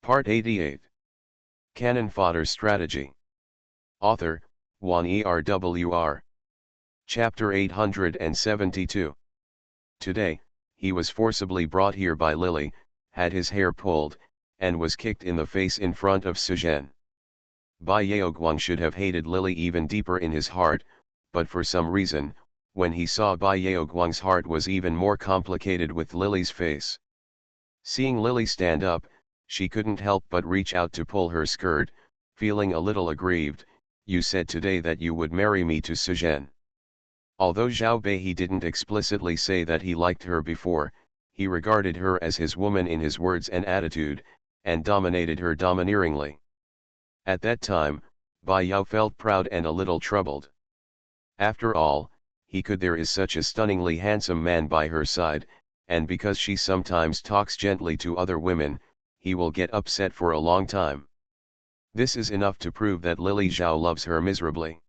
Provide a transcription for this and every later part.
Part 88. Canon Fodder Strategy. Author, Juan ERWR. Chapter 872. Today, he was forcibly brought here by Lily, had his hair pulled, and was kicked in the face in front of Suzhen. Bai Yaoguang should have hated Lily even deeper in his heart, but for some reason, when he saw Bai Yaoguang's heart was even more complicated with Lily's face. Seeing Lily stand up, she couldn't help but reach out to pull her skirt, feeling a little aggrieved. "You said today that you would marry me to Suzhen." Although Zhao Beihe didn't explicitly say that he liked her before, he regarded her as his woman in his words and attitude, and dominated her domineeringly. At that time, Bai Yao felt proud and a little troubled. After all, there is such a stunningly handsome man by her side, and because she sometimes talks gently to other women, he will get upset for a long time. This is enough to prove that Lily Zhao loves her miserably.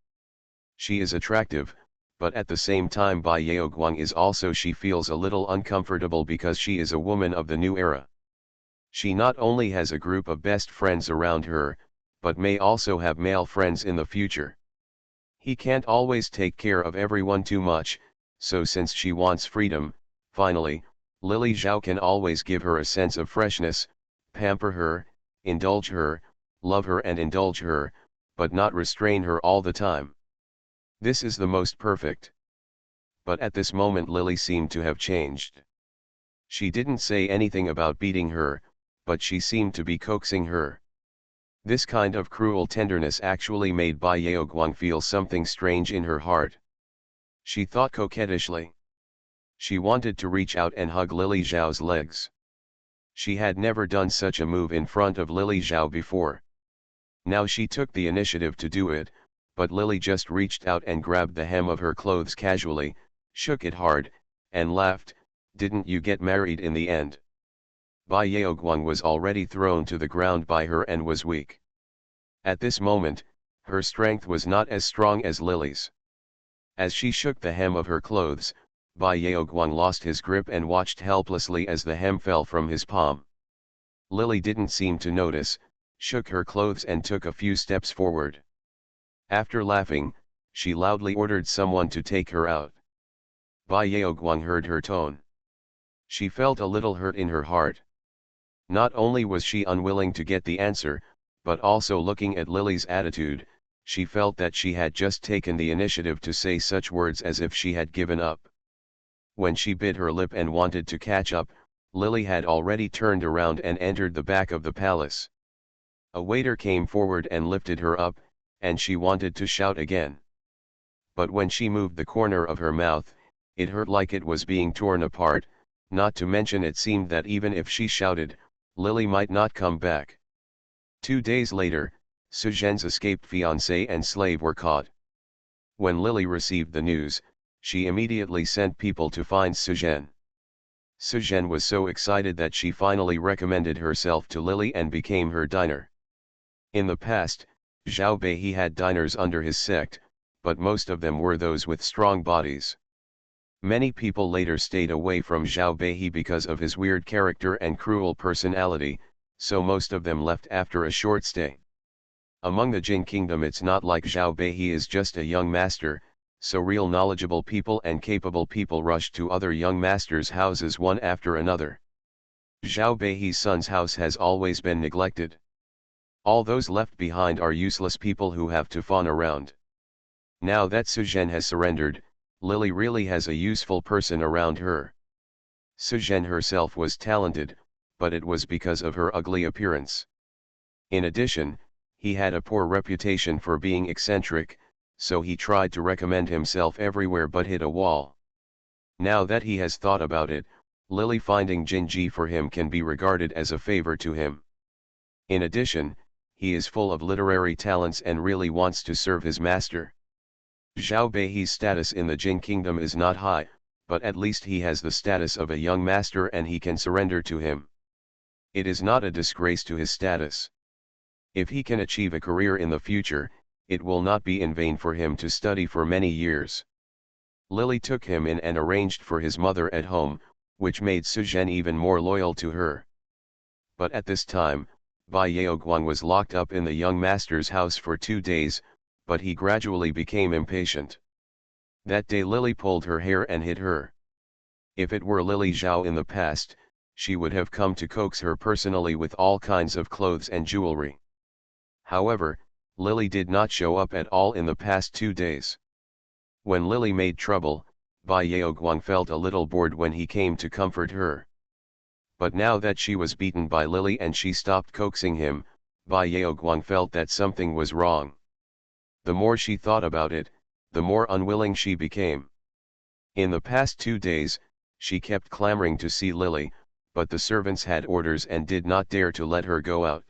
She is attractive, but at the same time Bai Yaoguang is also. She feels a little uncomfortable because she is a woman of the new era. She not only has a group of best friends around her, but may also have male friends in the future. He can't always take care of everyone too much, so since she wants freedom, finally, Lily Zhao can always give her a sense of freshness, pamper her, indulge her, love her and indulge her, but not restrain her all the time. This is the most perfect. But at this moment Lily seemed to have changed. She didn't say anything about beating her, but she seemed to be coaxing her. This kind of cruel tenderness actually made Bai Yaoguang feel something strange in her heart. She thought coquettishly. She wanted to reach out and hug Lily Zhao's legs. She had never done such a move in front of Lily Zhao before. Now she took the initiative to do it, but Lily just reached out and grabbed the hem of her clothes casually, shook it hard, and laughed. "Didn't you get married in the end?" Bai Yaoguang was already thrown to the ground by her and was weak. At this moment, her strength was not as strong as Lily's. As she shook the hem of her clothes, Bai Yaoguang lost his grip and watched helplessly as the hem fell from his palm. Lily didn't seem to notice, shook her clothes and took a few steps forward. After laughing, she loudly ordered someone to take her out. Bai Yaoguang heard her tone. She felt a little hurt in her heart. Not only was she unwilling to get the answer, but also looking at Lily's attitude, she felt that she had just taken the initiative to say such words as if she had given up. When she bit her lip and wanted to catch up, Lily had already turned around and entered the back of the palace. A waiter came forward and lifted her up, and she wanted to shout again. But when she moved the corner of her mouth, it hurt like it was being torn apart, not to mention it seemed that even if she shouted, Lily might not come back. 2 days later, Suzhen's escaped fiancé and slave were caught. When Lily received the news, she immediately sent people to find Suzhen. Suzhen was so excited that she finally recommended herself to Lily and became her diner. In the past, Zhao Beihe had diners under his sect, but most of them were those with strong bodies. Many people later stayed away from Zhao Beihe because of his weird character and cruel personality, so most of them left after a short stay. Among the Jin Kingdom it's not like Zhao Beihe is just a young master, so real knowledgeable people and capable people rushed to other young masters' houses one after another. Zhao Beihe's son's house has always been neglected. All those left behind are useless people who have to fawn around. Now that Suzhen has surrendered, Lily really has a useful person around her. Suzhen herself was talented, but it was because of her ugly appearance. In addition, he had a poor reputation for being eccentric, so he tried to recommend himself everywhere but hit a wall. Now that he has thought about it, Lily finding Jinji for him can be regarded as a favor to him. In addition, he is full of literary talents and really wants to serve his master. Zhao Beihe's status in the Jin Kingdom is not high, but at least he has the status of a young master and he can surrender to him. It is not a disgrace to his status. If he can achieve a career in the future, it will not be in vain for him to study for many years. Lily took him in and arranged for his mother at home, which made Suzhen even more loyal to her. But at this time, Bai Yaoguang was locked up in the young master's house for 2 days, but he gradually became impatient. That day Lily pulled her hair and hit her. If it were Lily Zhao in the past, she would have come to coax her personally with all kinds of clothes and jewelry. However, Lily did not show up at all in the past 2 days. When Lily made trouble, Bai Yaoguang felt a little bored when he came to comfort her. But now that she was beaten by Lily and she stopped coaxing him, Bai Yaoguang felt that something was wrong. The more she thought about it, the more unwilling she became. In the past 2 days, she kept clamoring to see Lily, but the servants had orders and did not dare to let her go out.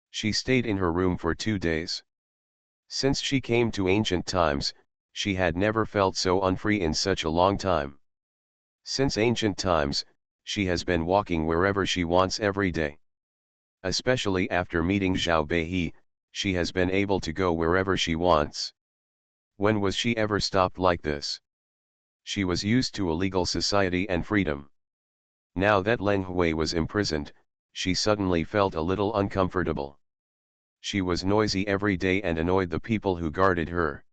She stayed in her room for 2 days. Since she came to ancient times, she had never felt so unfree in such a long time. Since ancient times, she has been walking wherever she wants every day. Especially after meeting Zhao Beihe, she has been able to go wherever she wants. When was she ever stopped like this? She was used to a legal society and freedom. Now that Leng Hui was imprisoned, she suddenly felt a little uncomfortable. She was noisy every day and annoyed the people who guarded her.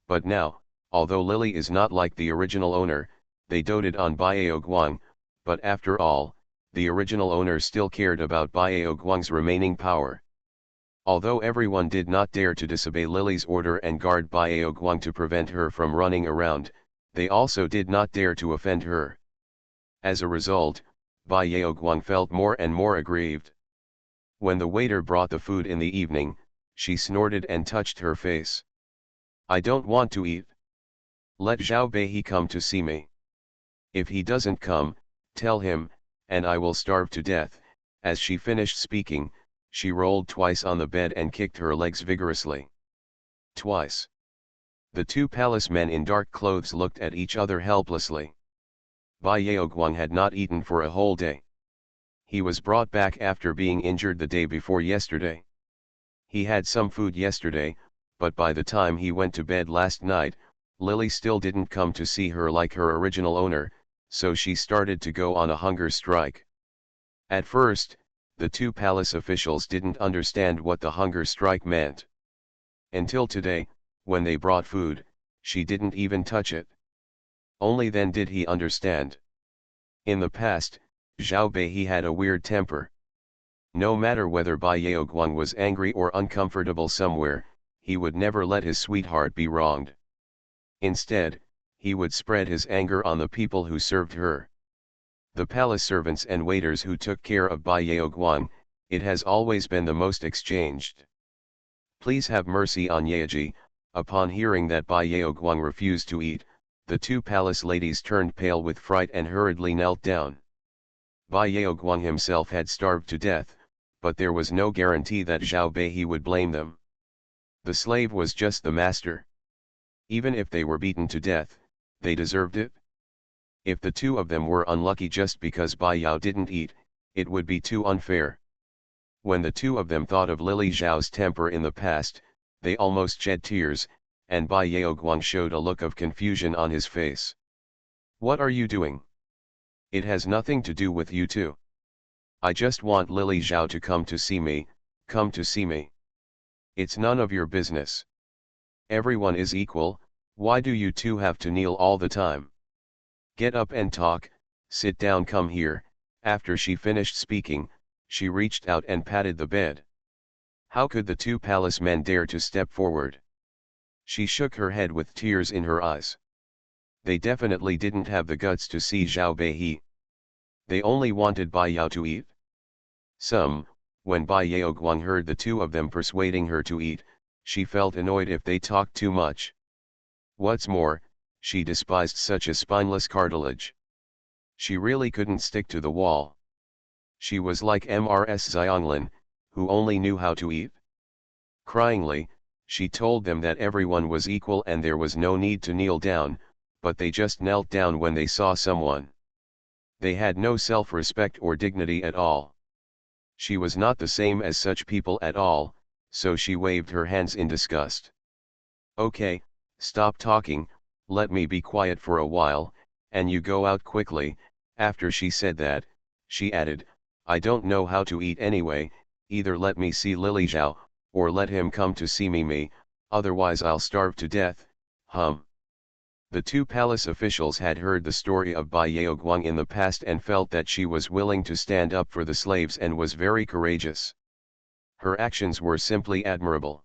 But now, although Lily is not like the original owner, they doted on Bai Yaoguang, but after all, the original owner still cared about Bai Yaoguang's remaining power. Although everyone did not dare to disobey Lily's order and guard Bai Yaoguang to prevent her from running around, they also did not dare to offend her. As a result, Bai Yaoguang felt more and more aggrieved. When the waiter brought the food in the evening, she snorted and touched her face. "I don't want to eat. Let Zhao Beihe come to see me. If he doesn't come, tell him, and I will starve to death." As she finished speaking, she rolled twice on the bed and kicked her legs vigorously. Twice. The 2 palace men in dark clothes looked at each other helplessly. Bai Yaoguang had not eaten for a whole day. He was brought back after being injured the day before yesterday. He had some food yesterday, but by the time he went to bed last night, Lily still didn't come to see her like her original owner, so she started to go on a hunger strike. At first, the 2 palace officials didn't understand what the hunger strike meant. Until today, when they brought food, she didn't even touch it. Only then did he understand. In the past, Zhao Beihe had a weird temper. No matter whether Bai Yaoguang was angry or uncomfortable somewhere, he would never let his sweetheart be wronged. Instead, he would spread his anger on the people who served her. The palace servants and waiters who took care of Bai Yaoguang, it has always been the most exchanged. "Please have mercy on Yaoji." Upon hearing that Bai Yaoguang refused to eat, the 2 palace ladies turned pale with fright and hurriedly knelt down. Bai Yaoguang himself had starved to death, but there was no guarantee that Zhao Beihe would blame them. The slave was just the master. Even if they were beaten to death, they deserved it. If the 2 of them were unlucky just because Bai Yao didn't eat, it would be too unfair. When the 2 of them thought of Lily Zhao's temper in the past, they almost shed tears, and Bai Yaoguang showed a look of confusion on his face. "What are you doing? It has nothing to do with you two. I just want Lily Zhao to come to see me, come to see me. It's none of your business. Everyone is equal, why do you two have to kneel all the time? Get up and talk, sit down, come here." After she finished speaking, she reached out and patted the bed. How could the 2 palace men dare to step forward? She shook her head with tears in her eyes. They definitely didn't have the guts to see Zhao Beihe. They only wanted Bai Yao to eat. When Bai Yaoguang heard the 2 of them persuading her to eat, she felt annoyed if they talked too much. What's more, she despised such a spineless cartilage. She really couldn't stick to the wall. She was like Mrs. Xianglin, who only knew how to eat. Cryingly, she told them that everyone was equal and there was no need to kneel down, but they just knelt down when they saw someone. They had no self-respect or dignity at all. She was not the same as such people at all, so she waved her hands in disgust. "Okay, stop talking, let me be quiet for a while, and you go out quickly." After she said that, she added, "I don't know how to eat anyway, either let me see Lily Zhao, or let him come to see me, otherwise I'll starve to death, hum. The two palace officials had heard the story of Bai Yaoguang in the past and felt that she was willing to stand up for the slaves and was very courageous. Her actions were simply admirable.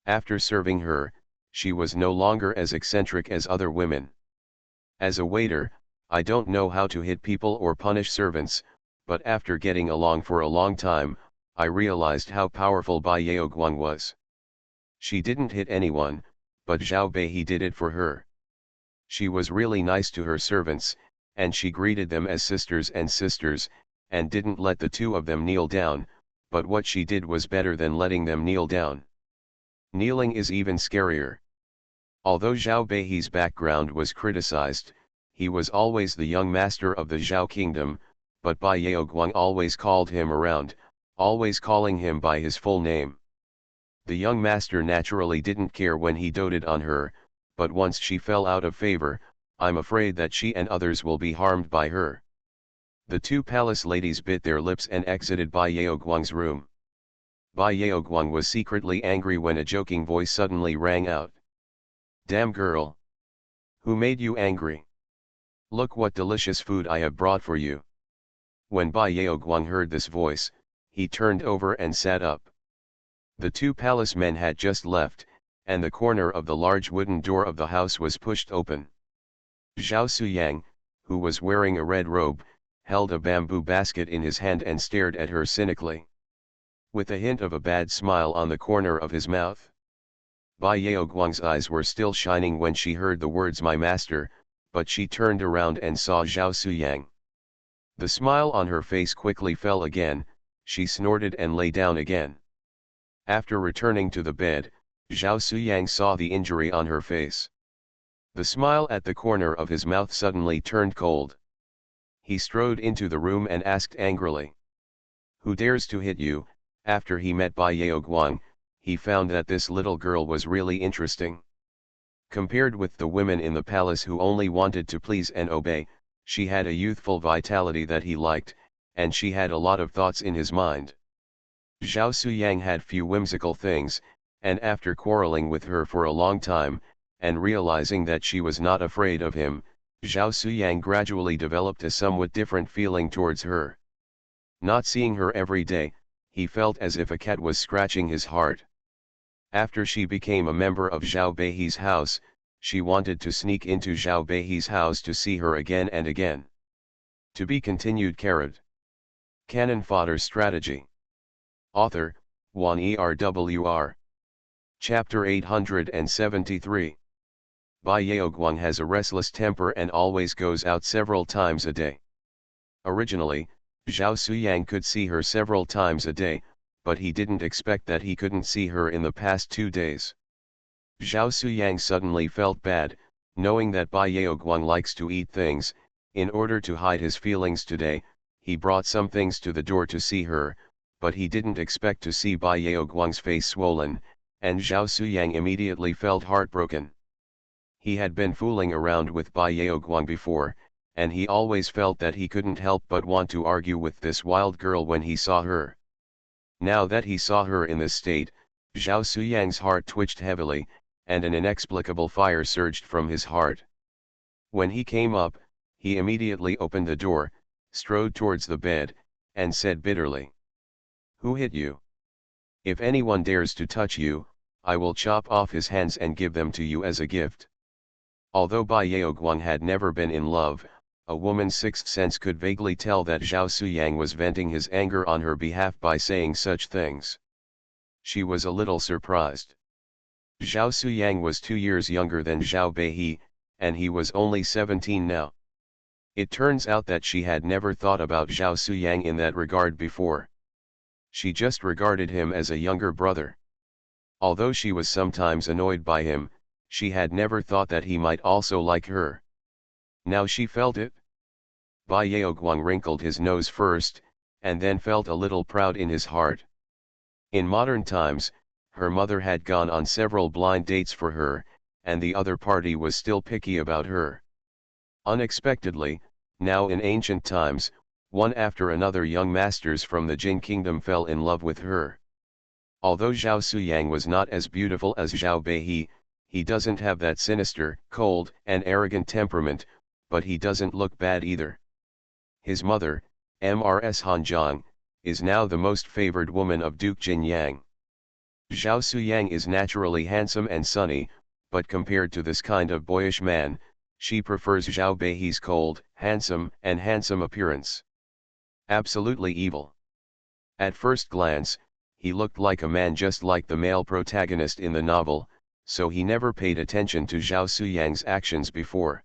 After serving her, she was no longer as eccentric as other women. As a waiter, I don't know how to hit people or punish servants, but after getting along for a long time, I realized how powerful Bai Yaoguang was. She didn't hit anyone, but Zhao Beihe did it for her. She was really nice to her servants, and she greeted them as sisters, and didn't let the two of them kneel down, but what she did was better than letting them kneel down. Kneeling is even scarier. Although Zhao Beihe's background was criticized, he was always the young master of the Zhao kingdom, but Bai Yaoguang always called him around, always calling him by his full name. The young master naturally didn't care when he doted on her, but once she fell out of favor, I'm afraid that she and others will be harmed by her. The two palace ladies bit their lips and exited Bai Yaoguang's room. Bai Yaoguang was secretly angry when a joking voice suddenly rang out. Damn girl! Who made you angry? Look what delicious food I have brought for you. When Bai Yaoguang heard this voice, he turned over and sat up. The two palace men had just left, and the corner of the large wooden door of the house was pushed open. Zhao Suyang, who was wearing a red robe, held a bamboo basket in his hand and stared at her cynically, with a hint of a bad smile on the corner of his mouth. Bai Yaoguang's eyes were still shining when she heard the words "my master," but she turned around and saw Zhao Suyang. The smile on her face quickly fell again, she snorted and lay down again. After returning to the bed, Zhao Suyang saw the injury on her face. The smile at the corner of his mouth suddenly turned cold. He strode into the room and asked angrily, "Who dares to hit you?" After he met Bai Yaoguang, he found that this little girl was really interesting. Compared with the women in the palace who only wanted to please and obey, she had a youthful vitality that he liked, and she had a lot of thoughts in his mind. Zhao Suyang had few whimsical things, and after quarreling with her for a long time, and realizing that she was not afraid of him, Zhao Suyang gradually developed a somewhat different feeling towards her. Not seeing her every day, he felt as if a cat was scratching his heart. After she became a member of Zhao Beihe's house, she wanted to sneak into Zhao Beihe's house to see her again and again. To be continued. Canon Fodder Strategy. Author, Wan Erwr. Chapter 873. Bai Yaoguang has a restless temper and always goes out several times a day. Originally, Zhao Suyang could see her several times a day, but he didn't expect that he couldn't see her in the past 2 days. Zhao Suyang suddenly felt bad, knowing that Bai Yaoguang likes to eat things. In order to hide his feelings today, he brought some things to the door to see her, but he didn't expect to see Bai Yaoguang's face swollen, and Zhao Suyang immediately felt heartbroken. He had been fooling around with Bai Yaoguang before, and he always felt that he couldn't help but want to argue with this wild girl when he saw her. Now that he saw her in this state, Zhao Suyang's heart twitched heavily, and an inexplicable fire surged from his heart. When he came up, he immediately opened the door, strode towards the bed, and said bitterly, "Who hit you? If anyone dares to touch you, I will chop off his hands and give them to you as a gift." Although Bai Yaoguang had never been in love, a woman's sixth sense could vaguely tell that Zhao Suyang was venting his anger on her behalf by saying such things. She was a little surprised. Zhao Suyang was 2 years younger than Zhao Beihe, and he was only 17 now. It turns out that she had never thought about Zhao Suyang in that regard before. She just regarded him as a younger brother. Although she was sometimes annoyed by him, she had never thought that he might also like her. Now she felt it. Bai Yaoguang wrinkled his nose first, and then felt a little proud in his heart. In modern times, her mother had gone on several blind dates for her, and the other party was still picky about her. Unexpectedly, now in ancient times, One after another young masters from the Jin kingdom fell in love with her. Although Zhao Suyang was not as beautiful as Zhao Beihe, he doesn't have that sinister, cold, and arrogant temperament, but he doesn't look bad either. His mother, Mrs. Hanjiang, is now the most favored woman of Duke Jinyang. Zhao Suyang is naturally handsome and sunny, but compared to this kind of boyish man, she prefers Zhao Beihe's cold, handsome appearance. Absolutely evil. At first glance, he looked like a man just like the male protagonist in the novel, so he never paid attention to Zhao Suyang's actions before.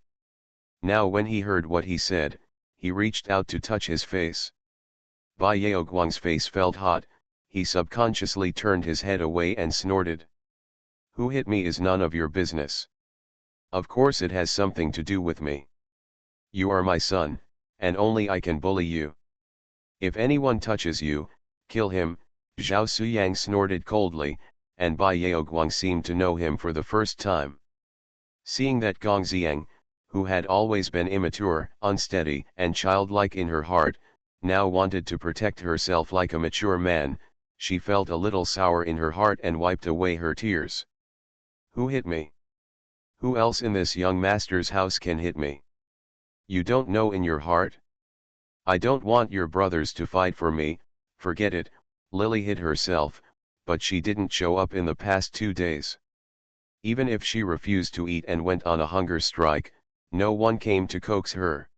Now when he heard what he said, he reached out to touch his face. Bai Yaoguang's face felt hot, he subconsciously turned his head away and snorted. Who hit me is none of your business. Of course it has something to do with me. You are my son, and only I can bully you. If anyone touches you, kill him, Zhao Suyang snorted coldly, and Bai Yaoguang seemed to know him for the first time. Seeing that Gong Xiang, who had always been immature, unsteady, and childlike in her heart, now wanted to protect herself like a mature man, she felt a little sour in her heart and wiped away her tears. Who hit me? Who else in this young master's house can hit me? You don't know in your heart? I don't want your brothers to fight for me, forget it. Lily hit herself, but she didn't show up in the past 2 days. Even if she refused to eat and went on a hunger strike, no one came to coax her.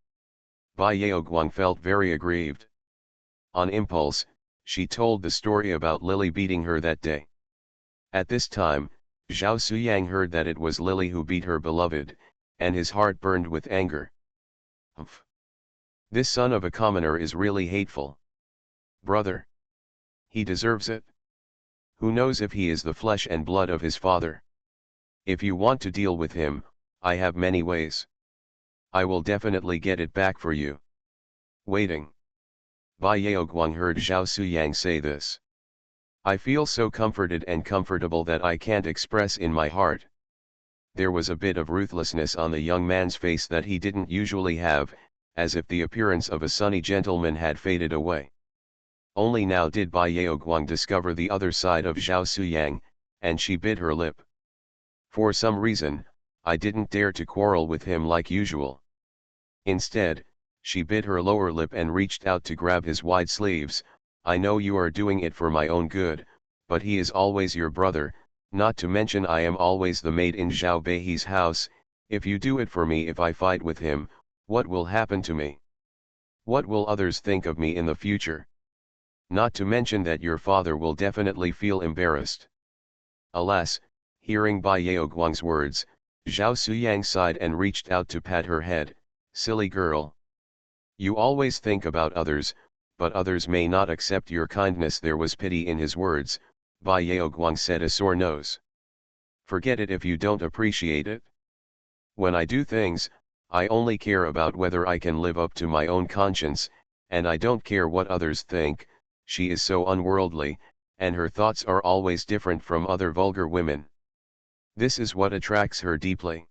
Bai Yaoguang felt very aggrieved. On impulse, she told the story about Lily beating her that day. At this time, Zhao Suyang heard that it was Lily who beat her beloved, and his heart burned with anger. Humph. This son of a commoner is really hateful. Brother. He deserves it. Who knows if he is the flesh and blood of his father? If you want to deal with him, I have many ways. I will definitely get it back for you. Waiting. Bai Yaoguang heard Zhao Suyang say this. I feel so comforted and comfortable that I can't express in my heart. There was a bit of ruthlessness on the young man's face that he didn't usually have, as if the appearance of a sunny gentleman had faded away. Only now did Bai Yaoguang discover the other side of Zhao Suyang, and she bit her lip. For some reason, I didn't dare to quarrel with him like usual. Instead, she bit her lower lip and reached out to grab his wide sleeves. I know you are doing it for my own good, but he is always your brother, not to mention I am always the maid in Zhao Beihe's house. If you do it for me, if I fight with him, what will happen to me? What will others think of me in the future? Not to mention that your father will definitely feel embarrassed. Alas, hearing Bai Yaoguang's words, Zhao Suyang sighed and reached out to pat her head. Silly girl. You always think about others, but others may not accept your kindness. There was pity in his words. Bai Yaoguang said a sore nose. Forget it if you don't appreciate it. When I do things, I only care about whether I can live up to my own conscience, and I don't care what others think. She is so unworldly, and her thoughts are always different from other vulgar women. This is what attracts her deeply.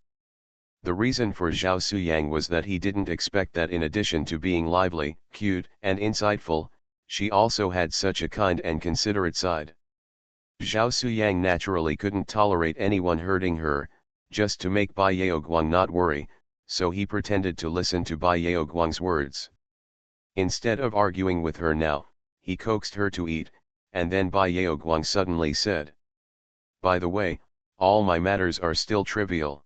The reason for Zhao Suyang was that he didn't expect that in addition to being lively, cute, and insightful, she also had such a kind and considerate side. Zhao Suyang naturally couldn't tolerate anyone hurting her, just to make Bai Yaoguang not worry, so he pretended to listen to Bai Yaoguang's words. Instead of arguing with her now, he coaxed her to eat, and then Bai Yaoguang suddenly said. By the way, all my matters are still trivial.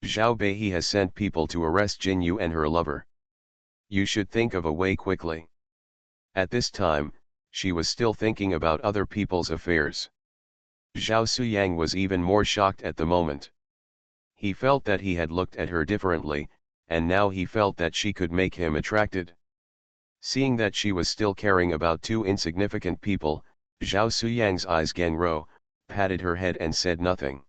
Zhao Beihe has sent people to arrest Jinyu and her lover. You should think of a way quickly. At this time, she was still thinking about other people's affairs. Zhao Suyang was even more shocked at the moment. He felt that he had looked at her differently, and now he felt that she could make him attracted. Seeing that she was still caring about two insignificant people, Zhao Suyang's eyes Genro, patted her head and said nothing.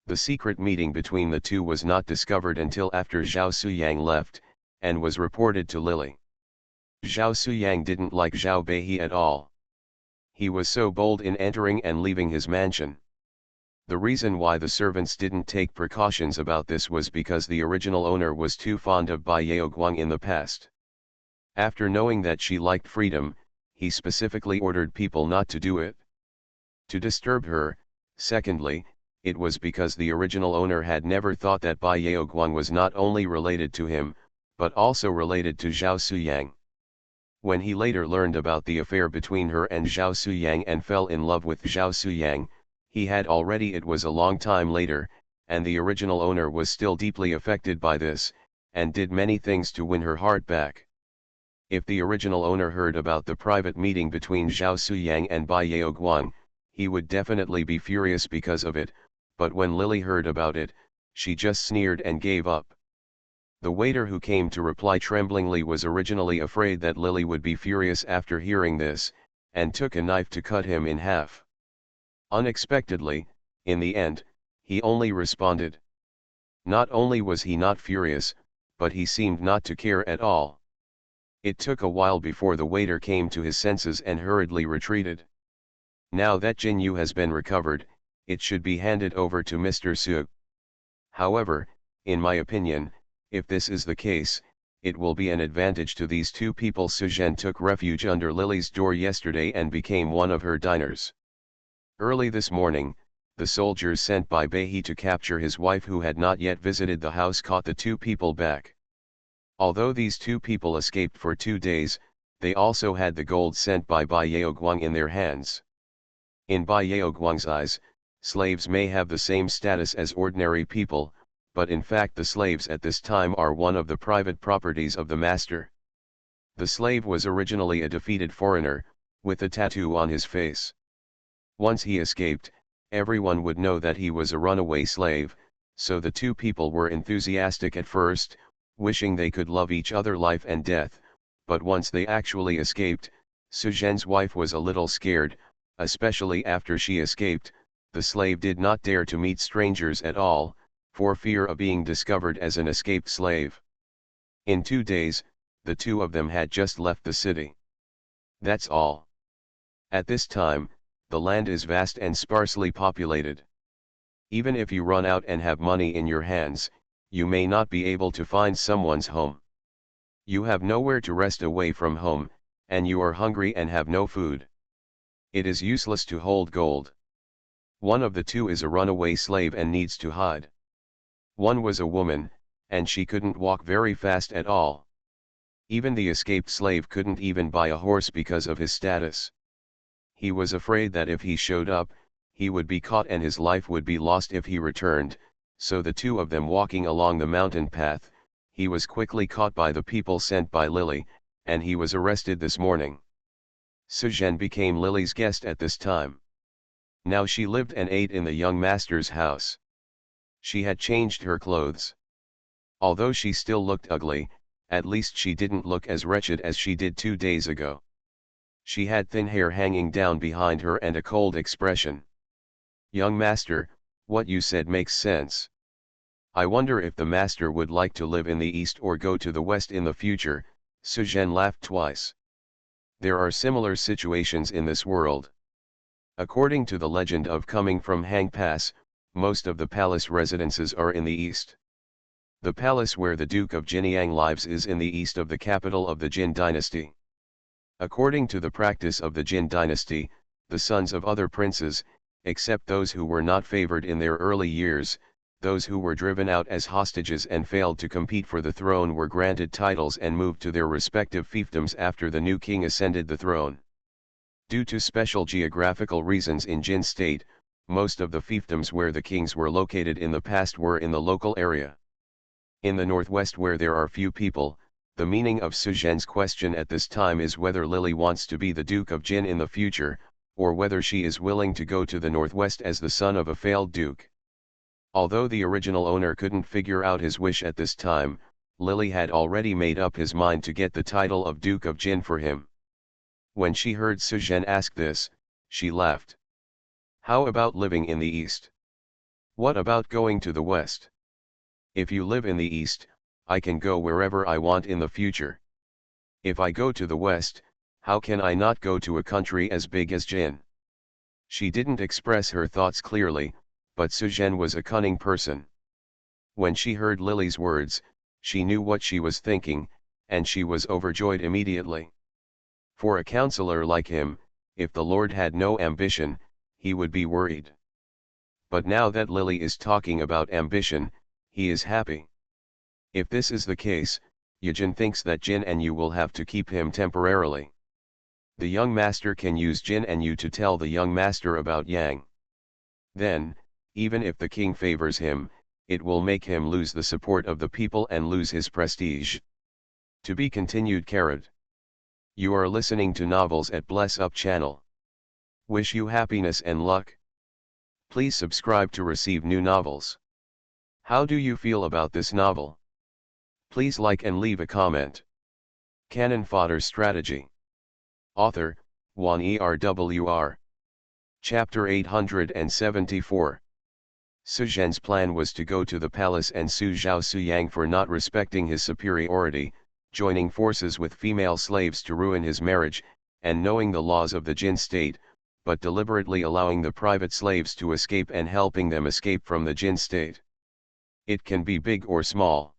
The secret meeting between the two was not discovered until after Zhao Suyang left, and was reported to Lily. Zhao Suyang didn't like Zhao Beihe at all. He was so bold in entering and leaving his mansion. The reason why the servants didn't take precautions about this was because the original owner was too fond of Bai Yaoguang in the past. After knowing that she liked freedom, he specifically ordered people not to do it. To disturb her. Secondly, it was because the original owner had never thought that Bai Yaoguang was not only related to him, but also related to Zhao Suyang. When he later learned about the affair between her and Zhao Suyang and fell in love with Zhao Suyang, he had already, it was a long time later, and the original owner was still deeply affected by this, and did many things to win her heart back. If the original owner heard about the private meeting between Zhao Suyang and Bai Yaoguang, he would definitely be furious because of it, but when Lily heard about it, she just sneered and gave up. The waiter who came to reply tremblingly was originally afraid that Lily would be furious after hearing this, and took a knife to cut him in half. Unexpectedly, in the end, he only responded. Not only was he not furious, but he seemed not to care at all. It took a while before the waiter came to his senses and hurriedly retreated. Now that Jin Yu has been recovered, it should be handed over to Mr. Su. However, in my opinion, if this is the case, it will be an advantage to these two people. Su Zhen took refuge under Lily's door yesterday and became one of her diners. Early this morning, the soldiers sent by Beihe to capture his wife who had not yet visited the house caught the two people back. Although these two people escaped for 2 days, they also had the gold sent by Bai Yaoguang in their hands. In Bai Yaoguang's eyes, slaves may have the same status as ordinary people, but in fact the slaves at this time are one of the private properties of the master. The slave was originally a defeated foreigner, with a tattoo on his face. Once he escaped, everyone would know that he was a runaway slave, so the two people were enthusiastic at first, wishing they could love each other life and death, but once they actually escaped, Su Zhen's wife was a little scared, especially after she escaped. The slave did not dare to meet strangers at all, for fear of being discovered as an escaped slave. In 2 days, the two of them had just left the city. That's all. At this time, the land is vast and sparsely populated. Even if you run out and have money in your hands, you may not be able to find someone's home. You have nowhere to rest away from home, and you are hungry and have no food. It is useless to hold gold. One of the two is a runaway slave and needs to hide. One was a woman, and she couldn't walk very fast at all. Even the escaped slave couldn't even buy a horse because of his status. He was afraid that if he showed up, he would be caught and his life would be lost if he returned, so the two of them walking along the mountain path, he was quickly caught by the people sent by Lily, and he was arrested this morning. Su Zhen became Lily's guest at this time. Now she lived and ate in the young master's house. She had changed her clothes. Although she still looked ugly, at least she didn't look as wretched as she did 2 days ago. She had thin hair hanging down behind her and a cold expression. "Young master, what you said makes sense. I wonder if the master would like to live in the east or go to the west in the future." Su Zhen laughed twice. There are similar situations in this world. According to the legend of coming from Hang Pass, most of the palace residences are in the east. The palace where the Duke of Jinyang lives is in the east of the capital of the Jin dynasty. According to the practice of the Jin dynasty, the sons of other princes, except those who were not favored in their early years, those who were driven out as hostages and failed to compete for the throne were granted titles and moved to their respective fiefdoms after the new king ascended the throne. Due to special geographical reasons in Jin state, most of the fiefdoms where the kings were located in the past were in the local area. In the northwest where there are few people, the meaning of Su Zhen's question at this time is whether Lily wants to be the Duke of Jin in the future, or whether she is willing to go to the northwest as the son of a failed duke. Although the original owner couldn't figure out his wish at this time, Lily had already made up his mind to get the title of Duke of Jin for him. When she heard Su Zhen ask this, she laughed. "How about living in the east? What about going to the west? If you live in the east, I can go wherever I want in the future. If I go to the west, how can I not go to a country as big as Jin?" She didn't express her thoughts clearly, but Su Zhen was a cunning person. When she heard Lily's words, she knew what she was thinking, and she was overjoyed immediately. For a counselor like him, if the Lord had no ambition, he would be worried. But now that Lily is talking about ambition, he is happy. If this is the case, Yejin thinks that Jin and Yu will have to keep him temporarily. The young master can use Jin and Yu to tell the young master about Yang. Then, even if the king favors him, it will make him lose the support of the people and lose his prestige. To be continued. You are listening to novels at Bless Up channel. Wish you happiness and luck. Please subscribe to receive new novels. How do you feel about this novel? Please like and leave a comment. Cannon Fodder Strategy. Author, Wan Erwr. Chapter 874. Su Zhen's plan was to go to the palace and sue Zhao Suyang for not respecting his superiority, joining forces with female slaves to ruin his marriage, and knowing the laws of the Jin state, but deliberately allowing the private slaves to escape and helping them escape from the Jin state. It can be big or small.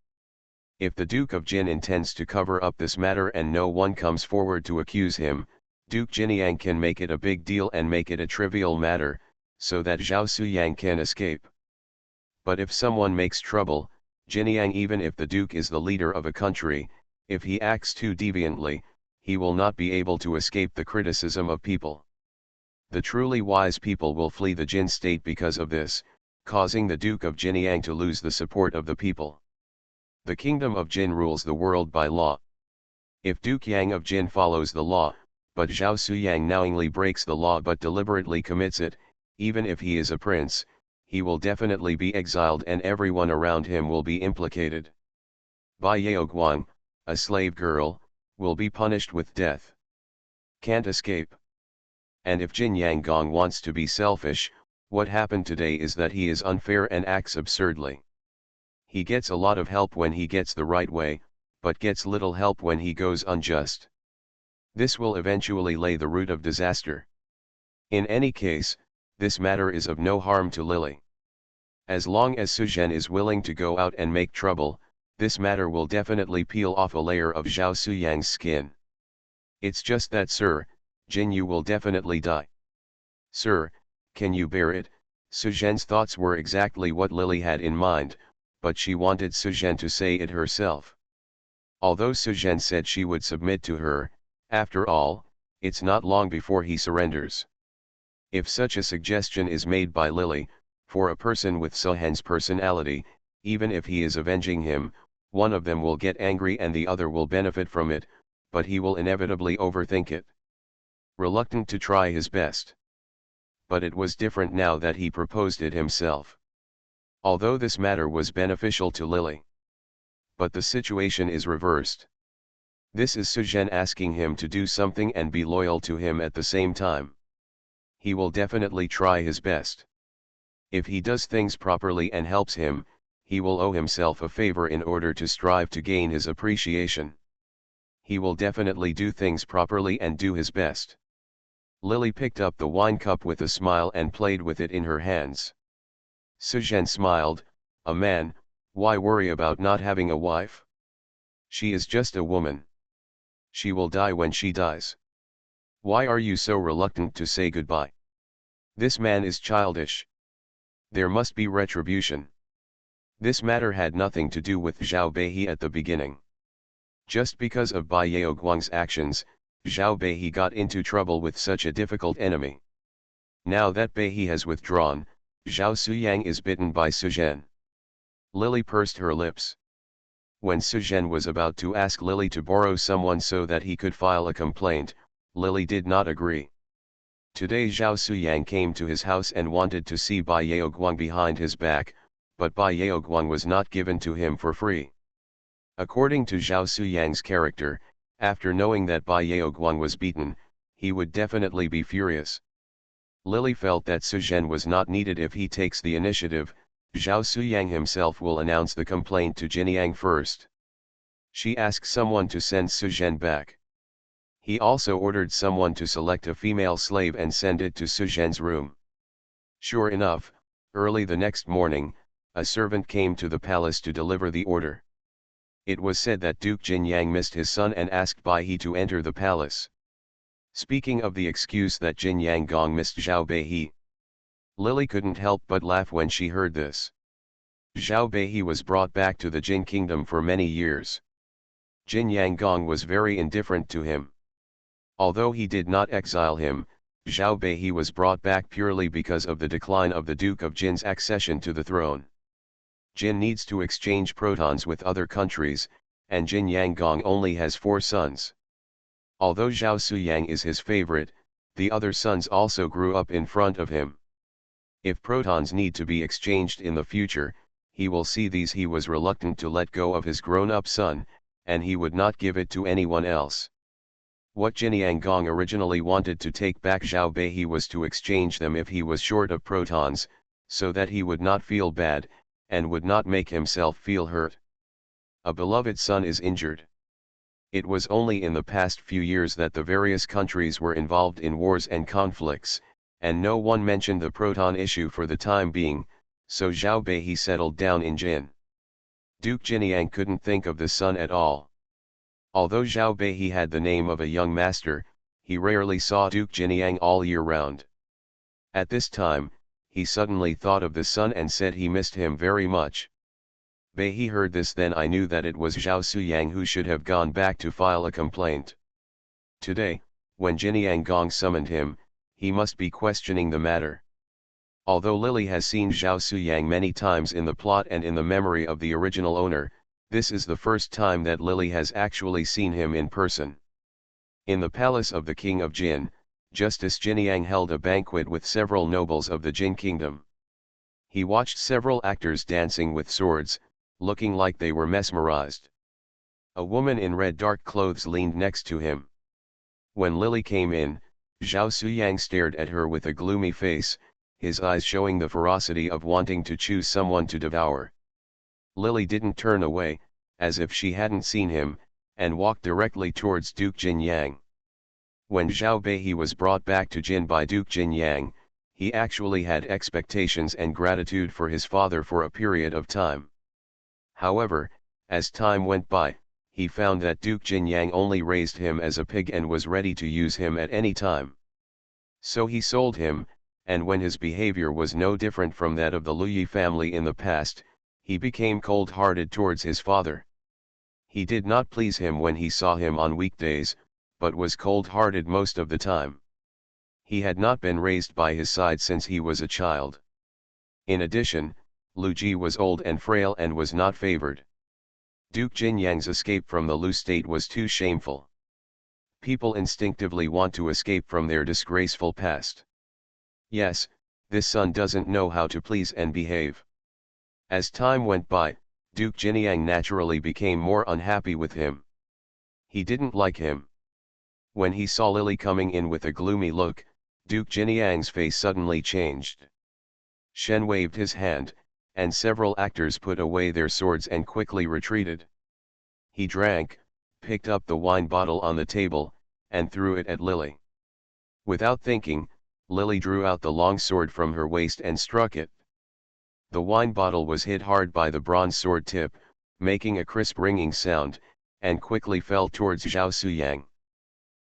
If the Duke of Jin intends to cover up this matter and no one comes forward to accuse him, Duke Jinyang can make it a big deal and make it a trivial matter, so that Zhao Suyang can escape. But if someone makes trouble, Jinyang, even if the Duke is the leader of a country, if he acts too deviantly, he will not be able to escape the criticism of people. The truly wise people will flee the Jin state because of this, causing the Duke of Jinyang to lose the support of the people. The kingdom of Jin rules the world by law. If Duke Yang of Jin follows the law, but Zhao Suyang knowingly breaks the law but deliberately commits it, even if he is a prince, he will definitely be exiled and everyone around him will be implicated. Bai Yaoguang, a slave girl, will be punished with death. Can't escape. And if Jin Yanggong wants to be selfish, what happened today is that he is unfair and acts absurdly. He gets a lot of help when he gets the right way, but gets little help when he goes unjust. This will eventually lay the root of disaster. In any case, this matter is of no harm to Lily. As long as Su Zhen is willing to go out and make trouble, this matter will definitely peel off a layer of Zhao Suyang's skin. It's just that Sir, Jin Yu will definitely die. Sir, can you bear it? Su Zhen's thoughts were exactly what Lily had in mind, but she wanted Su Zhen to say it herself. Although Su Zhen said she would submit to her, after all, it's not long before he surrenders. If such a suggestion is made by Lily, for a person with Su Zhen's personality, even if he is avenging him, one of them will get angry and the other will benefit from it, but he will inevitably overthink it. Reluctant to try his best. But it was different now that he proposed it himself. Although this matter was beneficial to Lily. But the situation is reversed. This is Su Zhen asking him to do something and be loyal to him at the same time. He will definitely try his best. If he does things properly and helps him, he will owe himself a favor in order to strive to gain his appreciation. He will definitely do things properly and do his best. Lily picked up the wine cup with a smile and played with it in her hands. Su Zhen smiled, "A man, why worry about not having a wife? She is just a woman. She will die when she dies. Why are you so reluctant to say goodbye? This man is childish. There must be retribution." This matter had nothing to do with Zhao Beihe at the beginning. Just because of Bai Yaoguang's actions, Zhao Beihe got into trouble with such a difficult enemy. Now that Beihe has withdrawn, Zhao Suyang is bitten by Su Zhen. Lily pursed her lips. When Su Zhen was about to ask Lily to borrow someone so that he could file a complaint, Lily did not agree. Today Zhao Suyang came to his house and wanted to see Bai Yaoguang behind his back, but Bai Yaoguang was not given to him for free. According to Zhao Suyang's character, after knowing that Bai Yaoguang was beaten, he would definitely be furious. Lily felt that Su Zhen was not needed. If he takes the initiative, Zhao Suyang himself will announce the complaint to Jinyang first. She asked someone to send Su Zhen back. He also ordered someone to select a female slave and send it to Su Zhen's room. Sure enough, early the next morning, a servant came to the palace to deliver the order. It was said that Duke Jinyang missed his son and asked Bai He to enter the palace. Speaking of the excuse that Jinyang Gong missed Zhao Beihe, Lily couldn't help but laugh when she heard this. Zhao Beihe was brought back to the Jin kingdom for many years. Jinyang Gong was very indifferent to him. Although he did not exile him, Zhao Beihe was brought back purely because of the decline of the Duke of Jin's accession to the throne. Jin needs to exchange protons with other countries, and Jinyang Gong only has 4 sons. Although Zhao Suyang is his favorite, the other sons also grew up in front of him. If protons need to be exchanged in the future, he will see these. He was reluctant to let go of his grown-up son, and he would not give it to anyone else. What Jinyang Gong originally wanted to take back Zhao Beihe was to exchange them if he was short of protons, so that he would not feel bad, and would not make himself feel hurt. A beloved son is injured. It was only in the past few years that the various countries were involved in wars and conflicts, and no one mentioned the proton issue for the time being, so Zhao Beihe settled down in Jin. Duke Jinyang couldn't think of the son at all. Although Zhao Beihe had the name of a young master, he rarely saw Duke Jinyang all year round. At this time, he suddenly thought of the son and said he missed him very much. Beihe heard this. Then I knew that it was Zhao Suyang who should have gone back to file a complaint. Today, when Jinyang Gong summoned him, he must be questioning the matter. Although Lily has seen Zhao Suyang many times in the plot and in the memory of the original owner, this is the first time that Lily has actually seen him in person. In the palace of the King of Jin, Justice Jinyang held a banquet with several nobles of the Jin kingdom. He watched several actors dancing with swords, looking like they were mesmerized. A woman in red dark clothes leaned next to him. When Lily came in, Zhao Suyang stared at her with a gloomy face, his eyes showing the ferocity of wanting to choose someone to devour. Lily didn't turn away, as if she hadn't seen him, and walked directly towards Duke Jinyang. When Zhao Beihe was brought back to Jin by Duke Jinyang, he actually had expectations and gratitude for his father for a period of time. However, as time went by, he found that Duke Jinyang only raised him as a pig and was ready to use him at any time. So he sold him, and when his behavior was no different from that of the Luyi family in the past, he became cold-hearted towards his father. He did not please him when he saw him on weekdays, but was cold-hearted most of the time. He had not been raised by his side since he was a child. In addition, Lu Ji was old and frail and was not favored. Duke Jinyang's escape from the Lu state was too shameful. People instinctively want to escape from their disgraceful past. Yes, this son doesn't know how to please and behave. As time went by, Duke Jinyang naturally became more unhappy with him. He didn't like him. When he saw Lily coming in with a gloomy look, Duke Jinyang's face suddenly changed. Shen waved his hand, and several actors put away their swords and quickly retreated. He drank, picked up the wine bottle on the table, and threw it at Lily. Without thinking, Lily drew out the long sword from her waist and struck it. The wine bottle was hit hard by the bronze sword tip, making a crisp ringing sound, and quickly fell towards Zhao Suyang.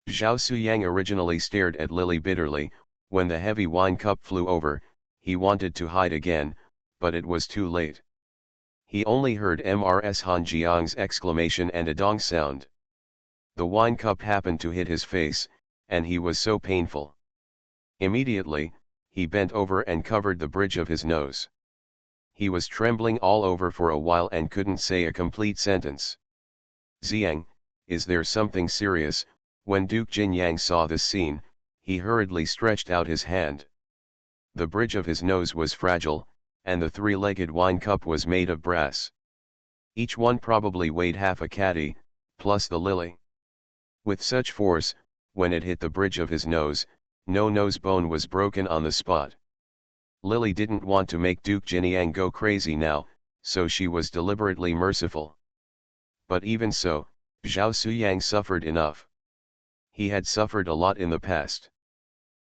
Zhao Suyang originally stared at Lily bitterly. When the heavy wine cup flew over, he wanted to hide again, but it was too late. He only heard Mrs. Han Jiang's exclamation and a dong sound. The wine cup happened to hit his face, and he was so painful. Immediately, he bent over and covered the bridge of his nose. He was trembling all over for a while and couldn't say a complete sentence. Xiang, is there something serious? When Duke Jinyang saw this scene, he hurriedly stretched out his hand. The bridge of his nose was fragile, and the three-legged wine cup was made of brass. Each one probably weighed half a caddy, plus the lily. With such force, when it hit the bridge of his nose, no nose bone was broken on the spot. Lily didn't want to make Duke Jinyang go crazy now, so she was deliberately merciful. But even so, Zhao Suyang suffered enough. He had suffered a lot in the past.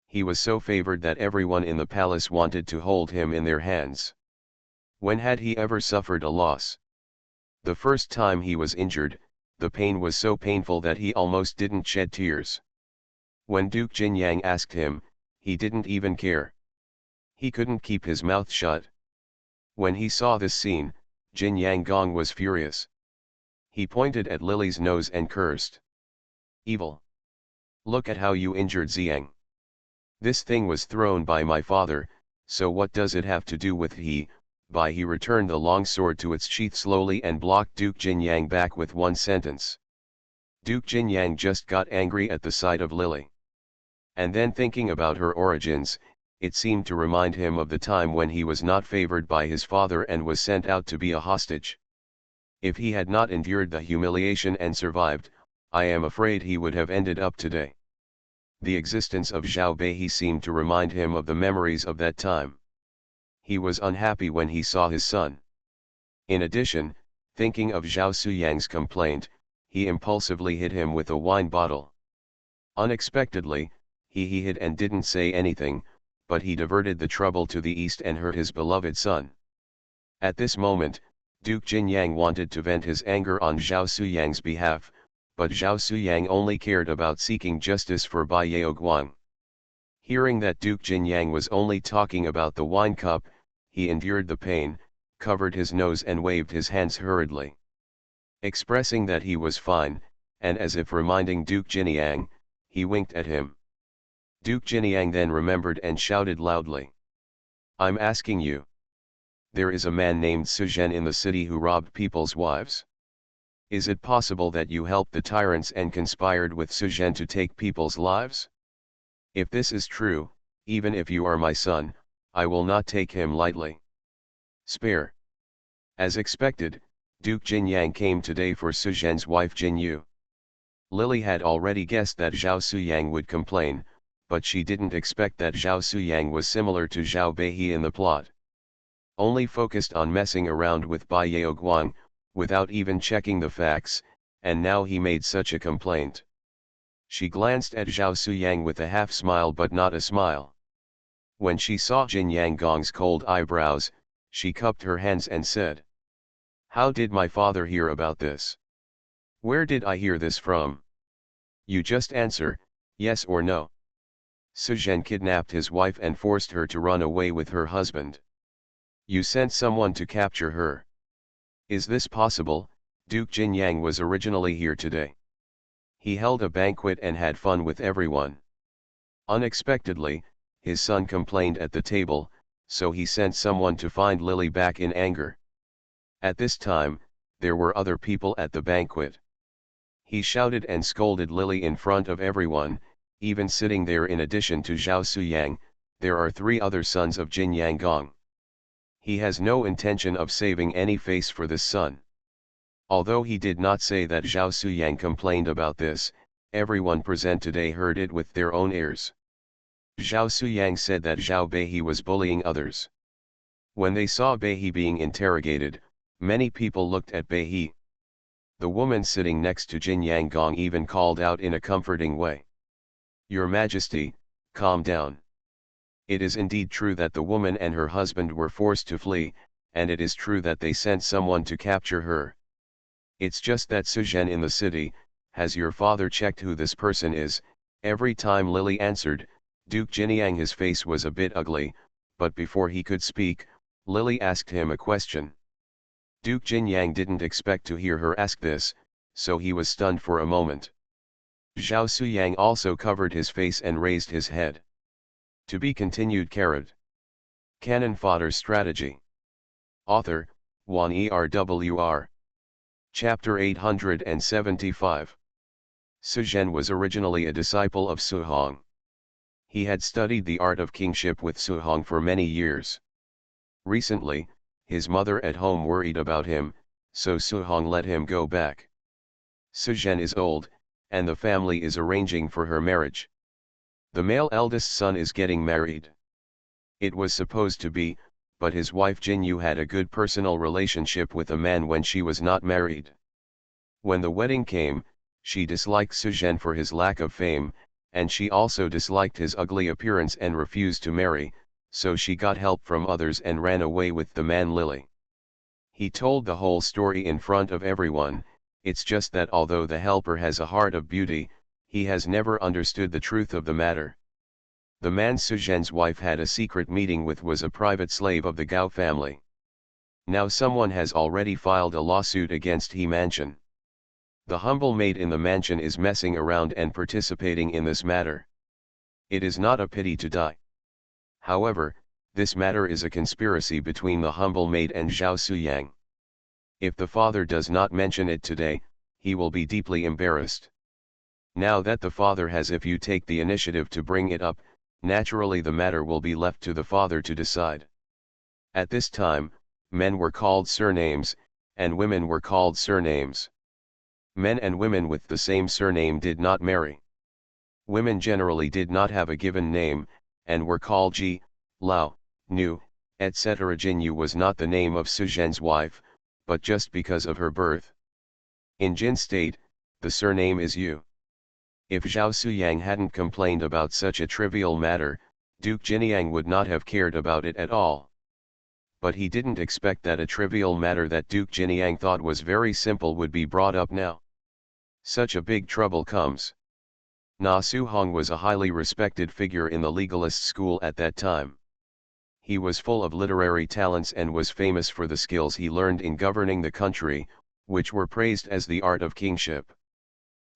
He was so favored that everyone in the palace wanted to hold him in their hands. When had he ever suffered a loss? The first time he was injured, the pain was so painful that he almost didn't shed tears. When Duke Jinyang asked him, he didn't even care. He couldn't keep his mouth shut. When he saw this scene, Jinyang Gong was furious. He pointed at Lily's nose and cursed. Evil! Look at how you injured Xiang. This thing was thrown by my father, so what does it have to do with he? He returned the long sword to its sheath slowly and blocked Duke Jinyang back with one sentence. Duke Jinyang just got angry at the sight of Lily. And then thinking about her origins, it seemed to remind him of the time when he was not favored by his father and was sent out to be a hostage. If he had not endured the humiliation and survived, I am afraid he would have ended up today. The existence of Zhao Beihe seemed to remind him of the memories of that time. He was unhappy when he saw his son. In addition, thinking of Zhao Suyang's complaint, he impulsively hit him with a wine bottle. Unexpectedly, he hid and didn't say anything, but he diverted the trouble to the east and hurt his beloved son. At this moment, Duke Jinyang wanted to vent his anger on Zhao Suyang's behalf, but Zhao Suyang only cared about seeking justice for Bai Yaoguang. Hearing that Duke Jinyang was only talking about the wine cup, he endured the pain, covered his nose and waved his hands hurriedly. Expressing that he was fine, and as if reminding Duke Jinyang, he winked at him. Duke Jinyang then remembered and shouted loudly. I'm asking you. There is a man named Suzhen in the city who robbed people's wives. Is it possible that you helped the tyrants and conspired with Suzhen to take people's lives? If this is true, even if you are my son, I will not take him lightly. Spare. As expected, Duke Jinyang came today for Suzhen's wife Jinyu. Lily had already guessed that Zhao Suyang would complain, but she didn't expect that Zhao Suyang was similar to Zhao Beihe in the plot. Only focused on messing around with Bai Yaoguang, without even checking the facts, and now he made such a complaint. She glanced at Zhao Suyang with a half smile but not a smile. When she saw Jinyang Gong's cold eyebrows, she cupped her hands and said, How did my father hear about this? Where did I hear this from? You just answer, yes or no. Suzhen kidnapped his wife and forced her to run away with her husband. You sent someone to capture her. Is this possible? Duke Jinyang was originally here today. He held a banquet and had fun with everyone. Unexpectedly, his son complained at the table, so he sent someone to find Lily back in anger. At this time, there were other people at the banquet. He shouted and scolded Lily in front of everyone, even sitting there. In addition to Zhao Suyang, there are 3 other sons of Jinyang Gong. He has no intention of saving any face for this son. Although he did not say that Zhao Suyang complained about this, everyone present today heard it with their own ears. Zhao Suyang said that Zhao Beihe was bullying others. When they saw Beihe being interrogated, many people looked at Beihe. The woman sitting next to Jinyang Gong even called out in a comforting way. Your Majesty, calm down. It is indeed true that the woman and her husband were forced to flee, and it is true that they sent someone to capture her. It's just that Suzhen in the city. Has your father checked who this person is? Every time Lily answered, Duke Jinyang his face was a bit ugly, but before he could speak, Lily asked him a question. Duke Jinyang didn't expect to hear her ask this, so he was stunned for a moment. Zhao Suyang also covered his face and raised his head. To be continued. Cannon Fodder Strategy. Author, Wan Erwr. Chapter 875. Suzhen was originally a disciple of Su Hong. He had studied the art of kingship with Su Hong for many years. Recently, his mother at home worried about him, so Su Hong let him go back. Suzhen is old, and the family is arranging for her marriage. The male eldest son is getting married. It was supposed to be, but his wife Jinyu had a good personal relationship with a man when she was not married. When the wedding came, she disliked Suzhen for his lack of fame, and she also disliked his ugly appearance and refused to marry, so she got help from others and ran away with the man Lily. He told the whole story in front of everyone. It's just that although the helper has a heart of beauty, he has never understood the truth of the matter. The man Suzhen's wife had a secret meeting with was a private slave of the Gao family. Now someone has already filed a lawsuit against He Mansion. The humble maid in the mansion is messing around and participating in this matter. It is not a pity to die. However, this matter is a conspiracy between the humble maid and Zhao Suyang. If the father does not mention it today, he will be deeply embarrassed. Now that the father has, if you take the initiative to bring it up, naturally the matter will be left to the father to decide. At this time, men were called surnames, and women were called surnames. Men and women with the same surname did not marry. Women generally did not have a given name, and were called Ji, Lao, Nu, etc. Jinyu was not the name of Suzhen's wife, but just because of her birth. In Jin state, the surname is Yu. If Zhao Suyang hadn't complained about such a trivial matter, Duke Jinyang would not have cared about it at all. But he didn't expect that a trivial matter that Duke Jinyang thought was very simple would be brought up now. Such a big trouble comes. Na Suhong was a highly respected figure in the legalist school at that time. He was full of literary talents and was famous for the skills he learned in governing the country, which were praised as the art of kingship.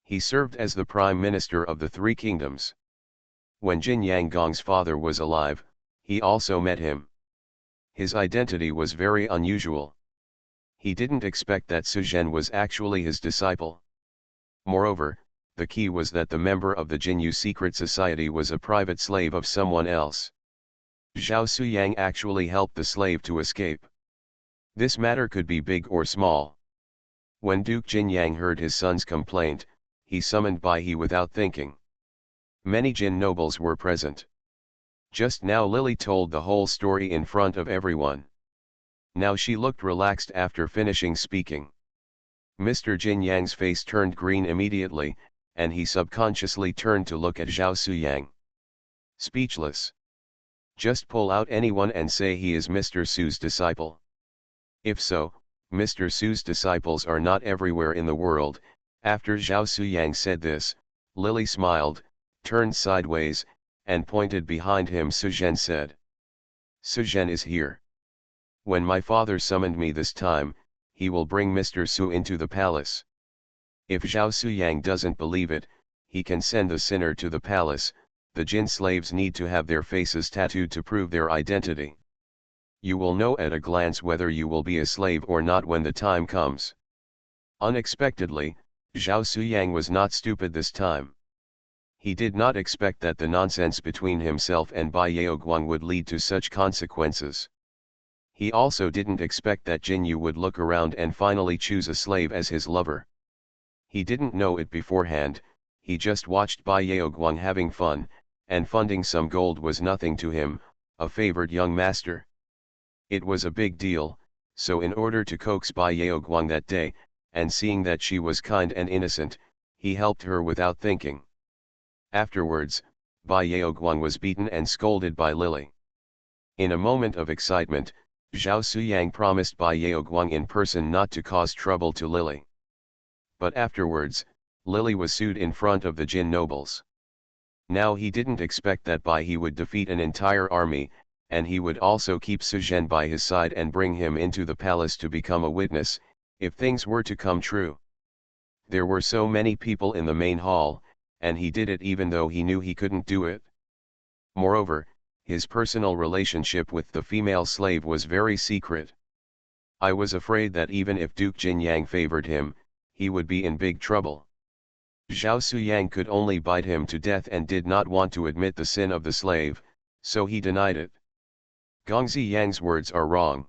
He served as the prime minister of the Three Kingdoms. When Jin Yanggong's father was alive, he also met him. His identity was very unusual. He didn't expect that Suzhen was actually his disciple. Moreover, the key was that the member of the Jinyu secret society was a private slave of someone else. Zhao Suyang actually helped the slave to escape. This matter could be big or small. When Duke Jinyang heard his son's complaint, he summoned Bai He without thinking. Many Jin nobles were present. Just now Lily told the whole story in front of everyone. Now she looked relaxed after finishing speaking. Mr. Jinyang's face turned green immediately, and he subconsciously turned to look at Zhao Suyang. Speechless. Just pull out anyone and say he is Mr. Su's disciple. If so, Mr. Su's disciples are not everywhere in the world. After Zhao Suyang said this, Lily smiled, turned sideways, and pointed behind him. Suzhen said. Suzhen is here. When my father summoned me this time, he will bring Mr. Su into the palace. If Zhao Suyang doesn't believe it, he can send the sinner to the palace. The Jin slaves need to have their faces tattooed to prove their identity. You will know at a glance whether you will be a slave or not when the time comes. Unexpectedly, Zhao Suyang was not stupid this time. He did not expect that the nonsense between himself and Bai Yaoguang would lead to such consequences. He also didn't expect that Jinyu would look around and finally choose a slave as his lover. He didn't know it beforehand, he just watched Bai Yaoguang having fun, and funding some gold was nothing to him, a favored young master. It was a big deal, so in order to coax Bai Yaoguang that day, and seeing that she was kind and innocent, he helped her without thinking. Afterwards, Bai Yaoguang was beaten and scolded by Lily. In a moment of excitement, Zhao Suyang promised Bai Yaoguang in person not to cause trouble to Lily. But afterwards, Lily was sued in front of the Jin nobles. Now he didn't expect that Bai He would defeat an entire army, and he would also keep Suzhen by his side and bring him into the palace to become a witness, if things were to come true. There were so many people in the main hall, and he did it even though he knew he couldn't do it. Moreover, his personal relationship with the female slave was very secret. I was afraid that even if Duke Jinyang favored him, he would be in big trouble. Zhao Suyang could only bite him to death and did not want to admit the sin of the slave, so he denied it. Gongzi Yang's words are wrong.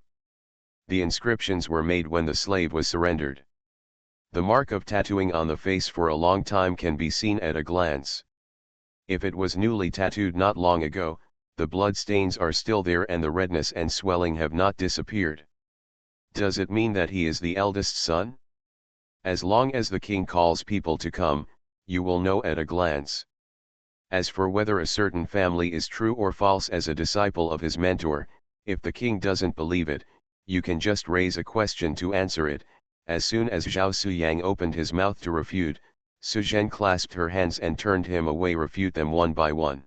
The inscriptions were made when the slave was surrendered. The mark of tattooing on the face for a long time can be seen at a glance. If it was newly tattooed not long ago, the blood stains are still there and the redness and swelling have not disappeared. Does it mean that he is the eldest son? As long as the king calls people to come, you will know at a glance. As for whether a certain family is true or false as a disciple of his mentor, if the king doesn't believe it, you can just raise a question to answer it. As soon as Zhao Suyang opened his mouth to refute, Suzhen clasped her hands and turned him away, refute them one by one.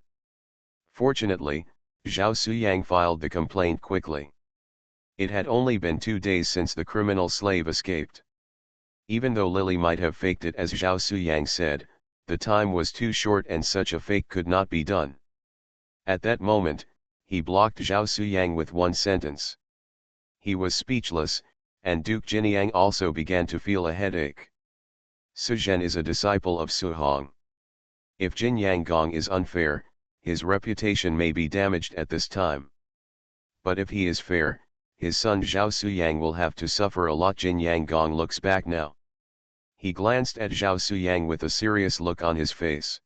Fortunately, Zhao Suyang filed the complaint quickly. It had only been 2 days since the criminal slave escaped. Even though Lily might have faked it as Zhao Suyang said, the time was too short and such a fake could not be done. At that moment, he blocked Zhao Suyang with one sentence. He was speechless, and Duke Jinyang also began to feel a headache. Suzhen is a disciple of Su Hong. If Jinyang Gong is unfair, his reputation may be damaged at this time. But if he is fair, his son Zhao Suyang will have to suffer a lot. Jinyang Gong looks back now. He glanced at Zhao Suyang with a serious look on his face.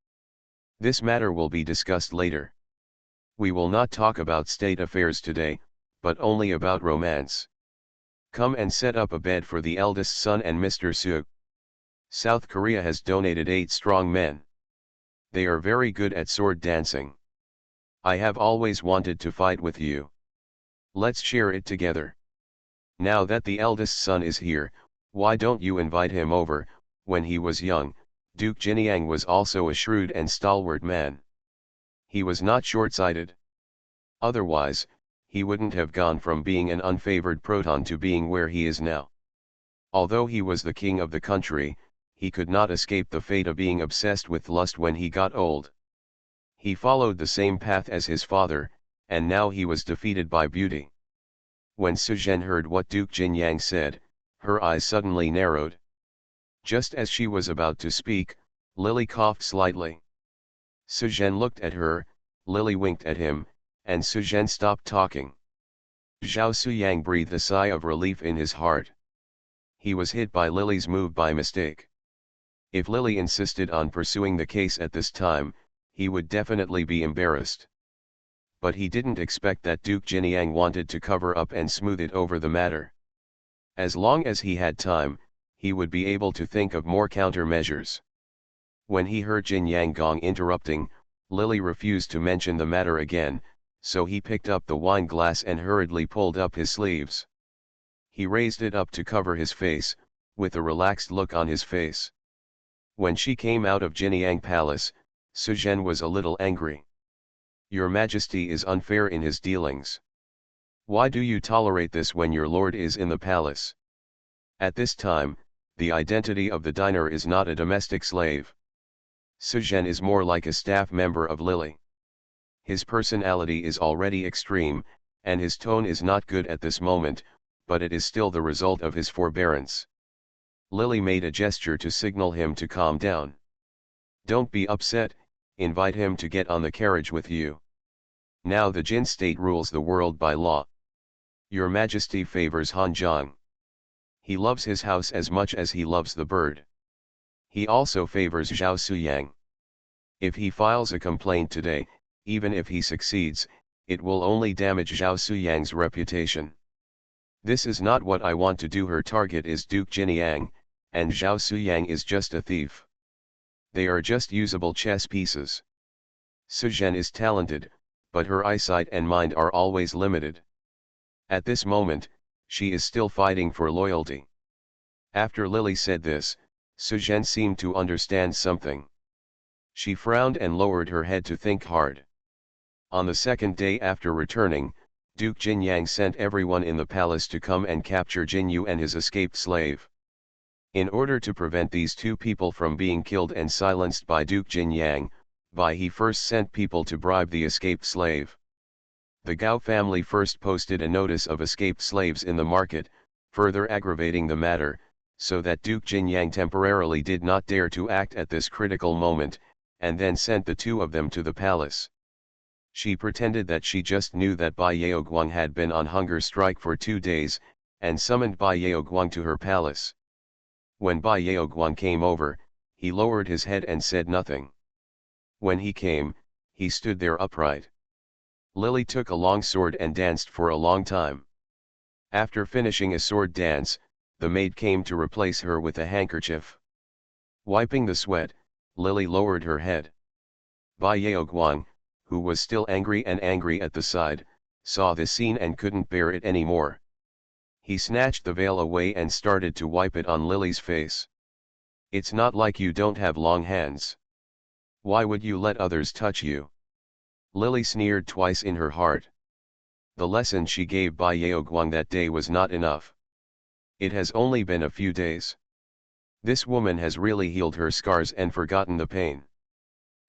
This matter will be discussed later. We will not talk about state affairs today, but only about romance. Come and set up a bed for the eldest son and Mr. Su. South Korea has donated 8 strong men. They are very good at sword dancing. I have always wanted to fight with you. Let's share it together. Now that the eldest son is here, why don't you invite him over? When he was young, Duke Jinyang was also a shrewd and stalwart man. He was not short-sighted. Otherwise, he wouldn't have gone from being an unfavored proton to being where he is now. Although he was the king of the country, he could not escape the fate of being obsessed with lust when he got old. He followed the same path as his father, and now he was defeated by beauty. When Suzhen heard what Duke Jinyang said, her eyes suddenly narrowed. Just as she was about to speak, Lily coughed slightly. Suzhen looked at her, Lily winked at him, and Suzhen stopped talking. Zhao Suyang breathed a sigh of relief in his heart. He was hit by Lily's move by mistake. If Lily insisted on pursuing the case at this time, he would definitely be embarrassed. But he didn't expect that Duke Jinyang wanted to cover up and smooth it over the matter. As long as he had time, he would be able to think of more countermeasures. When he heard Jinyang Gong interrupting, Lily refused to mention the matter again, so he picked up the wine glass and hurriedly pulled up his sleeves. He raised it up to cover his face, with a relaxed look on his face. When she came out of Jinyang Palace, Suzhen was a little angry. Your Majesty is unfair in his dealings. Why do you tolerate this when your lord is in the palace? At this time, the identity of the diner is not a domestic slave. Suzhen is more like a staff member of Lily. His personality is already extreme, and his tone is not good at this moment, but it is still the result of his forbearance. Lily made a gesture to signal him to calm down. Don't be upset, invite him to get on the carriage with you. Now the Jin state rules the world by law. Your Majesty favors Han Zhang. He loves his house as much as he loves the bird. He also favors Zhao Suyang. If he files a complaint today, even if he succeeds, it will only damage Zhao Suyang's reputation. This is not what I want to do. Her target is Duke Jinyang, and Zhao Suyang is just a thief. They are just usable chess pieces. Suzhen is talented, but her eyesight and mind are always limited. At this moment, she is still fighting for loyalty. After Lily said this, Suzhen seemed to understand something. She frowned and lowered her head to think hard. On the second day after returning, Duke Jinyang sent everyone in the palace to come and capture Jinyu and his escaped slave. In order to prevent these two people from being killed and silenced by Duke Jinyang, he first sent people to bribe the escaped slave. The Gao family first posted a notice of escaped slaves in the market, further aggravating the matter, so that Duke Jinyang temporarily did not dare to act at this critical moment, and then sent the two of them to the palace. She pretended that she just knew that Bai Yaoguang had been on hunger strike for 2 days, and summoned Bai Yaoguang to her palace. When Bai Yaoguang came over, he lowered his head and said nothing. When he came, he stood there upright. Lily took a long sword and danced for a long time. After finishing a sword dance, the maid came to replace her with a handkerchief. Wiping the sweat, Lily lowered her head. Bai Yaoguang, who was still angry at the side, saw this scene and couldn't bear it anymore. He snatched the veil away and started to wipe it on Lily's face. It's not like you don't have long hands. Why would you let others touch you? Lily sneered twice in her heart. The lesson she gave Bai Yaoguang that day was not enough. It has only been a few days. This woman has really healed her scars and forgotten the pain.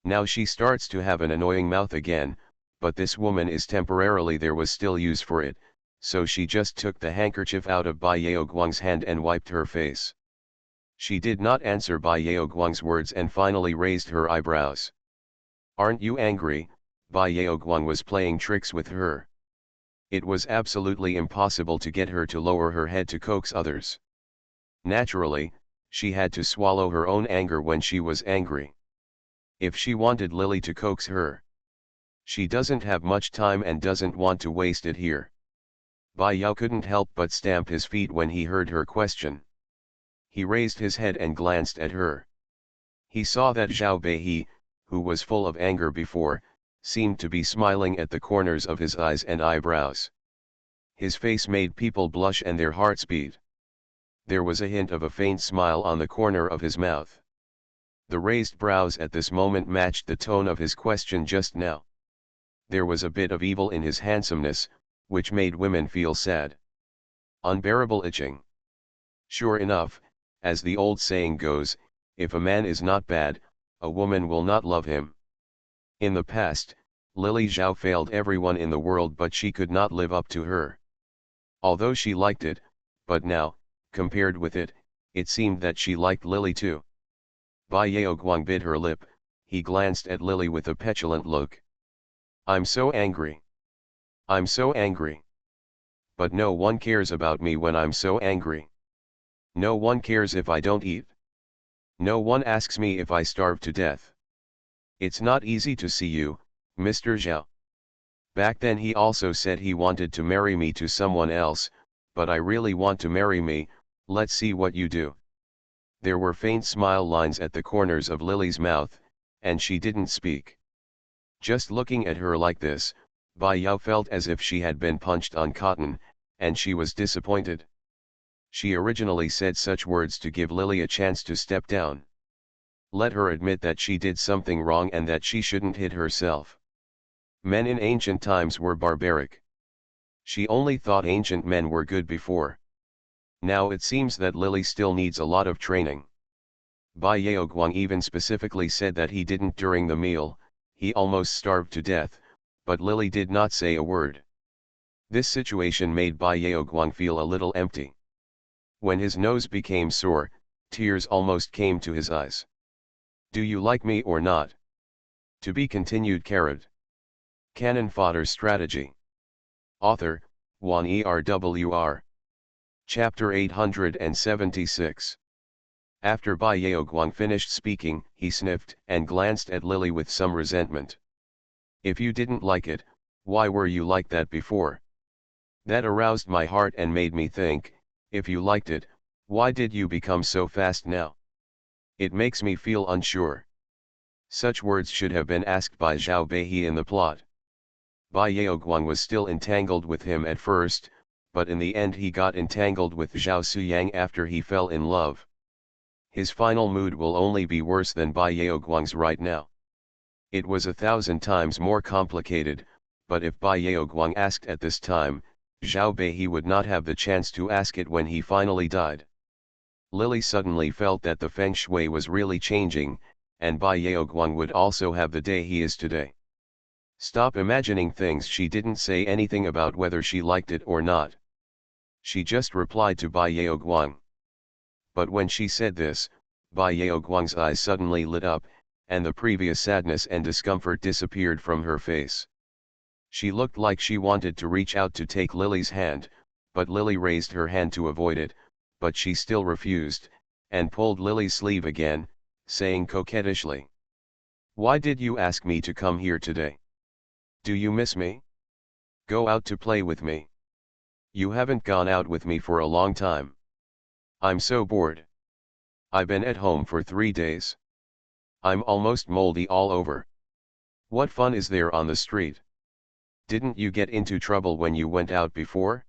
Now she starts to have an annoying mouth again, but this woman is temporarily there was still use for it, so she just took the handkerchief out of Bai Yaoguang's hand and wiped her face. She did not answer Bai Yaoguang's words and finally raised her eyebrows. Aren't you angry? Bai Yaoguang was playing tricks with her. It was absolutely impossible to get her to lower her head to coax others. Naturally, she had to swallow her own anger when she was angry. If she wanted Lily to coax her, she doesn't have much time and doesn't want to waste it here. Bai Yao couldn't help but stamp his feet when he heard her question. He raised his head and glanced at her. He saw that Zhao Beihe, who was full of anger before, seemed to be smiling at the corners of his eyes and eyebrows. His face made people blush and their hearts beat. There was a hint of a faint smile on the corner of his mouth. The raised brows at this moment matched the tone of his question just now. There was a bit of evil in his handsomeness, which made women feel sad. Unbearable itching. Sure enough, as the old saying goes, if a man is not bad, a woman will not love him. In the past, Lily Zhao failed everyone in the world, but she could not live up to her. Although she liked it, but now, compared with it, it seemed that she liked Lily too. Bai Yaoguang bit her lip. He glanced at Lily with a petulant look. I'm so angry. I'm so angry. But no one cares about me when I'm so angry. No one cares if I don't eat. No one asks me if I starve to death. It's not easy to see you, Mr. Zhao. Back then he also said he wanted to marry me to someone else, but I really want to marry me. Let's see what you do. There were faint smile lines at the corners of Lily's mouth, and she didn't speak. Just looking at her like this, Bai Yao felt as if she had been punched on cotton, and she was disappointed. She originally said such words to give Lily a chance to step down. Let her admit that she did something wrong and that she shouldn't hit herself. Men in ancient times were barbaric. She only thought ancient men were good before. Now it seems that Lily still needs a lot of training. Bai Yaoguang even specifically said that he didn't during the meal. He almost starved to death, but Lily did not say a word. This situation made Bai Yaoguang feel a little empty. When his nose became sore, tears almost came to his eyes. Do you like me or not? To be continued. Cannon Fodder Strategy. Author, Wan Erwr. Chapter 876. After Bai Yaoguang finished speaking, he sniffed and glanced at Lily with some resentment. If you didn't like it, why were you like that before? That aroused my heart and made me think, if you liked it, why did you become so fast now? It makes me feel unsure. Such words should have been asked by Zhao Beihe in the plot. Bai Yaoguang was still entangled with him at first, but in the end he got entangled with Zhao Suyang after he fell in love. His final mood will only be worse than Bai Yaoguang's right now. It was 1,000 times more complicated, but if Bai Yaoguang asked at this time, Zhao Beihe would not have the chance to ask it when he finally died. Lily suddenly felt that the feng shui was really changing, and Bai Yaoguang would also have the day he is today. Stop imagining things. She didn't say anything about whether she liked it or not. She just replied to Bai Yaoguang. But when she said this, Bai Yaoguang's eyes suddenly lit up, and the previous sadness and discomfort disappeared from her face. She looked like she wanted to reach out to take Lily's hand, but Lily raised her hand to avoid it, but she still refused, and pulled Lily's sleeve again, saying coquettishly, "Why did you ask me to come here today? Do you miss me? Go out to play with me. You haven't gone out with me for a long time. I'm so bored. I've been at home for 3 days. I'm almost moldy all over. What fun is there on the street? Didn't you get into trouble when you went out before?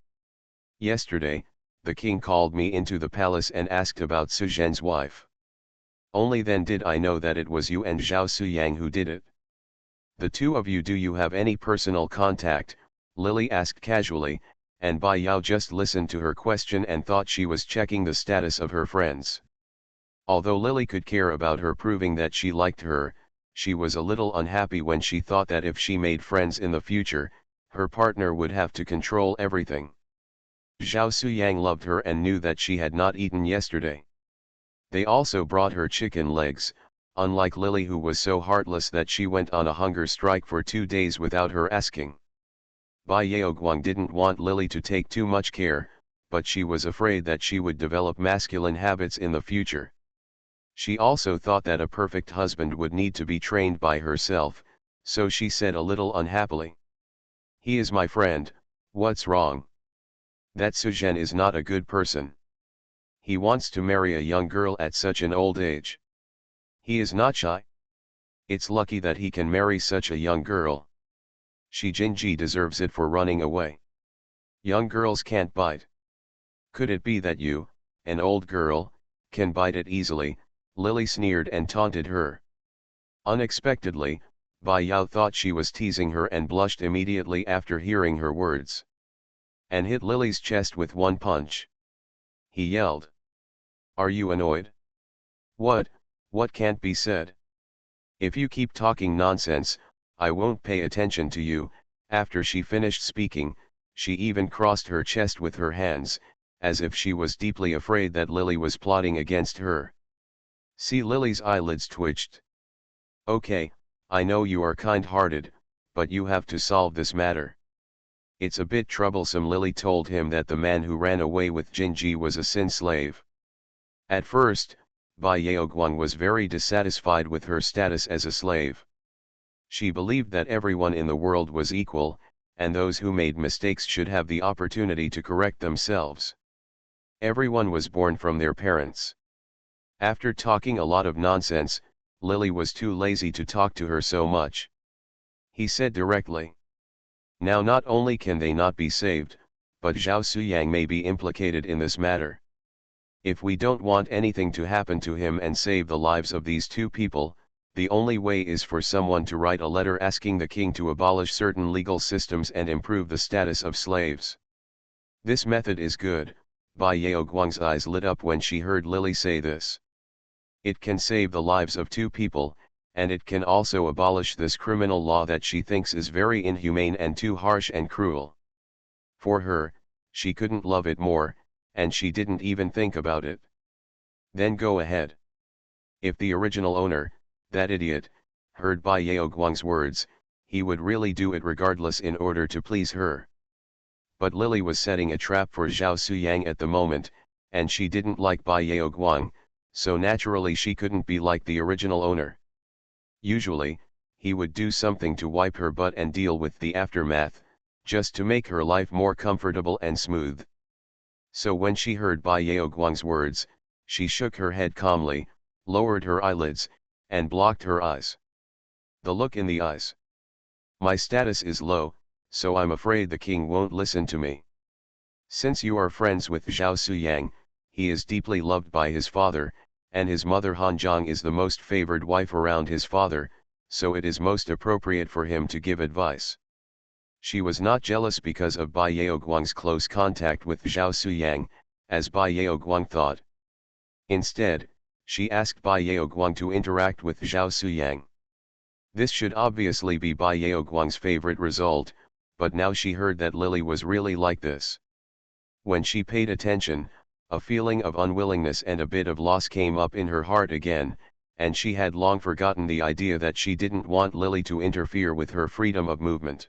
Yesterday, the king called me into the palace and asked about Suzhen's wife. Only then did I know that it was you and Zhao Suyang who did it. The two of you, do you have any personal contact? Lily asked casually, and Bai Yao just listened to her question and thought she was checking the status of her friends. Although Lily could care about her proving that she liked her, she was a little unhappy when she thought that if she made friends in the future, her partner would have to control everything. Zhao Suyang loved her and knew that she had not eaten yesterday. They also brought her chicken legs, unlike Lily, who was so heartless that she went on a hunger strike for 2 days without her asking. Bai Yaoguang didn't want Lily to take too much care, but she was afraid that she would develop masculine habits in the future. She also thought that a perfect husband would need to be trained by herself, so she said a little unhappily. He is my friend, what's wrong? That Suzhen is not a good person. He wants to marry a young girl at such an old age. He is not shy. It's lucky that he can marry such a young girl. Shi Jinji deserves it for running away. Young girls can't bite. Could it be that you, an old girl, can bite it easily? Lily sneered and taunted her. Unexpectedly, Bai Yao thought she was teasing her and blushed immediately after hearing her words. And hit Lily's chest with one punch. He yelled. Are you annoyed? What can't be said? If you keep talking nonsense, I won't pay attention to you. After she finished speaking, she even crossed her chest with her hands, as if she was deeply afraid that Lily was plotting against her. See, Lily's eyelids twitched. Okay, I know you are kind-hearted, but you have to solve this matter. It's a bit troublesome. Lily told him that the man who ran away with Jinji was a sin slave. At first, Bai Yaoguang was very dissatisfied with her status as a slave. She believed that everyone in the world was equal, and those who made mistakes should have the opportunity to correct themselves. Everyone was born from their parents. After talking a lot of nonsense, Lily was too lazy to talk to her so much. He said directly. Now not only can they not be saved, but Zhao Suyang may be implicated in this matter. If we don't want anything to happen to him and save the lives of these two people, the only way is for someone to write a letter asking the king to abolish certain legal systems and improve the status of slaves. This method is good. Bai Yaoguang's eyes lit up when she heard Lily say this. It can save the lives of two people, and it can also abolish this criminal law that she thinks is very inhumane and too harsh and cruel. For her, she couldn't love it more, and she didn't even think about it. Then go ahead. If the original owner, that idiot, heard Bai Yaoguang's words, he would really do it regardless in order to please her. But Lily was setting a trap for Zhao Suyang at the moment, and she didn't like Bai Yaoguang, so naturally she couldn't be like the original owner. Usually, he would do something to wipe her butt and deal with the aftermath, just to make her life more comfortable and smooth. So when she heard Bai Yaoguang's words, she shook her head calmly, lowered her eyelids, and blocked her eyes. The look in the eyes. My status is low, so I'm afraid the king won't listen to me. Since you are friends with Zhao Suyang, he is deeply loved by his father, and his mother Hanjiang is the most favored wife around his father, so it is most appropriate for him to give advice. She was not jealous because of Bai Yaoguang's close contact with Zhao Suyang, as Bai Yaoguang thought. Instead, she asked Bai Yaoguang to interact with Zhao Suyang. This should obviously be Bai Yaoguang's favorite result, but now she heard that Lily was really like this. When she paid attention, a feeling of unwillingness and a bit of loss came up in her heart again, and she had long forgotten the idea that she didn't want Lily to interfere with her freedom of movement.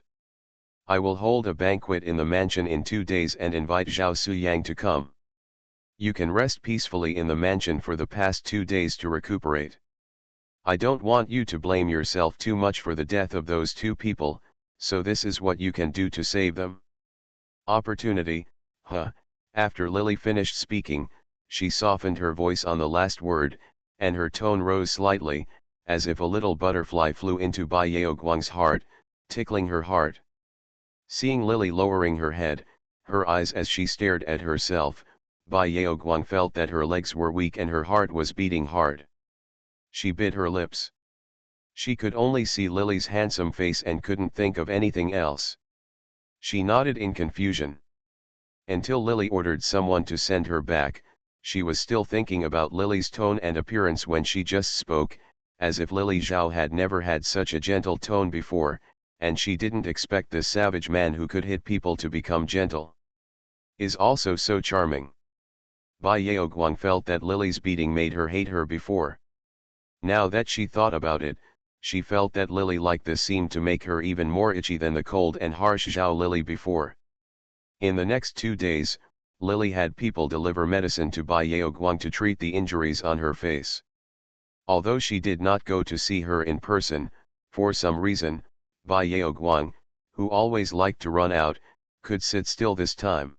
I will hold a banquet in the mansion in 2 days and invite Zhao Suyang to come. You can rest peacefully in the mansion for the past 2 days to recuperate. I don't want you to blame yourself too much for the death of those two people, so this is what you can do to save them. Opportunity, huh? After Lily finished speaking, she softened her voice on the last word, and her tone rose slightly, as if a little butterfly flew into Bai Yaoguang's heart, tickling her heart. Seeing Lily lowering her head, her eyes as she stared at herself, Bai Yaoguang felt that her legs were weak and her heart was beating hard. She bit her lips. She could only see Lily's handsome face and couldn't think of anything else. She nodded in confusion. Until Lily ordered someone to send her back, she was still thinking about Lily's tone and appearance when she just spoke, as if Lily Zhao had never had such a gentle tone before, and she didn't expect this savage man who could hit people to become gentle. Is also so charming. Bai Yaoguang felt that Lily's beating made her hate her before. Now that she thought about it, she felt that Lily like this seemed to make her even more itchy than the cold and harsh Zhao Lily before. In the next 2 days, Lily had people deliver medicine to Bai Yaoguang to treat the injuries on her face. Although she did not go to see her in person, for some reason, Bai Yaoguang, who always liked to run out, could sit still this time.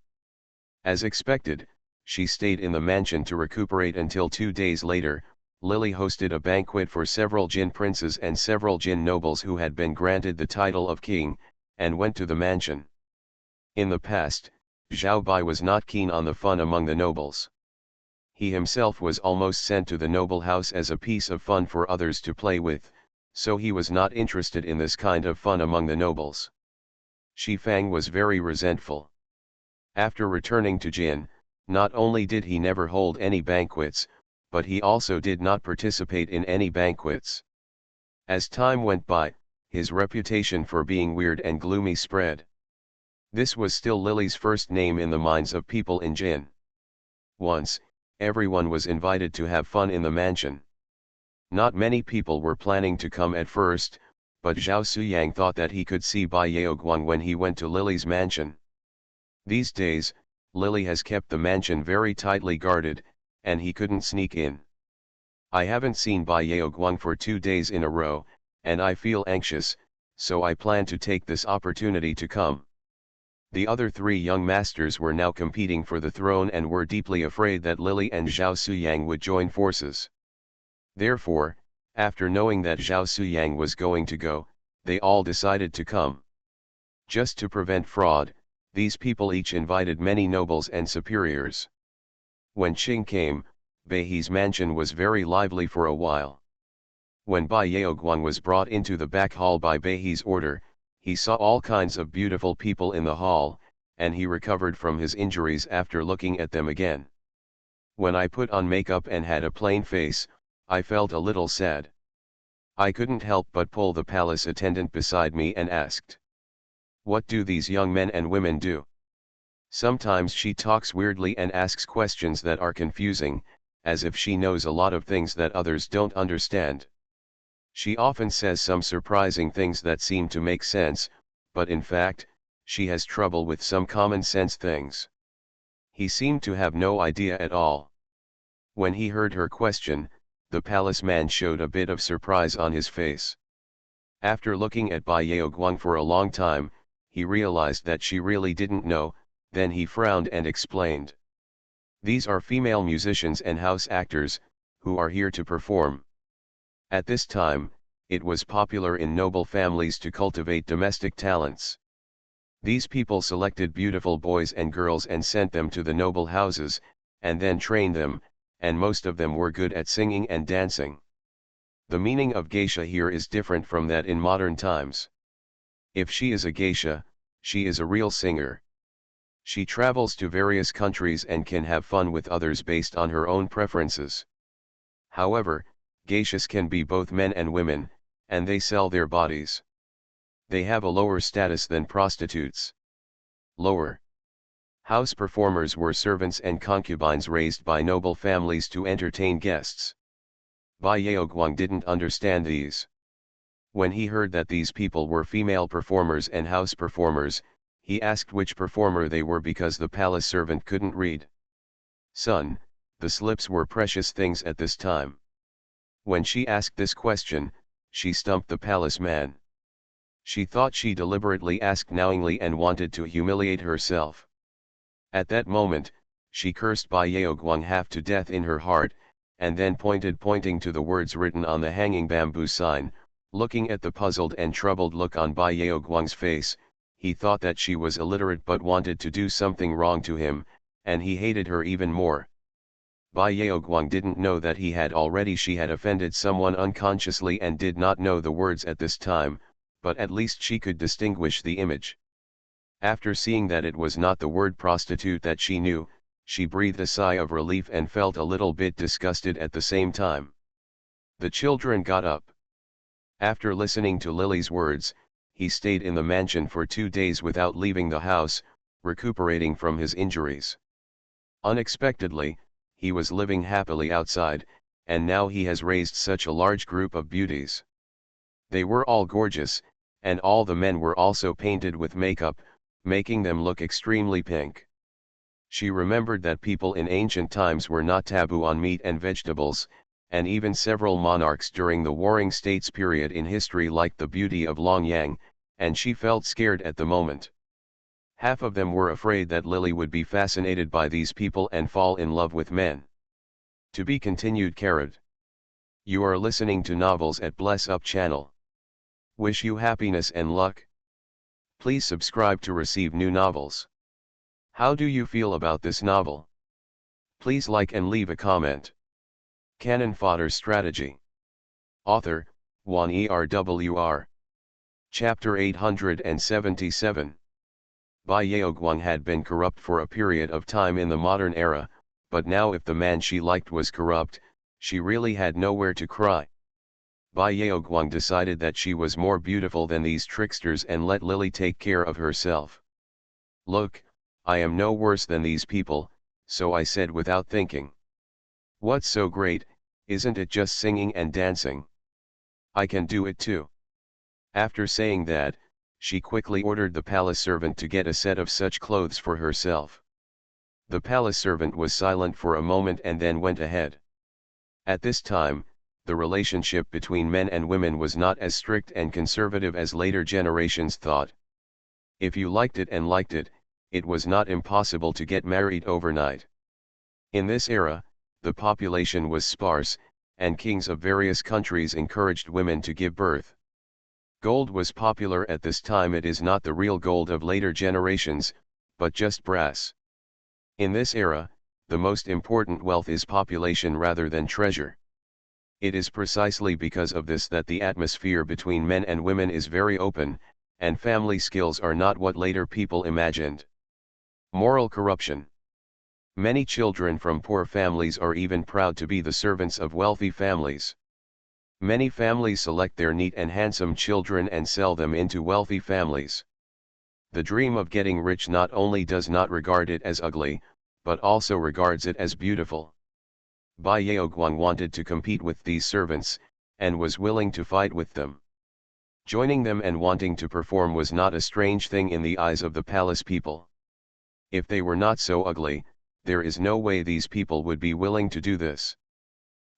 As expected, she stayed in the mansion to recuperate until 2 days later. Lily hosted a banquet for several Jin princes and several Jin nobles who had been granted the title of king, and went to the mansion. In the past, Zhao Bai was not keen on the fun among the nobles. He himself was almost sent to the noble house as a piece of fun for others to play with, so he was not interested in this kind of fun among the nobles. Shi Fang was very resentful. After returning to Jin, not only did he never hold any banquets, but he also did not participate in any banquets. As time went by, his reputation for being weird and gloomy spread. This was still Lily's first name in the minds of people in Jin. Once, everyone was invited to have fun in the mansion. Not many people were planning to come at first, but Zhao Suyang thought that he could see Bai Yaoguang when he went to Lily's mansion. These days, Lily has kept the mansion very tightly guarded, and he couldn't sneak in. I haven't seen Bai Yaoguang for 2 days in a row, and I feel anxious, so I plan to take this opportunity to come. The other 3 young masters were now competing for the throne and were deeply afraid that Lily and Zhao Suyang would join forces. Therefore, after knowing that Zhao Suyang was going to go, they all decided to come. Just to prevent fraud, these people each invited many nobles and superiors. When Qing came, Beihe's mansion was very lively for a while. When Bai Yaoguang was brought into the back hall by Beihe's order, he saw all kinds of beautiful people in the hall, and he recovered from his injuries after looking at them again. When I put on makeup and had a plain face, I felt a little sad. I couldn't help but pull the palace attendant beside me and asked, "What do these young men and women do?" Sometimes she talks weirdly and asks questions that are confusing, as if she knows a lot of things that others don't understand. She often says some surprising things that seem to make sense, but in fact, she has trouble with some common sense things. He seemed to have no idea at all. When he heard her question, the palace man showed a bit of surprise on his face. After looking at Bai Yaoguang for a long time, he realized that she really didn't know, then he frowned and explained. "These are female musicians and house actors, who are here to perform." At this time, it was popular in noble families to cultivate domestic talents. These people selected beautiful boys and girls and sent them to the noble houses, and then trained them, and most of them were good at singing and dancing. The meaning of geisha here is different from that in modern times. If she is a geisha, she is a real singer. She travels to various countries and can have fun with others based on her own preferences. However, geishas can be both men and women, and they sell their bodies. They have a lower status than prostitutes. Lower. House performers were servants and concubines raised by noble families to entertain guests. Bai Yaoguang didn't understand these. When he heard that these people were female performers and house performers, he asked which performer they were because the palace servant couldn't read. "Son, the slips were precious things at this time." When she asked this question, she stumped the palace man. She thought she deliberately asked knowingly and wanted to humiliate herself. At that moment, she cursed Bai Yaoguang half to death in her heart, and then pointing to the words written on the hanging bamboo sign. Looking at the puzzled and troubled look on Bai Yaoguang's face, he thought that she was illiterate but wanted to do something wrong to him, and he hated her even more. Bai Yeoguang didn't know that she had offended someone unconsciously and did not know the words at this time, but at least she could distinguish the image. After seeing that it was not the word prostitute that she knew, she breathed a sigh of relief and felt a little bit disgusted at the same time. The children got up. After listening to Lily's words, he stayed in the mansion for 2 days without leaving the house, recuperating from his injuries. Unexpectedly, he was living happily outside, and now he has raised such a large group of beauties. They were all gorgeous, and all the men were also painted with makeup, making them look extremely pink. She remembered that people in ancient times were not taboo on meat and vegetables, and even several monarchs during the Warring States period in history liked the beauty of Long Yang, and she felt scared at the moment. Half of them were afraid that Lily would be fascinated by these people and fall in love with men. To be continued. You are listening to novels at Bless Up channel. Wish you happiness and luck. Please subscribe to receive new novels. How do you feel about this novel? Please like and leave a comment. Cannon Fodder Strategy. Author, Wan Erwr. Chapter 877. Bai Yeoguang had been corrupt for a period of time in the modern era, but now if the man she liked was corrupt, she really had nowhere to cry. Bai Yeoguang decided that she was more beautiful than these tricksters and let Lily take care of herself. Look, I am no worse than these people, so I said without thinking. What's so great, isn't it just singing and dancing? I can do it too. After saying that, she quickly ordered the palace servant to get a set of such clothes for herself. The palace servant was silent for a moment and then went ahead. At this time, the relationship between men and women was not as strict and conservative as later generations thought. If you liked it, it was not impossible to get married overnight. In this era, the population was sparse, and kings of various countries encouraged women to give birth. Gold was popular at this time. It is not the real gold of later generations, but just brass. In this era, the most important wealth is population rather than treasure. It is precisely because of this that the atmosphere between men and women is very open, and family skills are not what later people imagined. Moral corruption. Many children from poor families are even proud to be the servants of wealthy families. Many families select their neat and handsome children and sell them into wealthy families. The dream of getting rich not only does not regard it as ugly, but also regards it as beautiful. Bai Yeoguang wanted to compete with these servants, and was willing to fight with them. Joining them and wanting to perform was not a strange thing in the eyes of the palace people. If they were not so ugly, there is no way these people would be willing to do this.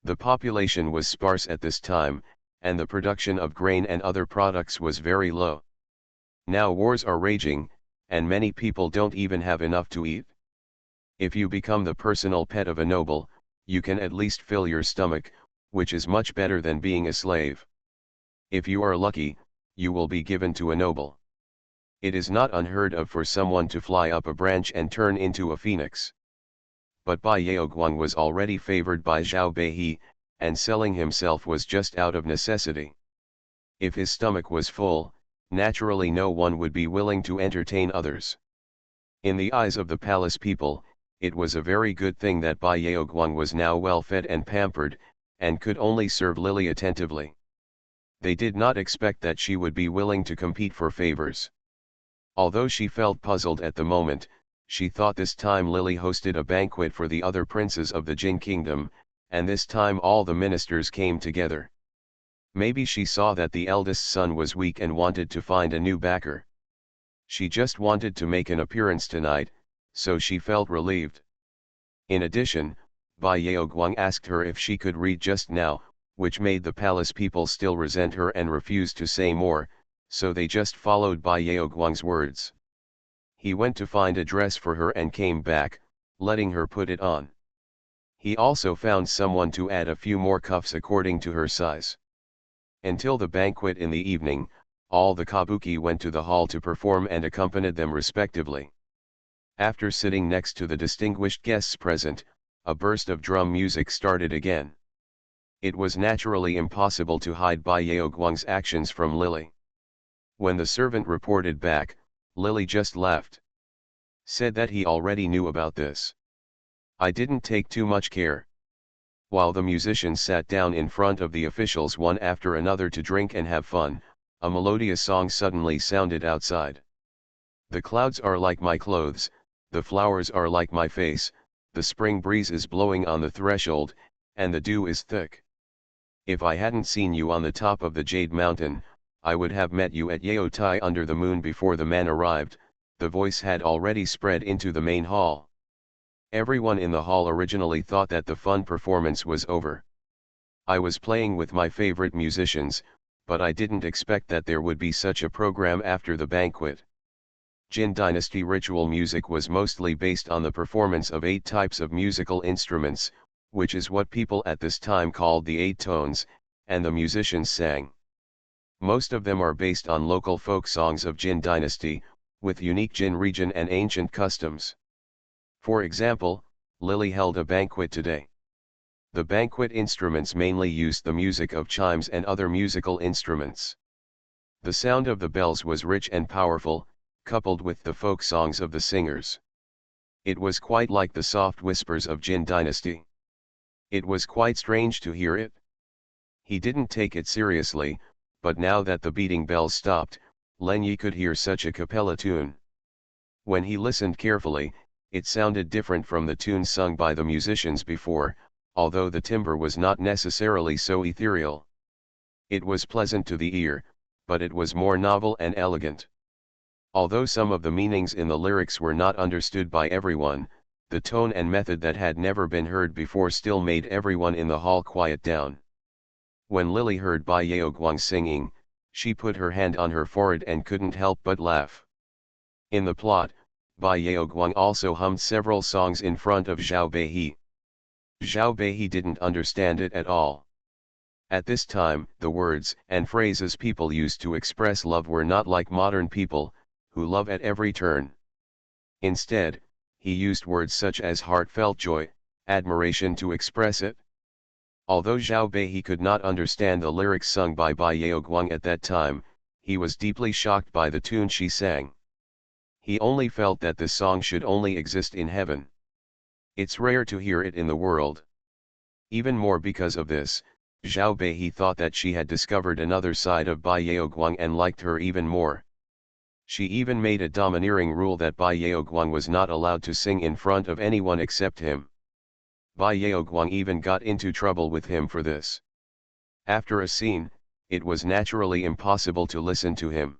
The population was sparse at this time, and the production of grain and other products was very low. Now wars are raging, and many people don't even have enough to eat. If you become the personal pet of a noble, you can at least fill your stomach, which is much better than being a slave. If you are lucky, you will be given to a noble. It is not unheard of for someone to fly up a branch and turn into a phoenix. But Bai Yeoguang was already favored by Zhao Beihe, and selling himself was just out of necessity. If his stomach was full, naturally no one would be willing to entertain others. In the eyes of the palace people, it was a very good thing that Bai Yeoguang was now well fed and pampered, and could only serve Lily attentively. They did not expect that she would be willing to compete for favors. Although she felt puzzled at the moment, she thought this time Lily hosted a banquet for the other princes of the Jin kingdom, and this time all the ministers came together. Maybe she saw that the eldest son was weak and wanted to find a new backer. She just wanted to make an appearance tonight, so she felt relieved. In addition, Bai Yeoguang asked her if she could read just now, which made the palace people still resent her and refuse to say more, so they just followed Bai Yeoguang's words. He went to find a dress for her and came back, letting her put it on. He also found someone to add a few more cuffs according to her size. Until the banquet in the evening, all the kabuki went to the hall to perform and accompanied them respectively. After sitting next to the distinguished guests present, a burst of drum music started again. It was naturally impossible to hide Bai Yeoguang's actions from Lily. When the servant reported back, Lily just laughed. Said that he already knew about this. I didn't take too much care. While the musicians sat down in front of the officials one after another to drink and have fun, a melodious song suddenly sounded outside. The clouds are like my clothes, the flowers are like my face, the spring breeze is blowing on the threshold, and the dew is thick. If I hadn't seen you on the top of the Jade Mountain, I would have met you at Yaotai under the moon before the man arrived. The voice had already spread into the main hall. Everyone in the hall originally thought that the fun performance was over. I was playing with my favorite musicians, but I didn't expect that there would be such a program after the banquet. Jin Dynasty ritual music was mostly based on the performance of 8 types of musical instruments, which is what people at this time called the 8 tones, and the musicians sang. Most of them are based on local folk songs of Jin Dynasty, with unique Jin region and ancient customs. For example, Lily held a banquet today. The banquet instruments mainly used the music of chimes and other musical instruments. The sound of the bells was rich and powerful, coupled with the folk songs of the singers. It was quite like the soft whispers of Jin Dynasty. It was quite strange to hear it. He didn't take it seriously, but now that the beating bells stopped, Len Yi could hear such a cappella tune. When he listened carefully, it sounded different from the tunes sung by the musicians before, although the timbre was not necessarily so ethereal. It was pleasant to the ear, but it was more novel and elegant. Although some of the meanings in the lyrics were not understood by everyone, the tone and method that had never been heard before still made everyone in the hall quiet down. When Lily heard Bai Yeoguang singing, she put her hand on her forehead and couldn't help but laugh. In the plot, Bai Yeoguang also hummed several songs in front of Zhao Beihe. Zhao Beihe didn't understand it at all. At this time, the words and phrases people used to express love were not like modern people, who love at every turn. Instead, he used words such as heartfelt joy, admiration to express it. Although Zhao Beihe could not understand the lyrics sung by Bai Yeoguang at that time, he was deeply shocked by the tune she sang. He only felt that this song should only exist in heaven. It's rare to hear it in the world. Even more because of this, Zhao Beihe thought that she had discovered another side of Bai Yeoguang and liked her even more. She even made a domineering rule that Bai Yeoguang was not allowed to sing in front of anyone except him. Bai Yeoguang even got into trouble with him for this. After a scene, it was naturally impossible to listen to him.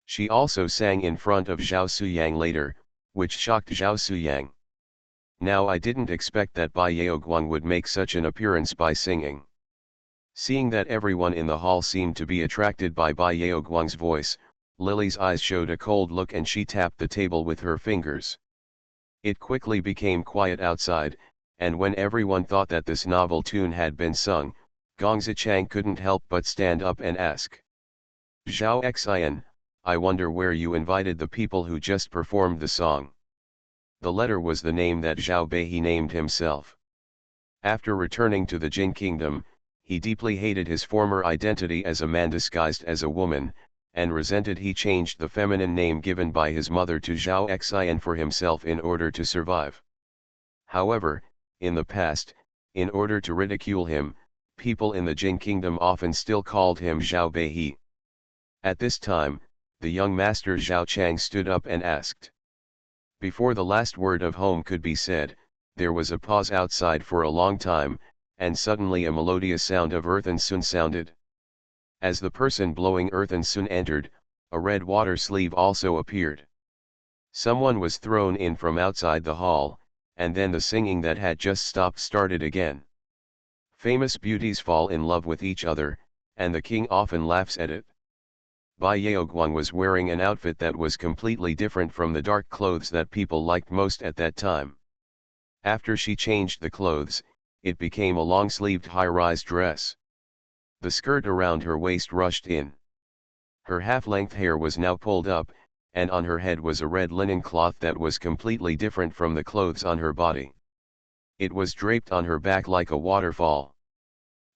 She also sang in front of Zhao Suyang later, which shocked Zhao Suyang. Now I didn't expect that Bai Yeoguang would make such an appearance by singing. Seeing that everyone in the hall seemed to be attracted by Bai Yeoguang's voice, Lily's eyes showed a cold look and she tapped the table with her fingers. It quickly became quiet outside, and when everyone thought that this novel tune had been sung, Gong Zichang couldn't help but stand up and ask. Zhao Xian, I wonder where you invited the people who just performed the song. The letter was the name that Zhao Beihe named himself. After returning to the Jin Kingdom, he deeply hated his former identity as a man disguised as a woman, and resented he changed the feminine name given by his mother to Zhao Xian for himself in order to survive. However, in the past, in order to ridicule him, people in the Jin Kingdom often still called him Zhao Beihe. At this time, the young master Zhao Chang stood up and asked. Before the last word of home could be said, there was a pause outside for a long time, and suddenly a melodious sound of earth and sun sounded. As the person blowing earth and sun entered, a red water sleeve also appeared. Someone was thrown in from outside the hall, and then the singing that had just stopped started again. Famous beauties fall in love with each other, and the king often laughs at it. Bai Yeoguang was wearing an outfit that was completely different from the dark clothes that people liked most at that time. After she changed the clothes, it became a long-sleeved high-rise dress. The skirt around her waist rushed in. Her half-length hair was now pulled up, and on her head was a red linen cloth that was completely different from the clothes on her body. It was draped on her back like a waterfall.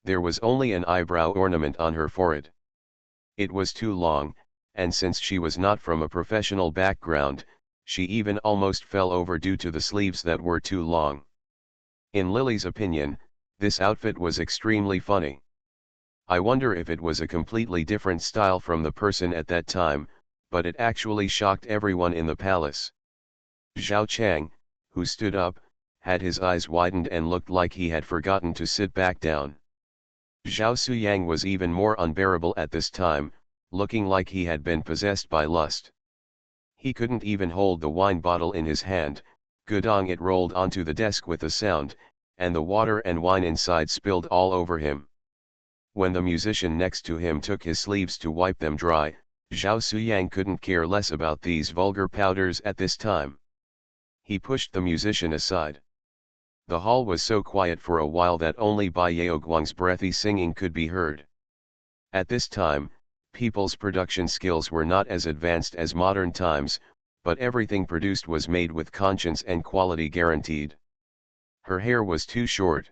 There was only an eyebrow ornament on her forehead. It was too long, and since she was not from a professional background, she even almost fell over due to the sleeves that were too long. In Lily's opinion, this outfit was extremely funny. I wonder if it was a completely different style from the person at that time, but it actually shocked everyone in the palace. Zhao Chang, who stood up, had his eyes widened and looked like he had forgotten to sit back down. Zhao Suyang was even more unbearable at this time, looking like he had been possessed by lust. He couldn't even hold the wine bottle in his hand, gudong it rolled onto the desk with a sound, and the water and wine inside spilled all over him. When the musician next to him took his sleeves to wipe them dry, Zhao Suyang couldn't care less about these vulgar powders at this time. He pushed the musician aside. The hall was so quiet for a while that only Bai Yaoguang's breathy singing could be heard. At this time, people's production skills were not as advanced as modern times, but everything produced was made with conscience and quality guaranteed. Her hair was too short.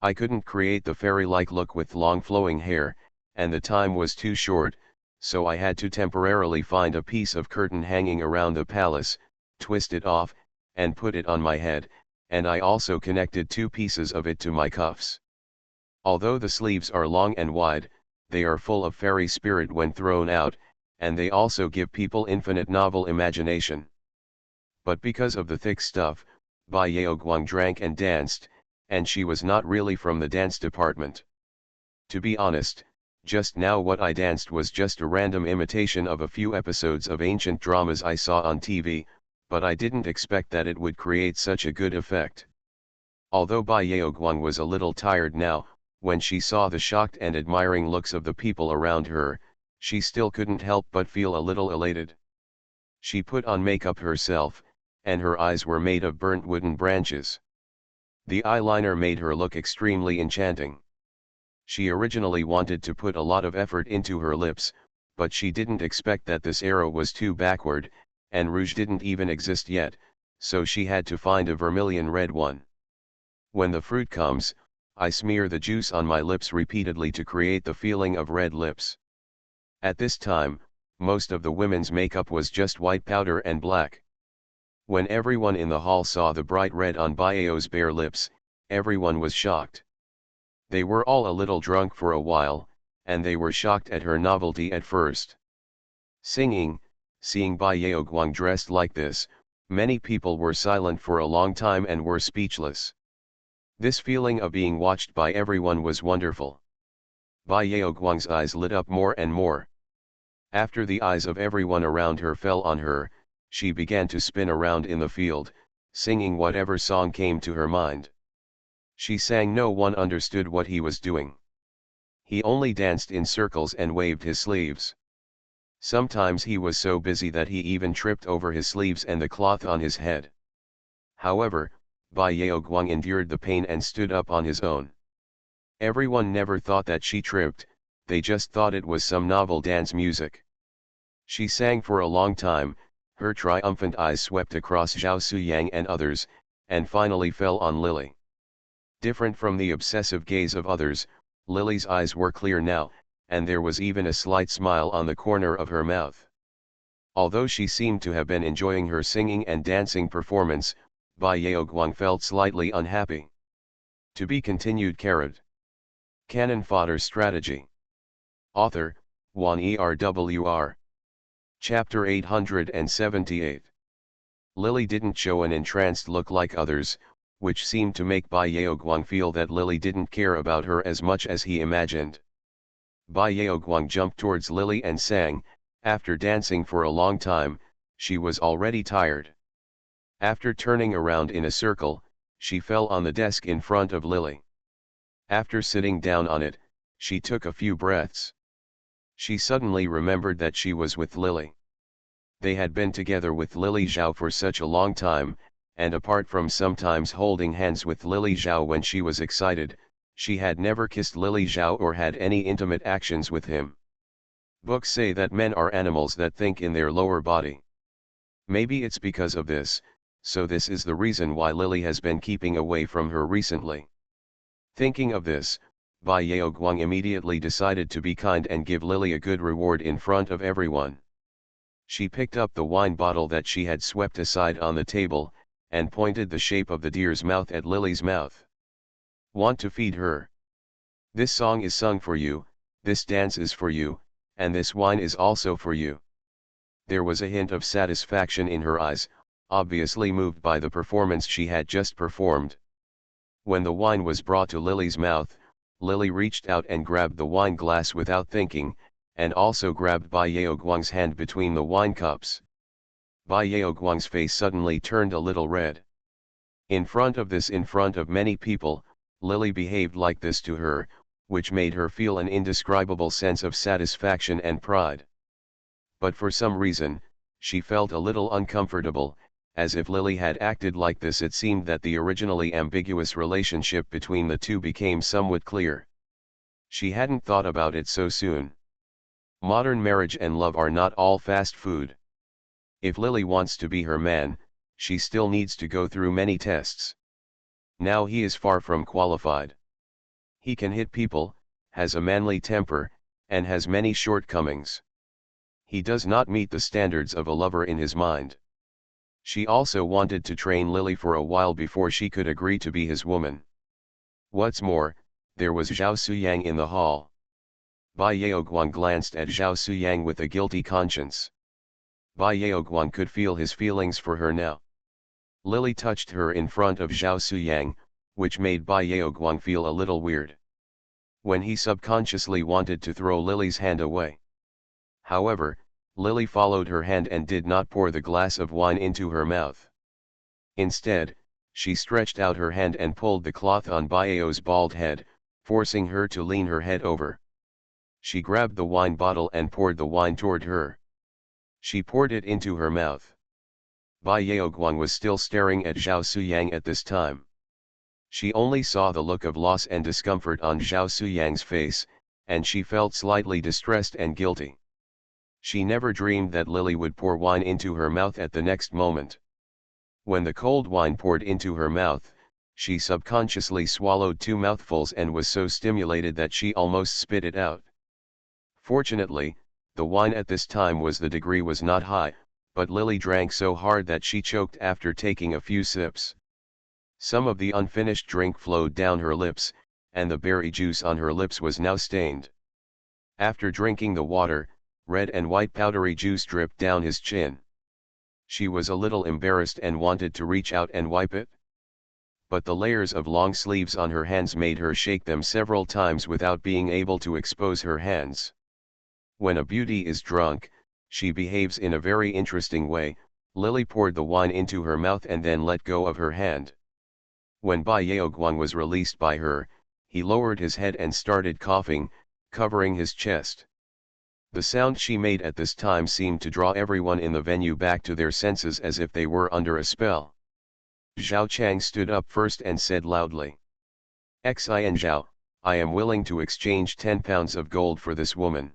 I couldn't create the fairy-like look with long flowing hair, and the time was too short, so I had to temporarily find a piece of curtain hanging around the palace, twist it off, and put it on my head, and I also connected 2 pieces of it to my cuffs. Although the sleeves are long and wide, they are full of fairy spirit when thrown out, and they also give people infinite novel imagination. But because of the thick stuff, Bai Yaoguang drank and danced, and she was not really from the dance department. To be honest, just now what I danced was just a random imitation of a few episodes of ancient dramas I saw on TV, but I didn't expect that it would create such a good effect. Although Bai Yaoguang was a little tired now, when she saw the shocked and admiring looks of the people around her, she still couldn't help but feel a little elated. She put on makeup herself, and her eyes were made of burnt wooden branches. The eyeliner made her look extremely enchanting. She originally wanted to put a lot of effort into her lips, but she didn't expect that this era was too backward, and rouge didn't even exist yet, so she had to find a vermilion red one. When the fruit comes, I smear the juice on my lips repeatedly to create the feeling of red lips. At this time, most of the women's makeup was just white powder and black. When everyone in the hall saw the bright red on Baiao's bare lips, everyone was shocked. They were all a little drunk for a while, and they were shocked at her novelty at first. Seeing Bai Yaoguang dressed like this, many people were silent for a long time and were speechless. This feeling of being watched by everyone was wonderful. Bai Yaoguang's eyes lit up more and more. After the eyes of everyone around her fell on her, she began to spin around in the field, singing whatever song came to her mind. She sang, no one understood what he was doing. He only danced in circles and waved his sleeves. Sometimes he was so busy that he even tripped over his sleeves and the cloth on his head. However, Bai Yaoguang endured the pain and stood up on his own. Everyone never thought that she tripped, they just thought it was some novel dance music. She sang for a long time, her triumphant eyes swept across Zhao Suyang and others, and finally fell on Lily. Different from the obsessive gaze of others, Lily's eyes were clear now, and there was even a slight smile on the corner of her mouth. Although she seemed to have been enjoying her singing and dancing performance, Bai Yaoguang felt slightly unhappy. To be continued. Canon Fodder Strategy. Author, Wan Erwr. Chapter 878. Lily didn't show an entranced look like others, which seemed to make Bai Yaoguang feel that Lily didn't care about her as much as he imagined. Bai Yaoguang jumped towards Lily and sang. After dancing for a long time, she was already tired. After turning around in a circle, she fell on the desk in front of Lily. After sitting down on it, she took a few breaths. She suddenly remembered that she was with Lily. They had been together with Lily Zhao for such a long time, and apart from sometimes holding hands with Lily Zhao when she was excited, she had never kissed Lily Zhao or had any intimate actions with him. Books say that men are animals that think in their lower body. Maybe it's because of this, so this is the reason why Lily has been keeping away from her recently. Thinking of this, Bai Yeoguang immediately decided to be kind and give Lily a good reward in front of everyone. She picked up the wine bottle that she had swept aside on the table, and pointed the shape of the deer's mouth at Lily's mouth. Want to feed her? This song is sung for you, this dance is for you, and this wine is also for you. There was a hint of satisfaction in her eyes, obviously moved by the performance she had just performed. When the wine was brought to Lily's mouth, Lily reached out and grabbed the wine glass without thinking, and also grabbed Bai Yeoguang's hand between the wine cups. Bai Yeoguang's face suddenly turned a little red. In front of many people, Lily behaved like this to her, which made her feel an indescribable sense of satisfaction and pride. But for some reason, she felt a little uncomfortable, as if Lily had acted like this. It seemed that the originally ambiguous relationship between the two became somewhat clear. She hadn't thought about it so soon. Modern marriage and love are not all fast food. If Lily wants to be her man, she still needs to go through many tests. Now he is far from qualified. He can hit people, has a manly temper, and has many shortcomings. He does not meet the standards of a lover in his mind. She also wanted to train Lily for a while before she could agree to be his woman. What's more, there was Zhao Suyang in the hall. Bai Yeoguang glanced at Zhao Suyang with a guilty conscience. Bai Yeoguang could feel his feelings for her now. Lily touched her in front of Zhao Suyang, which made Bai Yeoguang feel a little weird. When he subconsciously wanted to throw Lily's hand away. However, Lily followed her hand and did not pour the glass of wine into her mouth. Instead, she stretched out her hand and pulled the cloth on Bai Yeo's bald head, forcing her to lean her head over. She grabbed the wine bottle and poured the wine toward her. She poured it into her mouth. Bai Yeoguang was still staring at Zhao Suyang at this time. She only saw the look of loss and discomfort on Zhao Suyang's face, and she felt slightly distressed and guilty. She never dreamed that Lily would pour wine into her mouth at the next moment. When the cold wine poured into her mouth, she subconsciously swallowed 2 mouthfuls and was so stimulated that she almost spit it out. Fortunately, the wine at this time was not high, but Lily drank so hard that she choked after taking a few sips. Some of the unfinished drink flowed down her lips, and the berry juice on her lips was now stained. After drinking the water, red and white powdery juice dripped down his chin. She was a little embarrassed and wanted to reach out and wipe it. But the layers of long sleeves on her hands made her shake them several times without being able to expose her hands. When a beauty is drunk, she behaves in a very interesting way. Lily poured the wine into her mouth and then let go of her hand. When Bai Yeoguang was released by her, he lowered his head and started coughing, covering his chest. The sound she made at this time seemed to draw everyone in the venue back to their senses as if they were under a spell. Zhao Chang stood up first and said loudly, "Xin Zhao, I am willing to exchange 10 pounds of gold for this woman."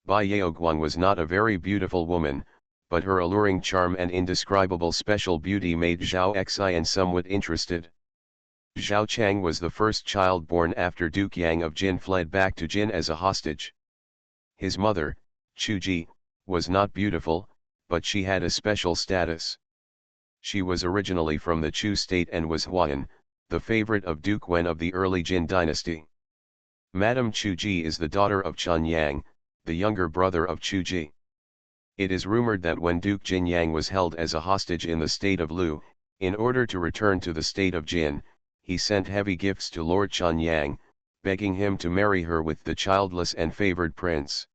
Bai Yeoguang was not a very beautiful woman, but her alluring charm and indescribable special beauty made Zhao Xin somewhat interested. Zhao Chang was the first child born after Duke Yang of Jin fled back to Jin as a hostage. His mother, Chu Ji, was not beautiful, but she had a special status. She was originally from the Chu state and was Huan, the favorite of Duke Wen of the early Jin dynasty. Madame Chu Ji is the daughter of Chen Yang, the younger brother of Chu Ji. It is rumored that when Duke Jin Yang was held as a hostage in the state of Lu, in order to return to the state of Jin, he sent heavy gifts to Lord Chen Yang, begging him to marry her with the childless and favored prince.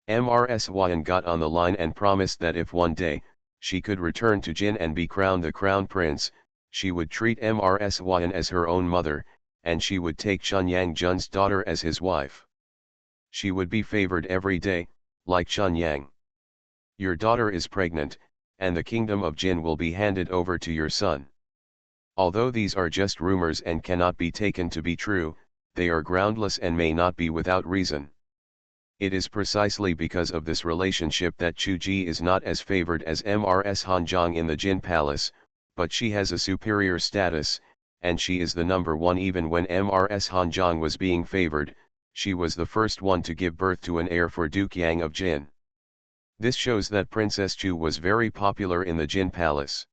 Mrs. Huan got on the line and promised that if one day, she could return to Jin and be crowned the crown prince, she would treat Mrs. Huan as her own mother, and she would take Chen Yang Jun's daughter as his wife. She would be favored every day, like Chen Yang. Your daughter is pregnant, and the kingdom of Jin will be handed over to your son. Although these are just rumors and cannot be taken to be true, they are groundless and may not be without reason. It is precisely because of this relationship that Chuji is not as favored as Mrs. Hanjiang in the Jin Palace, but she has a superior status, and she is the number one. Even when Mrs. Hanjiang was being favored, she was the first one to give birth to an heir for Duke Yang of Jin. This shows that Princess Chu was very popular in the Jin Palace.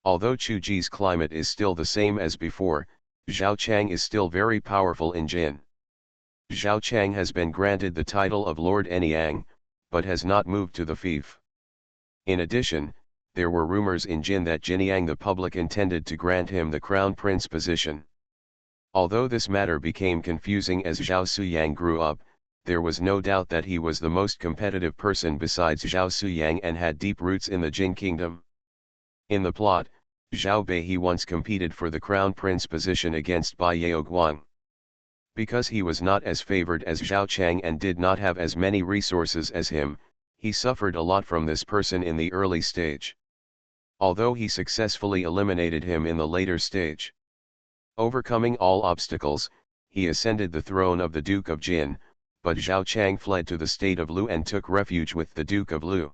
Although Chuji's climate is still the same as before, Zhao Chang is still very powerful in Jin. Zhao Chang has been granted the title of Lord Anyang, but has not moved to the fief. In addition, there were rumors in Jin that Jinyang the public intended to grant him the crown prince position. Although this matter became confusing as Zhao Suyang grew up, there was no doubt that he was the most competitive person besides Zhao Suyang and had deep roots in the Jin kingdom. In the plot, Zhao Beihe once competed for the crown prince position against Bai Yaoguang. Because he was not as favored as Zhao Chang and did not have as many resources as him, he suffered a lot from this person in the early stage. Although he successfully eliminated him in the later stage. Overcoming all obstacles, he ascended the throne of the Duke of Jin, but Zhao Chang fled to the state of Lu and took refuge with the Duke of Lu.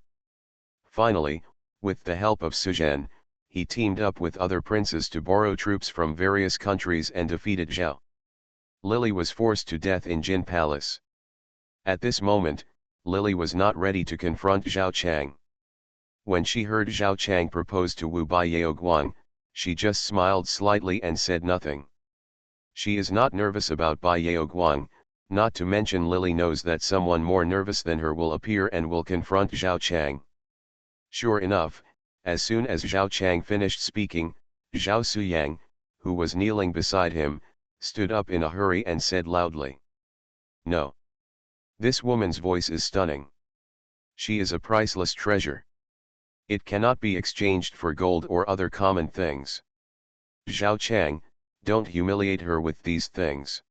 Finally, with the help of Suzhen, he teamed up with other princes to borrow troops from various countries and defeated Zhao. Lily was forced to death in Jin Palace. At this moment, Lily was not ready to confront Zhao Chang. When she heard Zhao Chang propose to Wu Bai Yaoguang, she just smiled slightly and said nothing. She is not nervous about Bai Yaoguang, not to mention Lily knows that someone more nervous than her will appear and will confront Zhao Chang. Sure enough, as soon as Zhao Chang finished speaking, Zhao Suyang, who was kneeling beside him, stood up in a hurry and said loudly, "No. This woman's voice is stunning. She is a priceless treasure. It cannot be exchanged for gold or other common things. Zhao Chang, don't humiliate her with these things."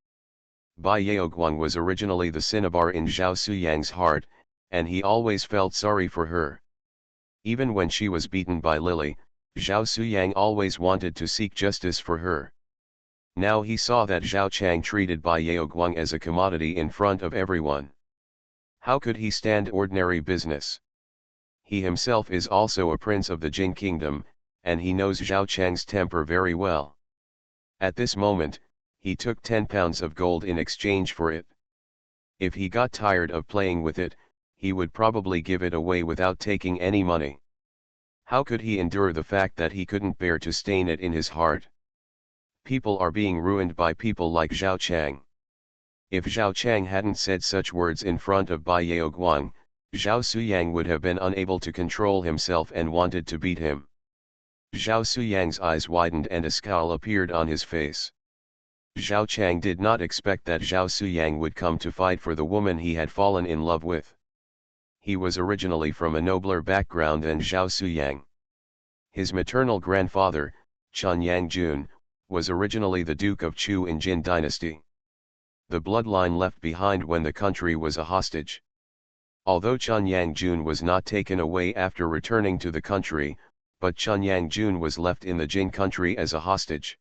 Bai Yaoguang was originally the cinnabar in Zhao Suyang's heart, and he always felt sorry for her. Even when she was beaten by Lily, Zhao Suyang always wanted to seek justice for her. Now he saw that Zhao Chang treated Bai Yaoguang as a commodity in front of everyone. How could he stand ordinary business? He himself is also a prince of the Jin kingdom, and he knows Zhao Chang's temper very well. At this moment, he took 10 pounds of gold in exchange for it. If he got tired of playing with it, he would probably give it away without taking any money. How could he endure the fact that he couldn't bear to stain it in his heart? People are being ruined by people like Zhao Chang. If Zhao Chang hadn't said such words in front of Bai Yaoguang, Zhao Suyang would have been unable to control himself and wanted to beat him. Zhao Suyang's eyes widened and a scowl appeared on his face. Zhao Chang did not expect that Zhao Suyang would come to fight for the woman he had fallen in love with. He was originally from a nobler background than Zhao Suyang. His maternal grandfather, Chen Yangjun, was originally the Duke of Chu in Jin dynasty. The bloodline left behind when the country was a hostage. Although Chen Yangjun was not taken away after returning to the country, but Chen Yangjun was left in the Jin country as a hostage.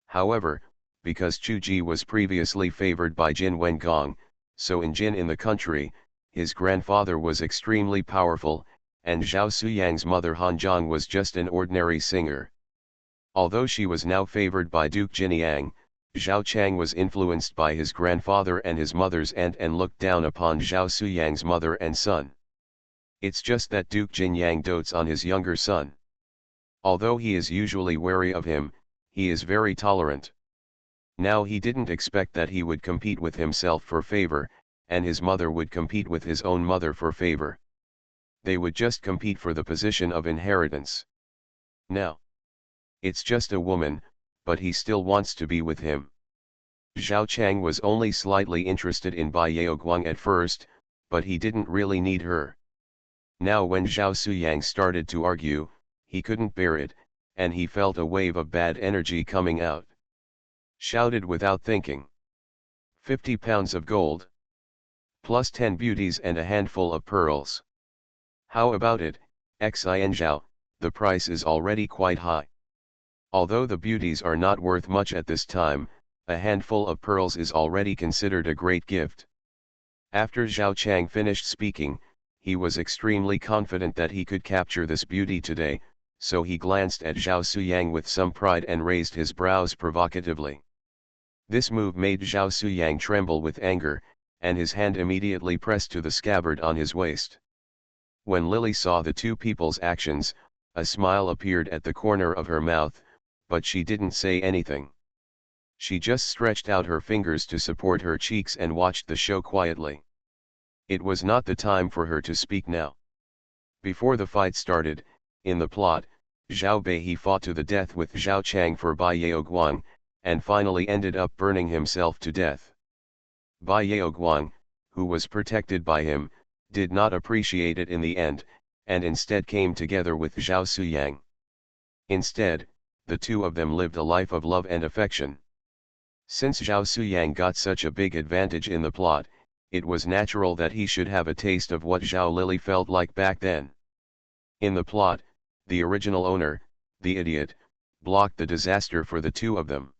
However, because Chu Ji was previously favored by Jin Wengong, so in Jin in the country, his grandfather was extremely powerful, and Zhao Suyang's mother Hanjiang was just an ordinary singer. Although she was now favored by Duke Jinyang, Zhao Chang was influenced by his grandfather and his mother's aunt and looked down upon Zhao Suyang's mother and son. It's just that Duke Jinyang dotes on his younger son. Although he is usually wary of him, he is very tolerant. Now he didn't expect that he would compete with himself for favor, and his mother would compete with his own mother for favor. They would just compete for the position of inheritance. Now, it's just a woman, but he still wants to be with him. Zhao Chang was only slightly interested in Bai Yaoguang at first, but he didn't really need her. Now when Zhao Suyang started to argue, he couldn't bear it, and he felt a wave of bad energy coming out. Shouted without thinking. 50 pounds of gold. Plus 10 beauties and a handful of pearls. How about it, Xin Zhao, the price is already quite high. Although the beauties are not worth much at this time, a handful of pearls is already considered a great gift. After Zhao Chang finished speaking, he was extremely confident that he could capture this beauty today, so he glanced at Zhao Suyang with some pride and raised his brows provocatively. This move made Zhao Suyang tremble with anger, and his hand immediately pressed to the scabbard on his waist. When Lily saw the two people's actions, a smile appeared at the corner of her mouth, but she didn't say anything. She just stretched out her fingers to support her cheeks and watched the show quietly. It was not the time for her to speak now. Before the fight started, in the plot, Zhao Beihe fought to the death with Zhao Chang for Bai Yaoguang, and finally ended up burning himself to death. Bai Yaoguang, who was protected by him, did not appreciate it in the end, and instead came together with Zhao Suyang. Instead, the two of them lived a life of love and affection. Since Zhao Suyang got such a big advantage in the plot, it was natural that he should have a taste of what Zhao Lily felt like back then. In the plot, the original owner, the idiot, blocked the disaster for the two of them.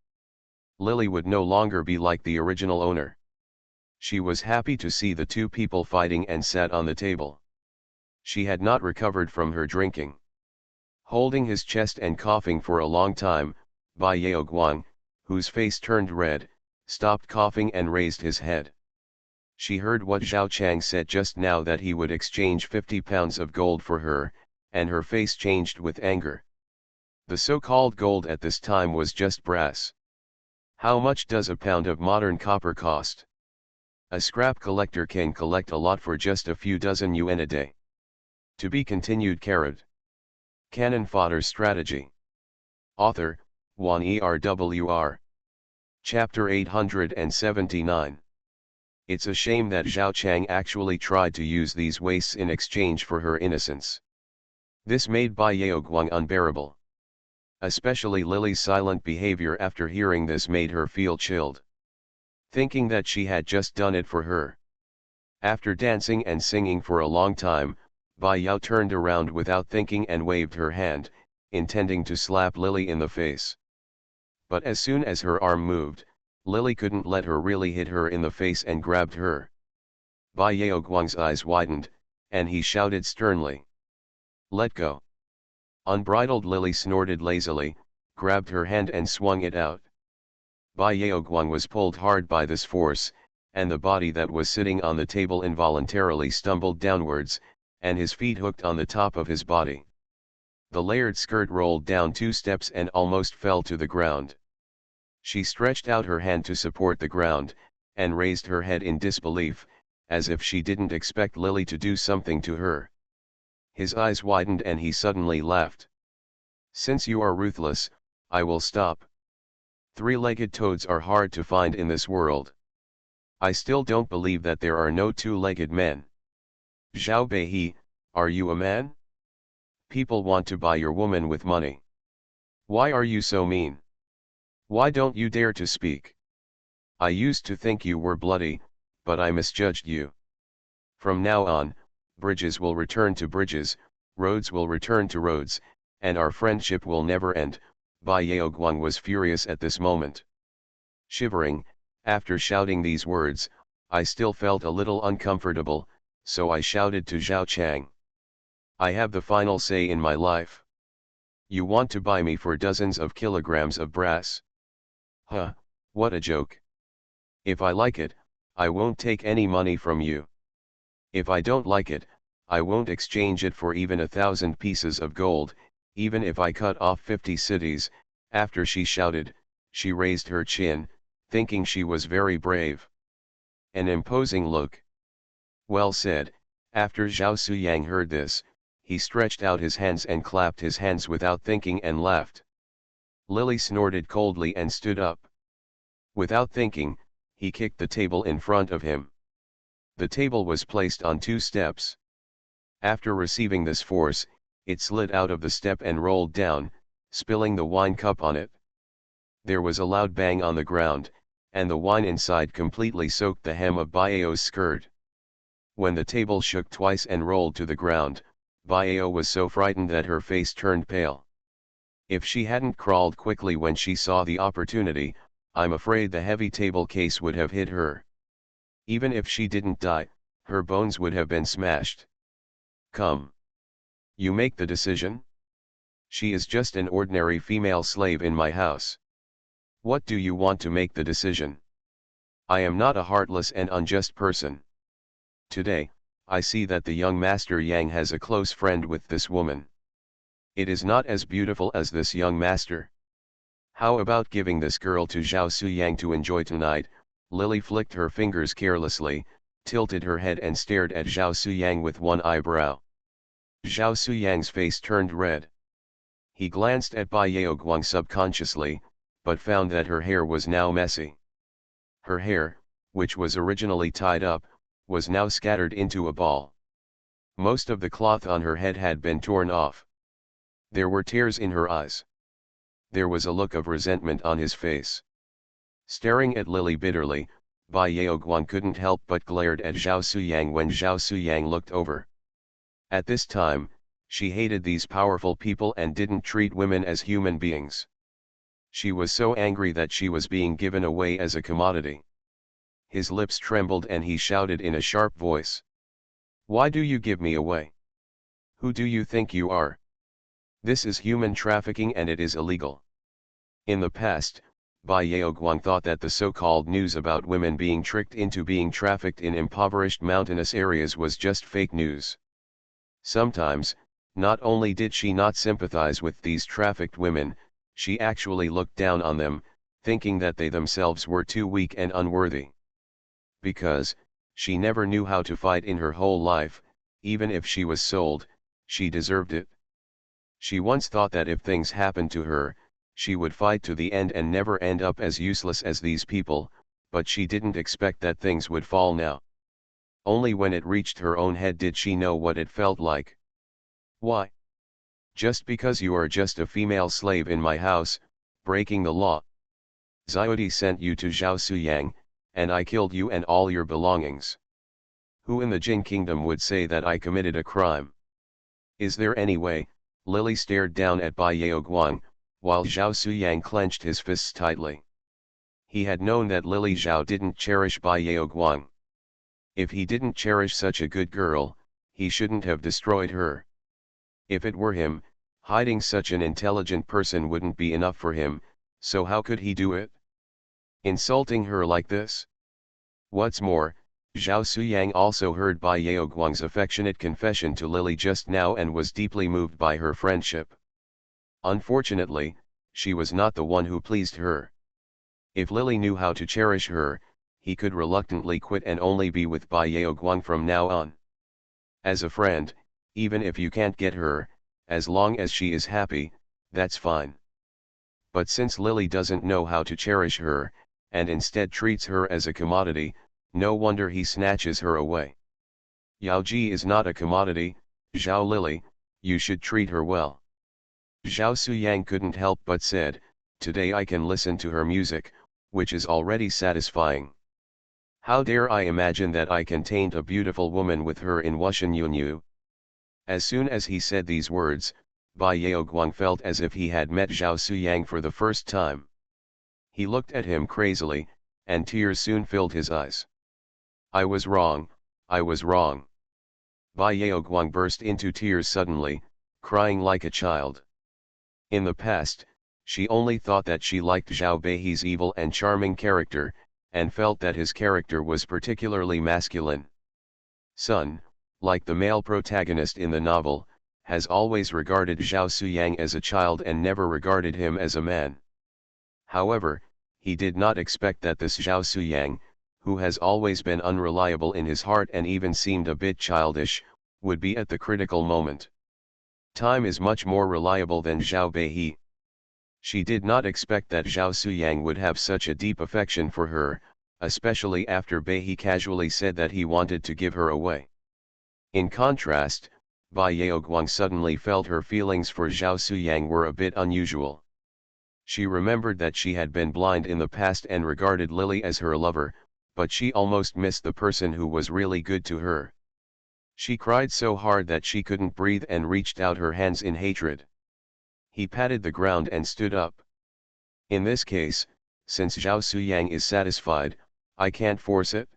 Lily would no longer be like the original owner. She was happy to see the two people fighting and sat on the table. She had not recovered from her drinking. Holding his chest and coughing for a long time, Bai Yaoguang, whose face turned red, stopped coughing and raised his head. She heard what Zhao Chang said just now, that he would exchange 50 pounds of gold for her, and her face changed with anger. The so-called gold at this time was just brass. How much does a pound of modern copper cost? A scrap collector can collect a lot for just a few dozen yuan a day. To be continued. Cannon Fodder Strategy. Author, Wan Erwr. Chapter 879. It's a shame that Zhao Chang actually tried to use these wastes in exchange for her innocence. This made Bai Yaoguang unbearable. Especially Lily's silent behavior after hearing this made her feel chilled. Thinking that she had just done it for her. After dancing and singing for a long time, Bai Yao turned around without thinking and waved her hand, intending to slap Lily in the face. But as soon as her arm moved, Lily couldn't let her really hit her in the face and grabbed her. Bai Yaoguang's eyes widened, and he shouted sternly. "Let go." Unbridled Lily snorted lazily, grabbed her hand and swung it out. Bai Yaoguang was pulled hard by this force, and the body that was sitting on the table involuntarily stumbled downwards, and his feet hooked on the top of his body. The layered skirt rolled down 2 steps and almost fell to the ground. She stretched out her hand to support the ground, and raised her head in disbelief, as if she didn't expect Lily to do something to her. His eyes widened and he suddenly laughed. "Since you are ruthless, I will stop. 3-legged toads are hard to find in this world. I still don't believe that there are no 2-legged men. Zhao Beihe, are you a man? People want to buy your woman with money. Why are you so mean? Why don't you dare to speak? I used to think you were bloody, but I misjudged you. From now on, bridges will return to bridges, roads will return to roads, and our friendship will never end." Bai Yaoguang was furious at this moment. Shivering, after shouting these words, I still felt a little uncomfortable, so I shouted to Zhao Chang. "I have the final say in my life. You want to buy me for dozens of kilograms of brass? Huh, what a joke. If I like it, I won't take any money from you. If I don't like it, I won't exchange it for even 1,000 pieces of gold, even if I cut off 50 cities." After she shouted, she raised her chin, thinking she was very brave. An imposing look. Well said. After Zhao Suyang heard this, he stretched out his hands and clapped his hands without thinking and laughed. Lily snorted coldly and stood up. Without thinking, he kicked the table in front of him. The table was placed on 2 steps. After receiving this force, it slid out of the step and rolled down, spilling the wine cup on it. There was a loud bang on the ground, and the wine inside completely soaked the hem of Baiao's skirt. When the table shook twice and rolled to the ground, Baiao was so frightened that her face turned pale. If she hadn't crawled quickly when she saw the opportunity, I'm afraid the heavy table case would have hit her. Even if she didn't die, her bones would have been smashed. Come. You make the decision? She is just an ordinary female slave in my house. What do you want to make the decision? I am not a heartless and unjust person. Today, I see that the young Master Yang has a close friend with this woman. It is not as beautiful as this young master. How about giving this girl to Zhao Suyang to enjoy tonight? Lily flicked her fingers carelessly, tilted her head and stared at Zhao Suyang with one eyebrow. Zhao Suyang's face turned red. He glanced at Bai Yaoguang subconsciously, but found that her hair was now messy. Her hair, which was originally tied up, was now scattered into a ball. Most of the cloth on her head had been torn off. There were tears in her eyes. There was a look of resentment on his face. Staring at Lily bitterly, Bai Yaoguang couldn't help but glared at Zhao Suyang when Zhao Suyang looked over. At this time, she hated these powerful people and didn't treat women as human beings. She was so angry that she was being given away as a commodity. His lips trembled and he shouted in a sharp voice. Why do you give me away? Who do you think you are? This is human trafficking and it is illegal. In the past, Bai Yaoguang thought that the so-called news about women being tricked into being trafficked in impoverished mountainous areas was just fake news. Sometimes, not only did she not sympathize with these trafficked women, she actually looked down on them, thinking that they themselves were too weak and unworthy. Because, she never knew how to fight in her whole life, even if she was sold, she deserved it. She once thought that if things happened to her, she would fight to the end and never end up as useless as these people, but she didn't expect that things would fall now. Only when it reached her own head did she know what it felt like. Why? Just because you are just a female slave in my house, breaking the law. Xiaodi sent you to Zhao Suyang, and I killed you and all your belongings. Who in the Jin Kingdom would say that I committed a crime? Is there any way? Lily stared down at Bai Yaoguang, while Zhao Suyang clenched his fists tightly. He had known that Lily Zhao didn't cherish Bai Yaoguang. If he didn't cherish such a good girl, he shouldn't have destroyed her. If it were him, hiding such an intelligent person wouldn't be enough for him, so how could he do it? Insulting her like this? What's more, Zhao Suyang also heard Bai Yaoguang's affectionate confession to Lily just now and was deeply moved by her friendship. Unfortunately, she was not the one who pleased her. If Lily knew how to cherish her, he could reluctantly quit and only be with Bai Yaoguang from now on. As a friend, even if you can't get her, as long as she is happy, that's fine. But since Lily doesn't know how to cherish her, and instead treats her as a commodity, no wonder he snatches her away. Yao Ji is not a commodity, Zhao Lily, you should treat her well. Zhao Suyang couldn't help but said, today I can listen to her music, which is already satisfying. How dare I imagine that I can taint a beautiful woman with her in Wushan Yunyu? As soon as he said these words, Bai Yaoguang felt as if he had met Zhao Suyang for the first time. He looked at him crazily, and tears soon filled his eyes. I was wrong, I was wrong. Bai Yaoguang burst into tears suddenly, crying like a child. In the past, she only thought that she liked Zhao Beihi's evil and charming character, and felt that his character was particularly masculine. Sun, like the male protagonist in the novel, has always regarded Zhao Suyang as a child and never regarded him as a man. However, he did not expect that this Zhao Suyang, who has always been unreliable in his heart and even seemed a bit childish, would be at the critical moment. Time is much more reliable than Zhao Beihi. She did not expect that Zhao Suyang would have such a deep affection for her, especially after Beihi casually said that he wanted to give her away. In contrast, Bai Yaoguang suddenly felt her feelings for Zhao Suyang were a bit unusual. She remembered that she had been blind in the past and regarded Lily as her lover, but she almost missed the person who was really good to her. She cried so hard that she couldn't breathe and reached out her hands in hatred. He patted the ground and stood up. In this case, since Zhao Suyang is satisfied, I can't force it.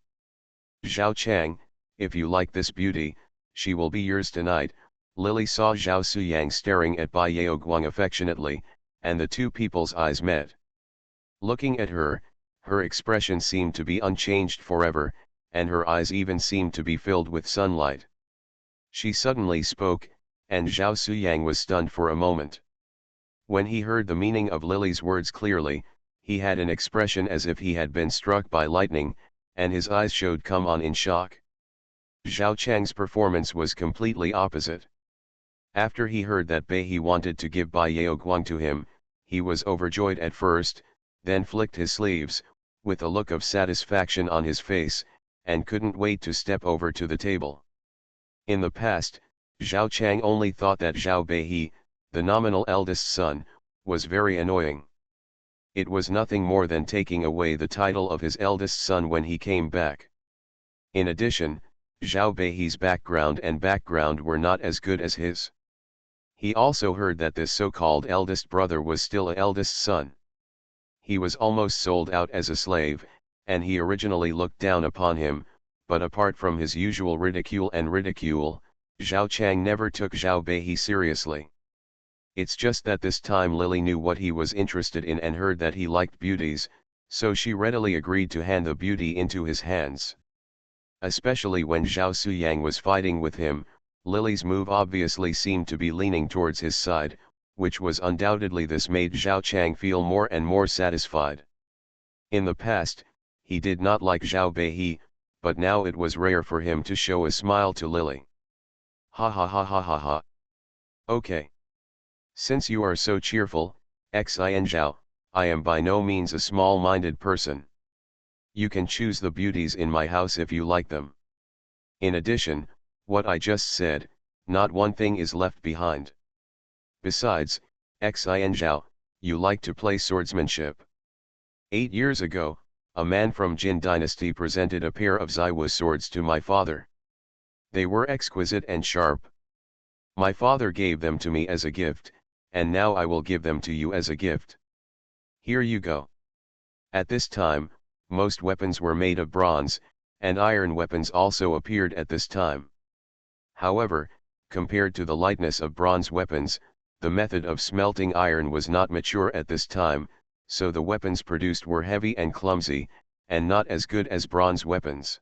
Zhao Chang, if you like this beauty, she will be yours tonight. Lily saw Zhao Suyang staring at Bai Yaoguang affectionately, and the two people's eyes met. Looking at her, her expression seemed to be unchanged forever, and her eyes even seemed to be filled with sunlight. She suddenly spoke, and Zhao Suyang was stunned for a moment. When he heard the meaning of Lily's words clearly, he had an expression as if he had been struck by lightning, and his eyes showed come on in shock. Zhao Chang's performance was completely opposite. After he heard that Bai He wanted to give Bai Yaoguang to him, he was overjoyed at first, then flicked his sleeves, with a look of satisfaction on his face, and couldn't wait to step over to the table. In the past, Zhao Chang only thought that Zhao Bai He, the nominal eldest son, was very annoying. It was nothing more than taking away the title of his eldest son when he came back. In addition, Zhao Beihi's background were not as good as his. He also heard that this so-called eldest brother was still a eldest son. He was almost sold out as a slave, and he originally looked down upon him, but apart from his usual ridicule, Zhao Chang never took Zhao Beihi seriously. It's just that this time Lily knew what he was interested in and heard that he liked beauties, so she readily agreed to hand the beauty into his hands. Especially when Zhao Suyang was fighting with him, Lily's move obviously seemed to be leaning towards his side, which was undoubtedly this made Zhao Chang feel more and more satisfied. In the past, he did not like Zhao Beihi, but now it was rare for him to show a smile to Lily. Ha ha ha ha ha ha. Okay. Since you are so cheerful, Xin Zhao, I am by no means a small-minded person. You can choose the beauties in my house if you like them. In addition, what I just said, not one thing is left behind. Besides, Xin Zhao, you like to play swordsmanship. 8 years ago, a man from Jin dynasty presented a pair of Zaiwu swords to my father. They were exquisite and sharp. My father gave them to me as a gift, and now I will give them to you as a gift. Here you go. At this time, most weapons were made of bronze, and iron weapons also appeared at this time. However, compared to the lightness of bronze weapons, the method of smelting iron was not mature at this time, so the weapons produced were heavy and clumsy, and not as good as bronze weapons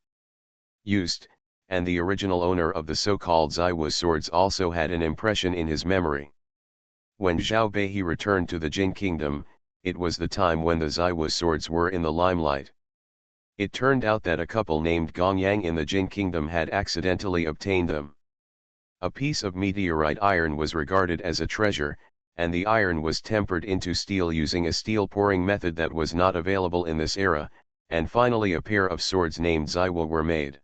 used, and the original owner of the so-called Zaiwu swords also had an impression in his memory. When Zhao Beihi returned to the Jin kingdom, it was the time when the Zaiwu swords were in the limelight. It turned out that a couple named Gong Yang in the Jin kingdom had accidentally obtained them. A piece of meteorite iron was regarded as a treasure, and the iron was tempered into steel using a steel pouring method that was not available in this era, and finally a pair of swords named Zaiwu were made.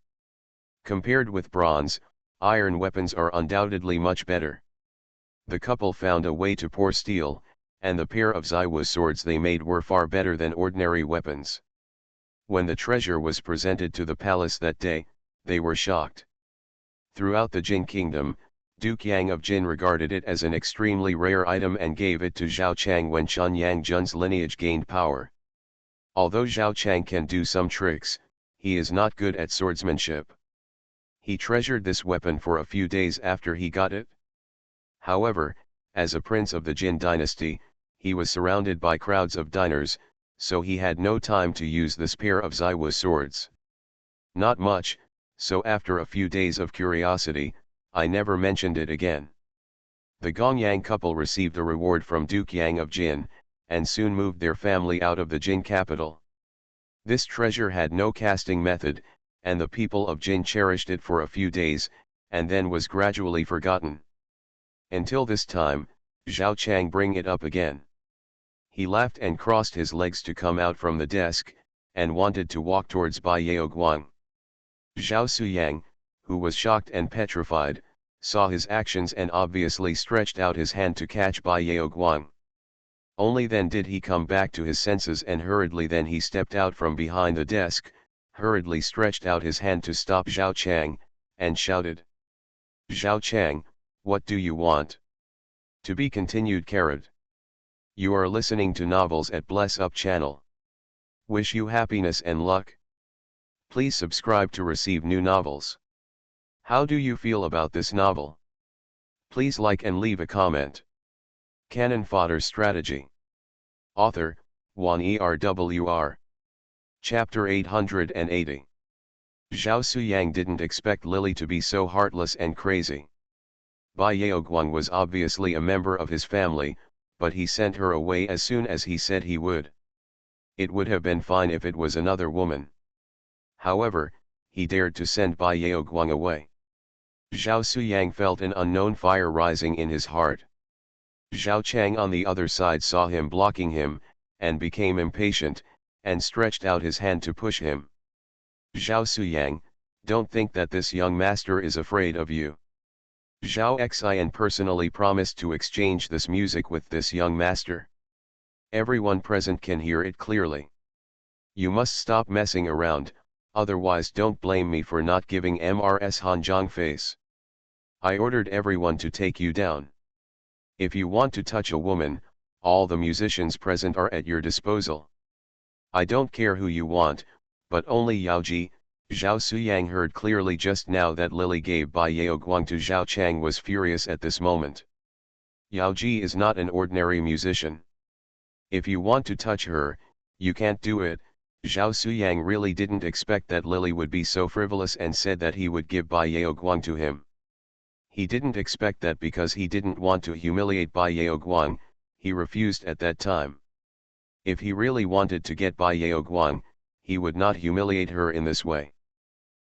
Compared with bronze, iron weapons are undoubtedly much better. The couple found a way to pour steel, and the pair of Zaiwu swords they made were far better than ordinary weapons. When the treasure was presented to the palace that day, they were shocked. Throughout the Jin kingdom, Duke Yang of Jin regarded it as an extremely rare item and gave it to Zhao Chang when Chen Yang Jun's lineage gained power. Although Zhao Chang can do some tricks, he is not good at swordsmanship. He treasured this weapon for a few days after he got it. However, as a prince of the Jin dynasty, he was surrounded by crowds of diners, so he had no time to use this pair of Zaiwu swords. Not much, so after a few days of curiosity, I never mentioned it again. The Gong Yang couple received a reward from Duke Yang of Jin, and soon moved their family out of the Jin capital. This treasure had no casting method, and the people of Jin cherished it for a few days, and then was gradually forgotten. Until this time, Zhao Chang bring it up again. He laughed and crossed his legs to come out from the desk, and wanted to walk towards Bai Yaoguang. Zhao Suyang, who was shocked and petrified, saw his actions and obviously stretched out his hand to catch Bai Yaoguang. Only then did he come back to his senses, and hurriedly then he stepped out from behind the desk, hurriedly stretched out his hand to stop Zhao Chang, and shouted. Zhao Chang, what do you want? To be continued. You are listening to novels at Bless Up channel. Wish you happiness and luck. Please subscribe to receive new novels. How do you feel about this novel? Please like and leave a comment. Cannon Fodder Strategy. Author, Juan ERWR. Chapter 880. Zhao Suyang didn't expect Lily to be so heartless and crazy. Bai Yaoguang was obviously a member of his family, but he sent her away as soon as he said he would. It would have been fine if it was another woman. However, he dared to send Bai Yaoguang away. Zhao Suyang felt an unknown fire rising in his heart. Zhao Chang on the other side saw him blocking him, and became impatient, and stretched out his hand to push him. Zhao Suyang, don't think that this young master is afraid of you. Zhao Xian personally promised to exchange this music with this young master. Everyone present can hear it clearly. You must stop messing around, otherwise don't blame me for not giving MRS Hanjiang face. I ordered everyone to take you down. If you want to touch a woman, all the musicians present are at your disposal. I don't care who you want, but only Yaoji. Zhao Suyang heard clearly just now that Lily gave Bai Yaoguang to Zhao Chang was furious at this moment. Yaoji is not an ordinary musician. If you want to touch her, you can't do it. Zhao Suyang really didn't expect that Lily would be so frivolous and said that he would give Bai Yaoguang to him. He didn't expect that because he didn't want to humiliate Bai Yaoguang, he refused at that time. If he really wanted to get Bai Yaoguang, he would not humiliate her in this way.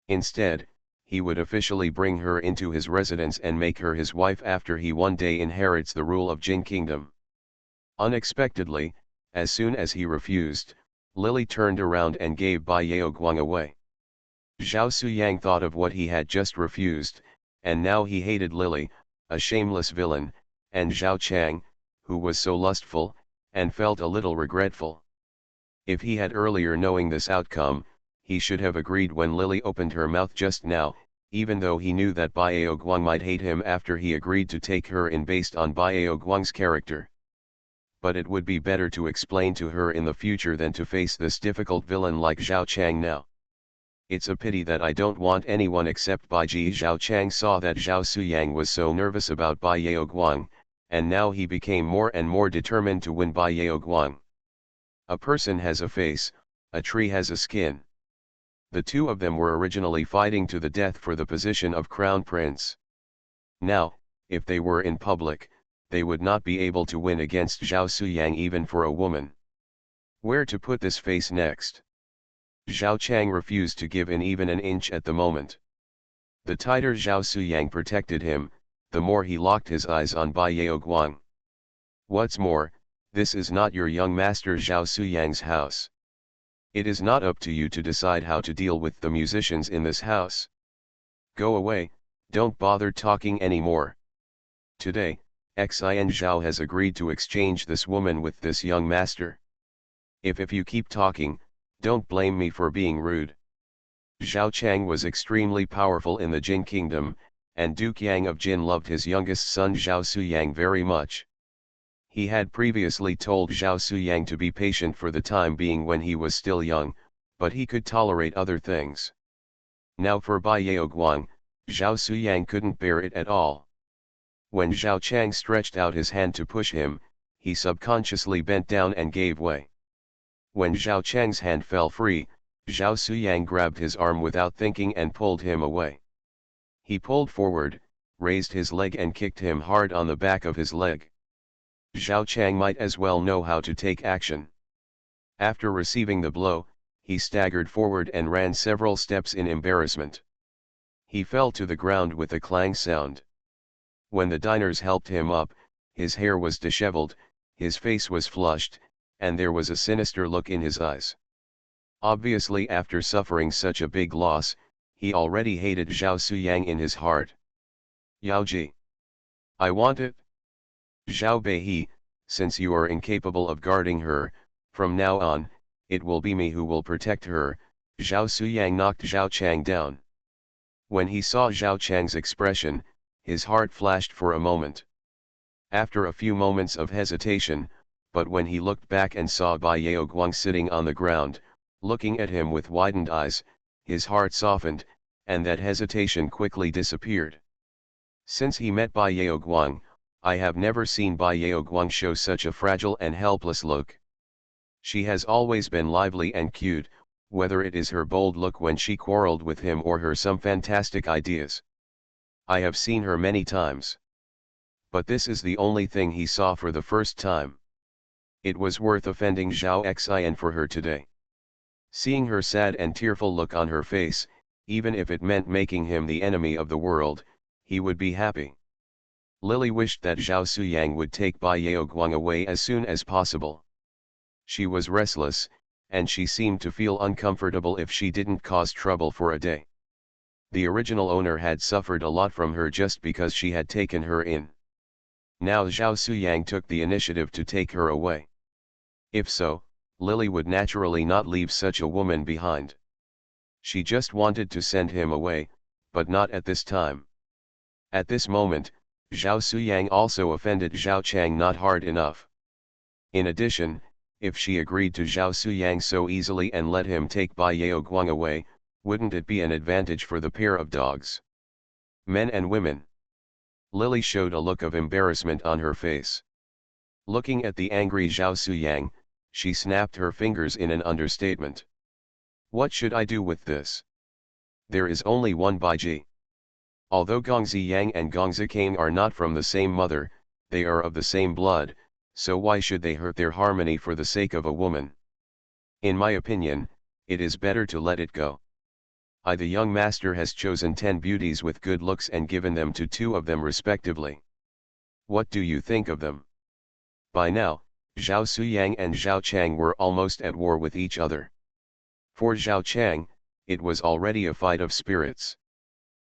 Instead, he would officially bring her into his residence and make her his wife after he one day inherits the rule of Jin Kingdom. Unexpectedly, as soon as he refused, Lily turned around and gave Bai Yaoguang away. Zhao Suyang thought of what he had just refused, and now he hated Lily, a shameless villain, and Zhao Chang, who was so lustful, and felt a little regretful. If he had earlier knowing this outcome, he should have agreed when Lily opened her mouth just now, even though he knew that Bai Yaoguang might hate him after he agreed to take her in based on Bai Yaoguang's character. But it would be better to explain to her in the future than to face this difficult villain like Zhao Chang now. It's a pity that I don't want anyone except Bai Ji. Zhao Chang saw that Zhao Suyang was so nervous about Bai Yaoguang, and now he became more and more determined to win Bai Yaoguang. A person has a face, a tree has a skin. The two of them were originally fighting to the death for the position of crown prince. Now, if they were in public, they would not be able to win against Zhao Suyang even for a woman. Where to put this face next? Zhao Chang refused to give in even an inch at the moment. The tighter Zhao Suyang protected him, the more he locked his eyes on Bai Yaoguang. What's more, this is not your young master Zhao Suyang's house. It is not up to you to decide how to deal with the musicians in this house. Go away, don't bother talking anymore. Today, Xian Zhao has agreed to exchange this woman with this young master. If you keep talking, don't blame me for being rude. Zhao Chang was extremely powerful in the Jin Kingdom, and Duke Yang of Jin loved his youngest son Zhao Suyang very much. He had previously told Zhao Suyang to be patient for the time being when he was still young, but he could tolerate other things. Now for Bai Yaoguang, Zhao Suyang couldn't bear it at all. When Zhao Chang stretched out his hand to push him, he subconsciously bent down and gave way. When Zhao Chang's hand fell free, Zhao Suyang grabbed his arm without thinking and pulled him away. He pulled forward, raised his leg and kicked him hard on the back of his leg. Zhao Chang might as well know how to take action. After receiving the blow, he staggered forward and ran several steps in embarrassment. He fell to the ground with a clang sound. When the diners helped him up, his hair was disheveled, his face was flushed, and there was a sinister look in his eyes. Obviously, after suffering such a big loss, he already hated Zhao Suyang in his heart. Yaoji. I want it. Zhao Beihe, since you are incapable of guarding her, from now on, it will be me who will protect her. Zhao Suyang knocked Zhao Chang down. When he saw Zhao Chang's expression, his heart flashed for a moment. After a few moments of hesitation, but when he looked back and saw Bai Yaoguang sitting on the ground, looking at him with widened eyes, his heart softened, and that hesitation quickly disappeared. Since he met Bai Yaoguang, I have never seen Bai Yaoguang show such a fragile and helpless look. She has always been lively and cute, whether it is her bold look when she quarreled with him or her some fantastic ideas. I have seen her many times. But this is the only thing he saw for the first time. It was worth offending Zhao Xian for her today. Seeing her sad and tearful look on her face, even if it meant making him the enemy of the world, he would be happy. Lily wished that Zhao Suyang would take Bai Yaoguang away as soon as possible. She was restless, and she seemed to feel uncomfortable if she didn't cause trouble for a day. The original owner had suffered a lot from her just because she had taken her in. Now Zhao Suyang took the initiative to take her away. If so, Lily would naturally not leave such a woman behind. She just wanted to send him away, but not at this time. At this moment, Zhao Suyang also offended Zhao Chang not hard enough. In addition, if she agreed to Zhao Suyang so easily and let him take Bai Yaoguang away, wouldn't it be an advantage for the pair of dogs? Men and women. Lily showed a look of embarrassment on her face. Looking at the angry Zhao Suyang, she snapped her fingers in an understatement. What should I do with this? There is only one Baiji. Although Gongzi Yang and Gongzi Kang are not from the same mother, they are of the same blood, so why should they hurt their harmony for the sake of a woman? In my opinion, it is better to let it go. The young master has chosen 10 beauties with good looks and given them to 2 of them respectively. What do you think of them? By now, Zhao Suyang and Zhao Chang were almost at war with each other. For Zhao Chang, it was already a fight of spirits.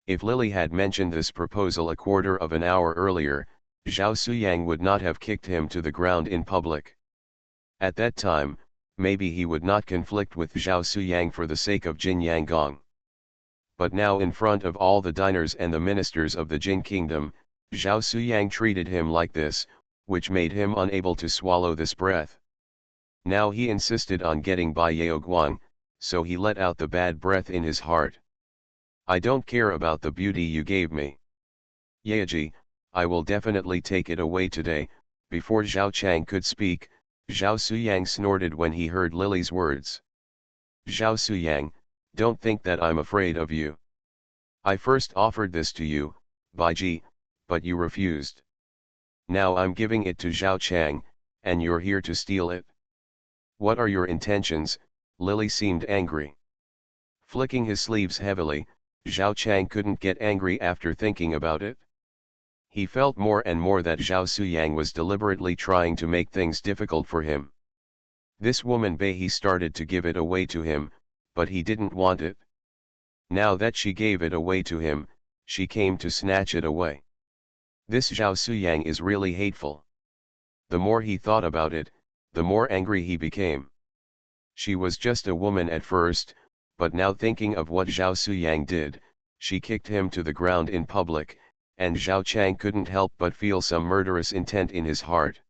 If Lily had mentioned this proposal a quarter of an hour earlier, Zhao Suyang would not have kicked him to the ground in public. At that time, maybe he would not conflict with Zhao Suyang for the sake of Jin Yanggong. But now in front of all the diners and the ministers of the Jin kingdom, Zhao Suyang treated him like this, which made him unable to swallow this breath. Now he insisted on getting Bai Yaoguang, so he let out the bad breath in his heart. I don't care about the beauty you gave me. Yaji, I will definitely take it away today. Before Zhao Chang could speak, Zhao Suyang snorted when he heard Lily's words. Zhao Suyang, don't think that I'm afraid of you. I first offered this to you, Baiji, but you refused. Now I'm giving it to Zhao Chang, and you're here to steal it. What are your intentions? Lily seemed angry. Flicking his sleeves heavily, Zhao Chang couldn't get angry after thinking about it. He felt more and more that Zhao Suyang was deliberately trying to make things difficult for him. This woman Bai, he started to give it away to him, but he didn't want it. Now that she gave it away to him, she came to snatch it away. This Zhao Suyang is really hateful. The more he thought about it, the more angry he became. She was just a woman at first, but now thinking of what Zhao Suyang did, she kicked him to the ground in public, and Zhao Chang couldn't help but feel some murderous intent in his heart.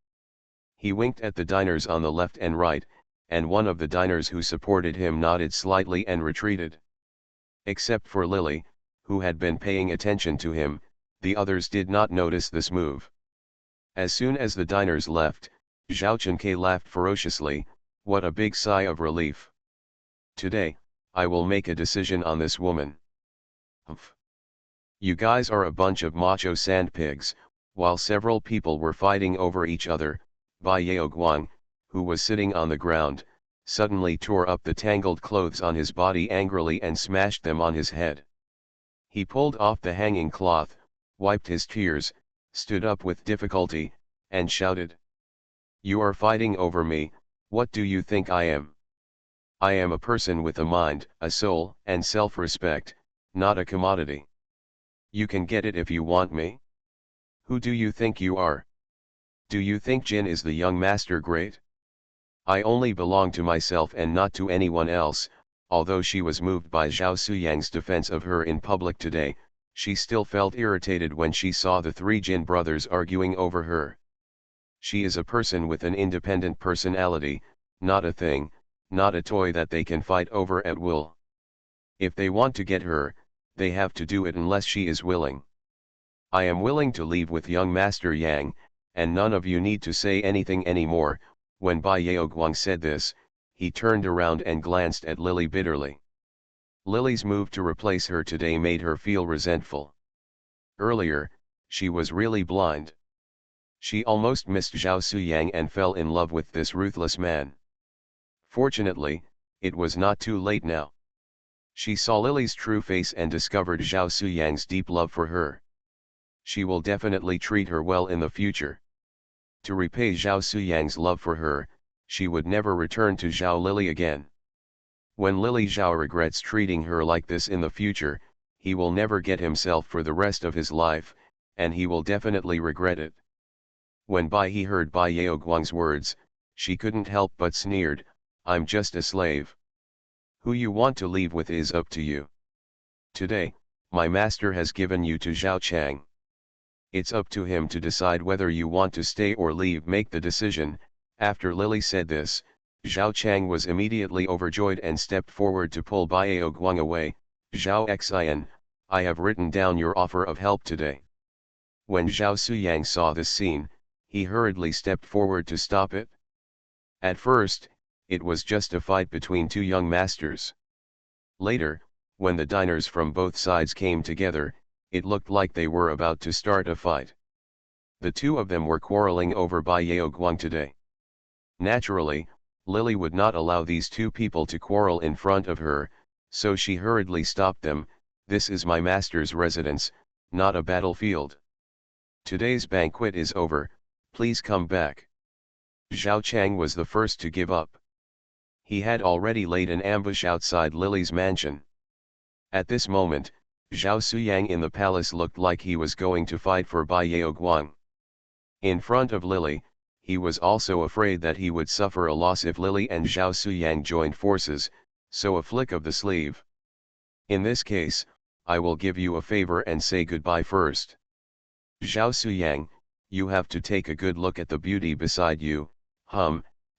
He winked at the diners on the left and right, and one of the diners who supported him nodded slightly and retreated. Except for Lily, who had been paying attention to him, the others did not notice this move. As soon as the diners left, Zhao Chenke laughed ferociously. What a big sigh of relief. Today, I will make a decision on this woman. Humph. You guys are a bunch of macho sandpigs. While several people were fighting over each other, Bai Yaoguang, who was sitting on the ground, suddenly tore up the tangled clothes on his body angrily and smashed them on his head. He pulled off the hanging cloth, wiped his tears, stood up with difficulty, and shouted. You are fighting over me, what do you think I am? I am a person with a mind, a soul, and self-respect, not a commodity. You can get it if you want me. Who do you think you are? Do you think Jin is the young master great? I only belong to myself and not to anyone else. Although she was moved by Zhao Suyang's defense of her in public today, she still felt irritated when she saw the 3 Jin brothers arguing over her. She is a person with an independent personality, not a thing, not a toy that they can fight over at will. If they want to get her, they have to do it unless she is willing. I am willing to leave with young Master Yang, and none of you need to say anything anymore." When Bai Yaoguang said this, he turned around and glanced at Lily bitterly. Lily's move to replace her today made her feel resentful. Earlier, she was really blind. She almost missed Zhao Suyang and fell in love with this ruthless man. Fortunately, it was not too late now. She saw Lily's true face and discovered Zhao Suyang's deep love for her. She will definitely treat her well in the future. To repay Zhao Suyang's love for her, she would never return to Zhao Lily again. When Lily Zhao regrets treating her like this in the future, he will never get himself for the rest of his life, and he will definitely regret it. When Bai He heard Bai Yaoguang's words, she couldn't help but sneered, "I'm just a slave. Who you want to leave with is up to you. Today, my master has given you to Zhao Chang. It's up to him to decide whether you want to stay or leave. Make the decision." After Lily said this, Zhao Chang was immediately overjoyed and stepped forward to pull Bai Yaoguang away. "Zhao Xian, I have written down your offer of help today." When Zhao Suyang saw this scene, he hurriedly stepped forward to stop it. At first, it was just a fight between two young masters. Later, when the diners from both sides came together, it looked like they were about to start a fight. The two of them were quarreling over Bai Yaoguang today. Naturally, Lily would not allow these two people to quarrel in front of her, so she hurriedly stopped them. "This is my master's residence, not a battlefield. Today's banquet is over, please come back." Zhao Chang was the first to give up. He had already laid an ambush outside Lily's mansion. At this moment, Zhao Suyang in the palace looked like he was going to fight for Bai Yaoguang. In front of Lily, he was also afraid that he would suffer a loss if Lily and Zhao Suyang joined forces, so a flick of the sleeve. "In this case, I will give you a favor and say goodbye first. Zhao Suyang, you have to take a good look at the beauty beside you."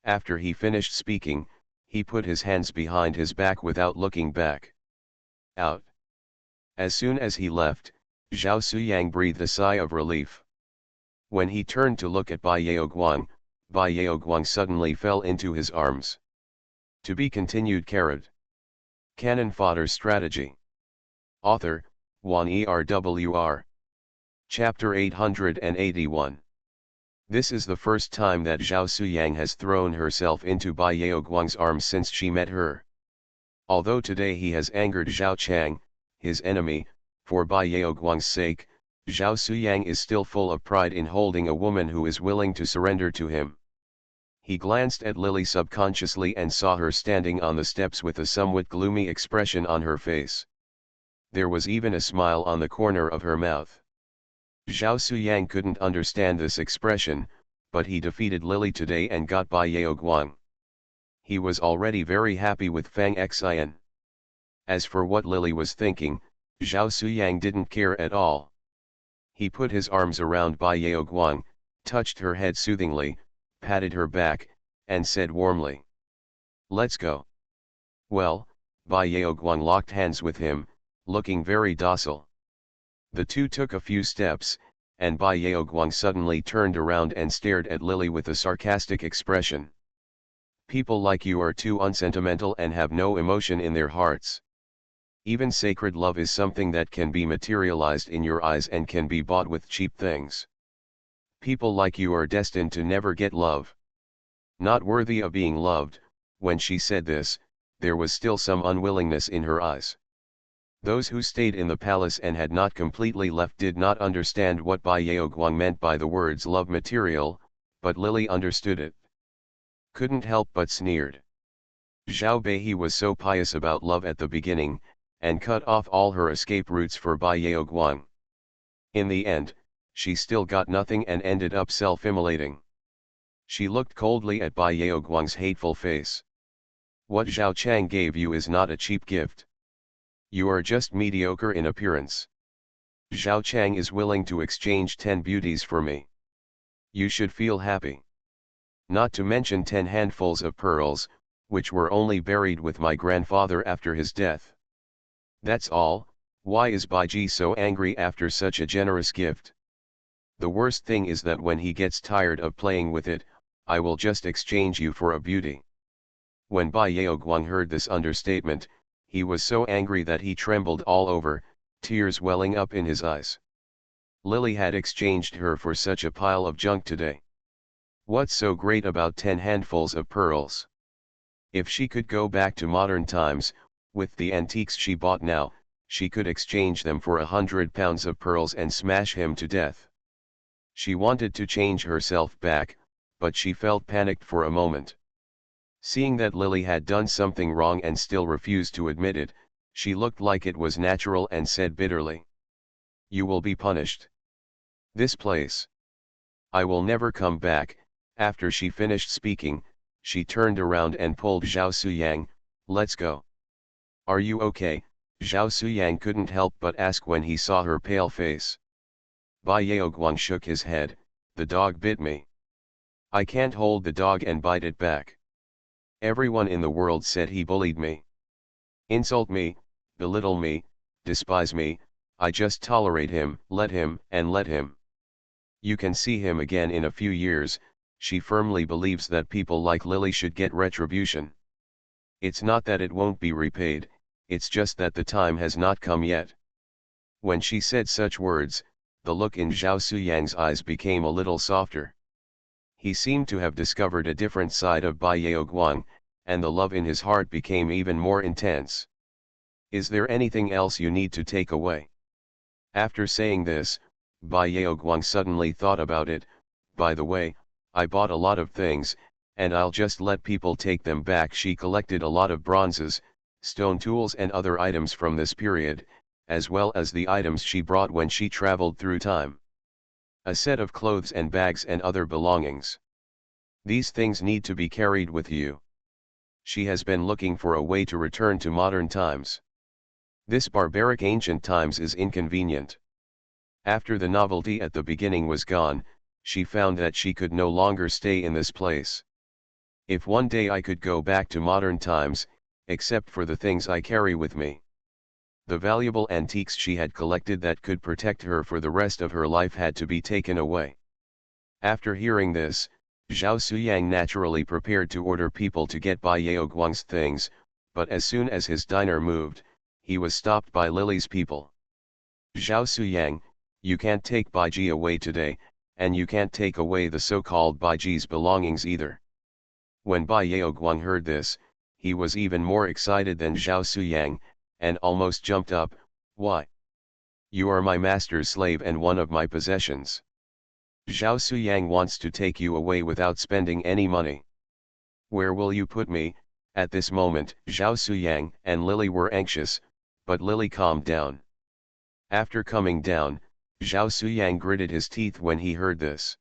After he finished speaking, he put his hands behind his back without looking back. Out. As soon as he left, Zhao Suyang breathed a sigh of relief. When he turned to look at Bai Yaoguang suddenly fell into his arms. To be continued. Cannon Fodder Strategy. Author, Wan Erwr. Chapter 881. This is the first time that Zhao Suyang has thrown herself into Bai Yaoguang's arms since she met her. Although today he has angered Zhao Chang, his enemy, for Bai Yaoguang's sake, Zhao Suyang is still full of pride in holding a woman who is willing to surrender to him. He glanced at Lily subconsciously and saw her standing on the steps with a somewhat gloomy expression on her face. There was even a smile on the corner of her mouth. Zhao Suyang couldn't understand this expression, but he defeated Lily today and got Bai Yaoguang. He was already very happy with Fang Xian. As for what Lily was thinking, Zhao Suyang didn't care at all. He put his arms around Bai Yaoguang, touched her head soothingly, patted her back, and said warmly, "Let's go." Well, Bai Yaoguang locked hands with him, looking very docile. The two took a few steps, and Bai Yaoguang suddenly turned around and stared at Lily with a sarcastic expression. "People like you are too unsentimental and have no emotion in their hearts. Even sacred love is something that can be materialized in your eyes and can be bought with cheap things. People like you are destined to never get love. Not worthy of being loved." When she said this, there was still some unwillingness in her eyes. Those who stayed in the palace and had not completely left did not understand what Bai Yaoguang meant by the words love material, but Lily understood it. Couldn't help but sneered. Zhao Beihe was so pious about love at the beginning, and cut off all her escape routes for Bai Yaoguang. In the end, she still got nothing and ended up self-immolating. She looked coldly at Bai Yaoguang's hateful face. "What Zhao Chang gave you is not a cheap gift. You are just mediocre in appearance. Zhao Chang is willing to exchange 10 beauties for me. You should feel happy. Not to mention 10 handfuls of pearls, which were only buried with my grandfather after his death. That's all. Why is Baiji so angry after such a generous gift? The worst thing is that when he gets tired of playing with it, I will just exchange you for a beauty. When Bai Yaoguang heard this understatement, he was so angry that he trembled all over, tears welling up in his eyes. Lily had exchanged her for such a pile of junk today. What's so great about 10 handfuls of pearls? If she could go back to modern times, with the antiques she bought now, she could exchange them for 100 pounds of pearls and smash him to death. She wanted to change herself back, but she felt panicked for a moment. Seeing that Lily had done something wrong and still refused to admit it, she looked like it was natural and said bitterly, "You will be punished. This place. I will never come back." After she finished speaking, she turned around and pulled Zhao Suyang, "Let's go." "Are you okay?" Zhao Suyang couldn't help but ask when he saw her pale face. Bai Yaoguang shook his head, "The dog bit me. I can't hold the dog and bite it back. Everyone in the world said he bullied me. Insult me, belittle me, despise me, I just tolerate him, let him. You can see him again in a few years." She firmly believes that people like Lily should get retribution. It's not that it won't be repaid, it's just that the time has not come yet. When she said such words, the look in Zhao Suyang's eyes became a little softer. He seemed to have discovered a different side of Bai Yaoguang, and the love in his heart became even more intense. "Is there anything else you need to take away?" After saying this, Bai Yaoguang suddenly thought about it. "By the way, I bought a lot of things, and I'll just let people take them back." She collected a lot of bronzes, stone tools and other items from this period, as well as the items she brought when she traveled through time. A set of clothes and bags and other belongings. These things need to be carried with you. She has been looking for a way to return to modern times. This barbaric ancient times is inconvenient. After the novelty at the beginning was gone, she found that she could no longer stay in this place. "If one day I could go back to modern times, except for the things I carry with me." The valuable antiques she had collected that could protect her for the rest of her life had to be taken away. After hearing this, Zhao Suyang naturally prepared to order people to get Bai Yaoguang's things, but as soon as his diner moved, he was stopped by Lily's people. "Zhao Suyang, you can't take Baiji away today, and you can't take away the so-called Baiji's belongings either." When Bai Yaoguang heard this, he was even more excited than Zhao Suyang, and almost jumped up. "Why? You are my master's slave and one of my possessions. Zhao Suyang wants to take you away without spending any money. Where will you put me?" At this moment, Zhao Suyang and Lily were anxious, but Lily calmed down. After coming down, Zhao Suyang gritted his teeth when he heard this.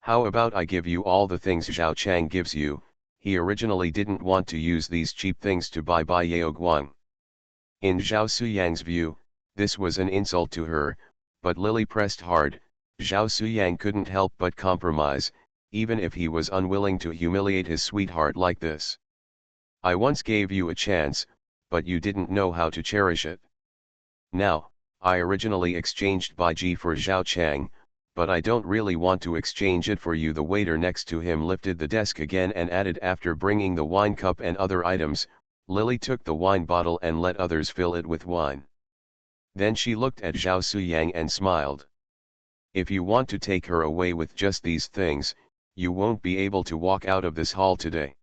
"How about I give you all the things Zhao Chang gives you?" He originally didn't want to use these cheap things to buy Bai Yaoguang. In Zhao Suyang's view, this was an insult to her, but Lily pressed hard. Zhao Suyang couldn't help but compromise, even if he was unwilling to humiliate his sweetheart like this. "I once gave you a chance, but you didn't know how to cherish it. Now, I originally exchanged Baiji for Zhao Chang, but I don't really want to exchange it for you." The waiter next to him lifted the desk again and added, after bringing the wine cup and other items, Lily took the wine bottle and let others fill it with wine. Then she looked at Zhao Suyang and smiled. "If you want to take her away with just these things, you won't be able to walk out of this hall today.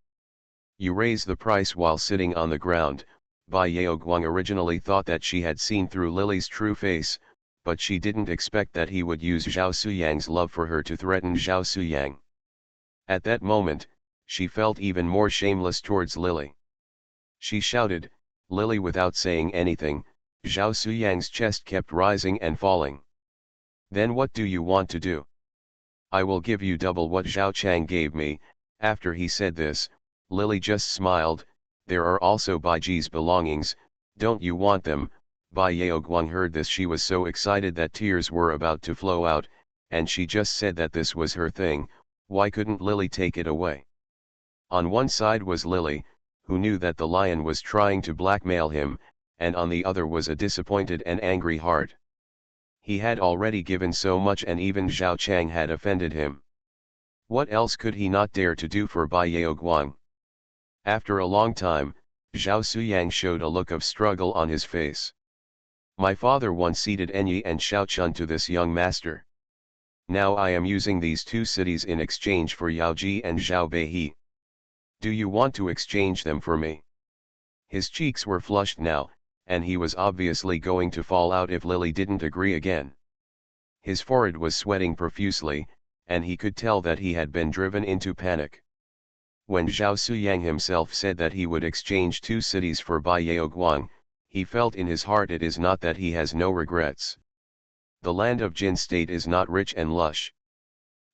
You raise the price while sitting on the ground." Bai Yaoguang originally thought that she had seen through Lily's true face, but she didn't expect that he would use Zhao Suyang's love for her to threaten Zhao Suyang. At that moment, she felt even more shameless towards Lily. She shouted, "Lily!" Without saying anything, Zhao Suyang's chest kept rising and falling. "Then what do you want to do?" "I will give you double what Zhao Chang gave me." After he said this, Lily just smiled. "There are also Baiji's belongings, don't you want them?" Bai Yaoguang heard this. She was so excited that tears were about to flow out, and she just said that this was her thing. Why couldn't Lily take it away? On one side was Lily, who knew that the lion was trying to blackmail him, and on the other was a disappointed and angry heart. He had already given so much and even Zhao Chang had offended him. What else could he not dare to do for Bai Yaoguang? After a long time, Zhao Suyang showed a look of struggle on his face. My father once ceded Enyi and Shaochun to this young master. Now I am using these two cities in exchange for Yaoji and Zhao Beihe. Do you want to exchange them for me? His cheeks were flushed now, and he was obviously going to fall out if Lily didn't agree again. His forehead was sweating profusely, and he could tell that he had been driven into panic. When Zhao Suyang himself said that he would exchange two cities for Bai Yaoguang, he felt in his heart it is not that he has no regrets. The land of Jin state is not rich and lush.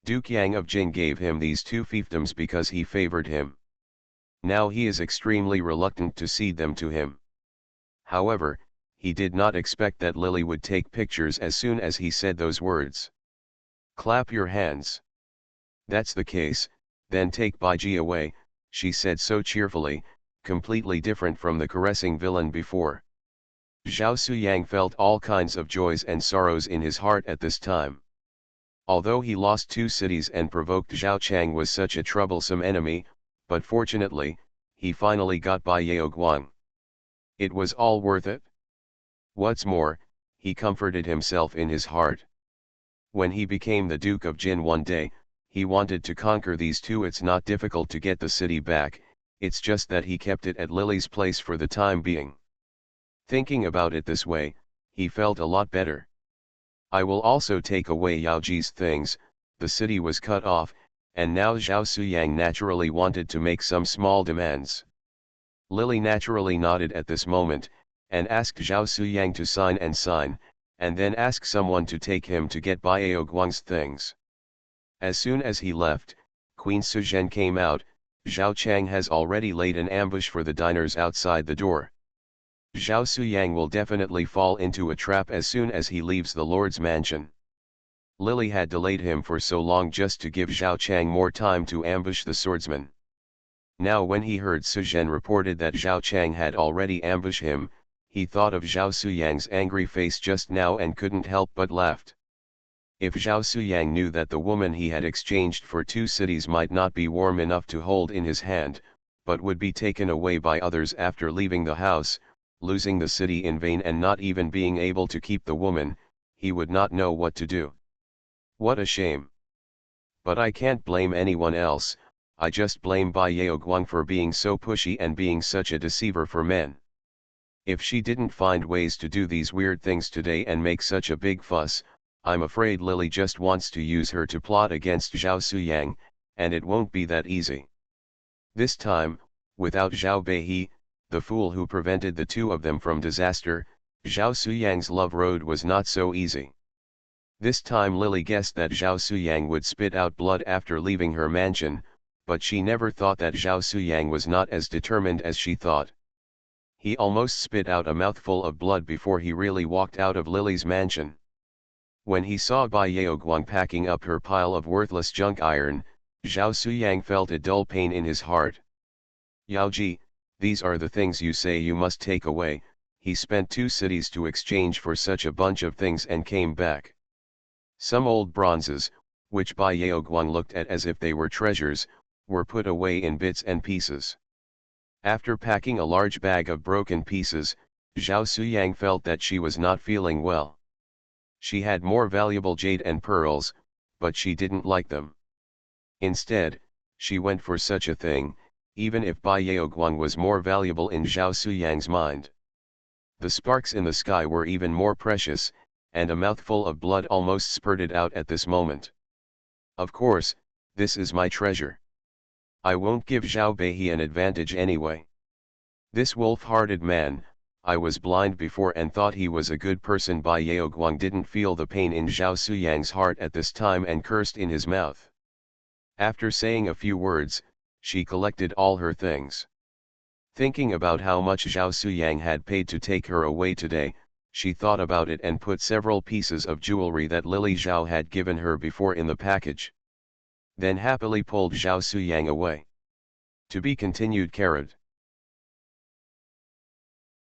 Duke Yang of Jin gave him these two fiefdoms because he favored him. Now he is extremely reluctant to cede them to him. However, he did not expect that Lily would take pictures as soon as he said those words. Clap your hands. That's the case, then take Baiji away, she said so cheerfully, completely different from the caressing villain before. Zhao Suyang felt all kinds of joys and sorrows in his heart at this time. Although he lost two cities and provoked Zhao Chang was such a troublesome enemy, but fortunately, he finally got Bai Yaoguang. It was all worth it. What's more, he comforted himself in his heart. When he became the Duke of Jin one day, he wanted to conquer these two. It's not difficult to get the city back, it's just that he kept it at Lily's place for the time being. Thinking about it this way, he felt a lot better. I will also take away Yaoji's things. The city was cut off, and now Zhao Suyang naturally wanted to make some small demands. Lily naturally nodded at this moment, and asked Zhao Suyang to sign, and then ask someone to take him to get Bai Yaoguang's things. As soon as he left, Queen Suzhen came out. Zhao Chang has already laid an ambush for the diners outside the door. Zhao Suyang will definitely fall into a trap as soon as he leaves the Lord's mansion. Lily had delayed him for so long just to give Zhao Chang more time to ambush the swordsman. Now when he heard Suzhen reported that Zhao Chang had already ambushed him, he thought of Zhao Suyang's angry face just now and couldn't help but laughed. If Zhao Suyang knew that the woman he had exchanged for two cities might not be warm enough to hold in his hand, but would be taken away by others after leaving the house, losing the city in vain and not even being able to keep the woman, he would not know what to do. What a shame. But I can't blame anyone else, I just blame Bai Yaoguang for being so pushy and being such a deceiver for men. If she didn't find ways to do these weird things today and make such a big fuss, I'm afraid Lily just wants to use her to plot against Zhao Suyang, and it won't be that easy. This time, without Zhao Beihe, the fool who prevented the two of them from disaster, Zhao Suyang's love road was not so easy. This time Lily guessed that Zhao Suyang would spit out blood after leaving her mansion, but she never thought that Zhao Suyang was not as determined as she thought. He almost spit out a mouthful of blood before he really walked out of Lily's mansion. When he saw Bai Yaoguang packing up her pile of worthless junk iron, Zhao Suyang felt a dull pain in his heart. Yaoji, these are the things you say you must take away. He spent two cities to exchange for such a bunch of things and came back. Some old bronzes, which Bai Yaoguang looked at as if they were treasures, were put away in bits and pieces. After packing a large bag of broken pieces, Zhao Suyang felt that she was not feeling well. She had more valuable jade and pearls, but she didn't like them. Instead, she went for such a thing, even if Bai Yaoguang was more valuable in Zhao Suyang's mind. The sparks in the sky were even more precious, and a mouthful of blood almost spurted out at this moment. Of course, this is my treasure. I won't give Zhao Beihe an advantage anyway. This wolf-hearted man, I was blind before and thought he was a good person. Bai Yaoguang didn't feel the pain in Zhao Suyang's heart at this time and cursed in his mouth. After saying a few words, she collected all her things. Thinking about how much Zhao Suyang had paid to take her away today, she thought about it and put several pieces of jewelry that Lily Zhao had given her before in the package. Then happily pulled Zhao Suyang away. To be continued.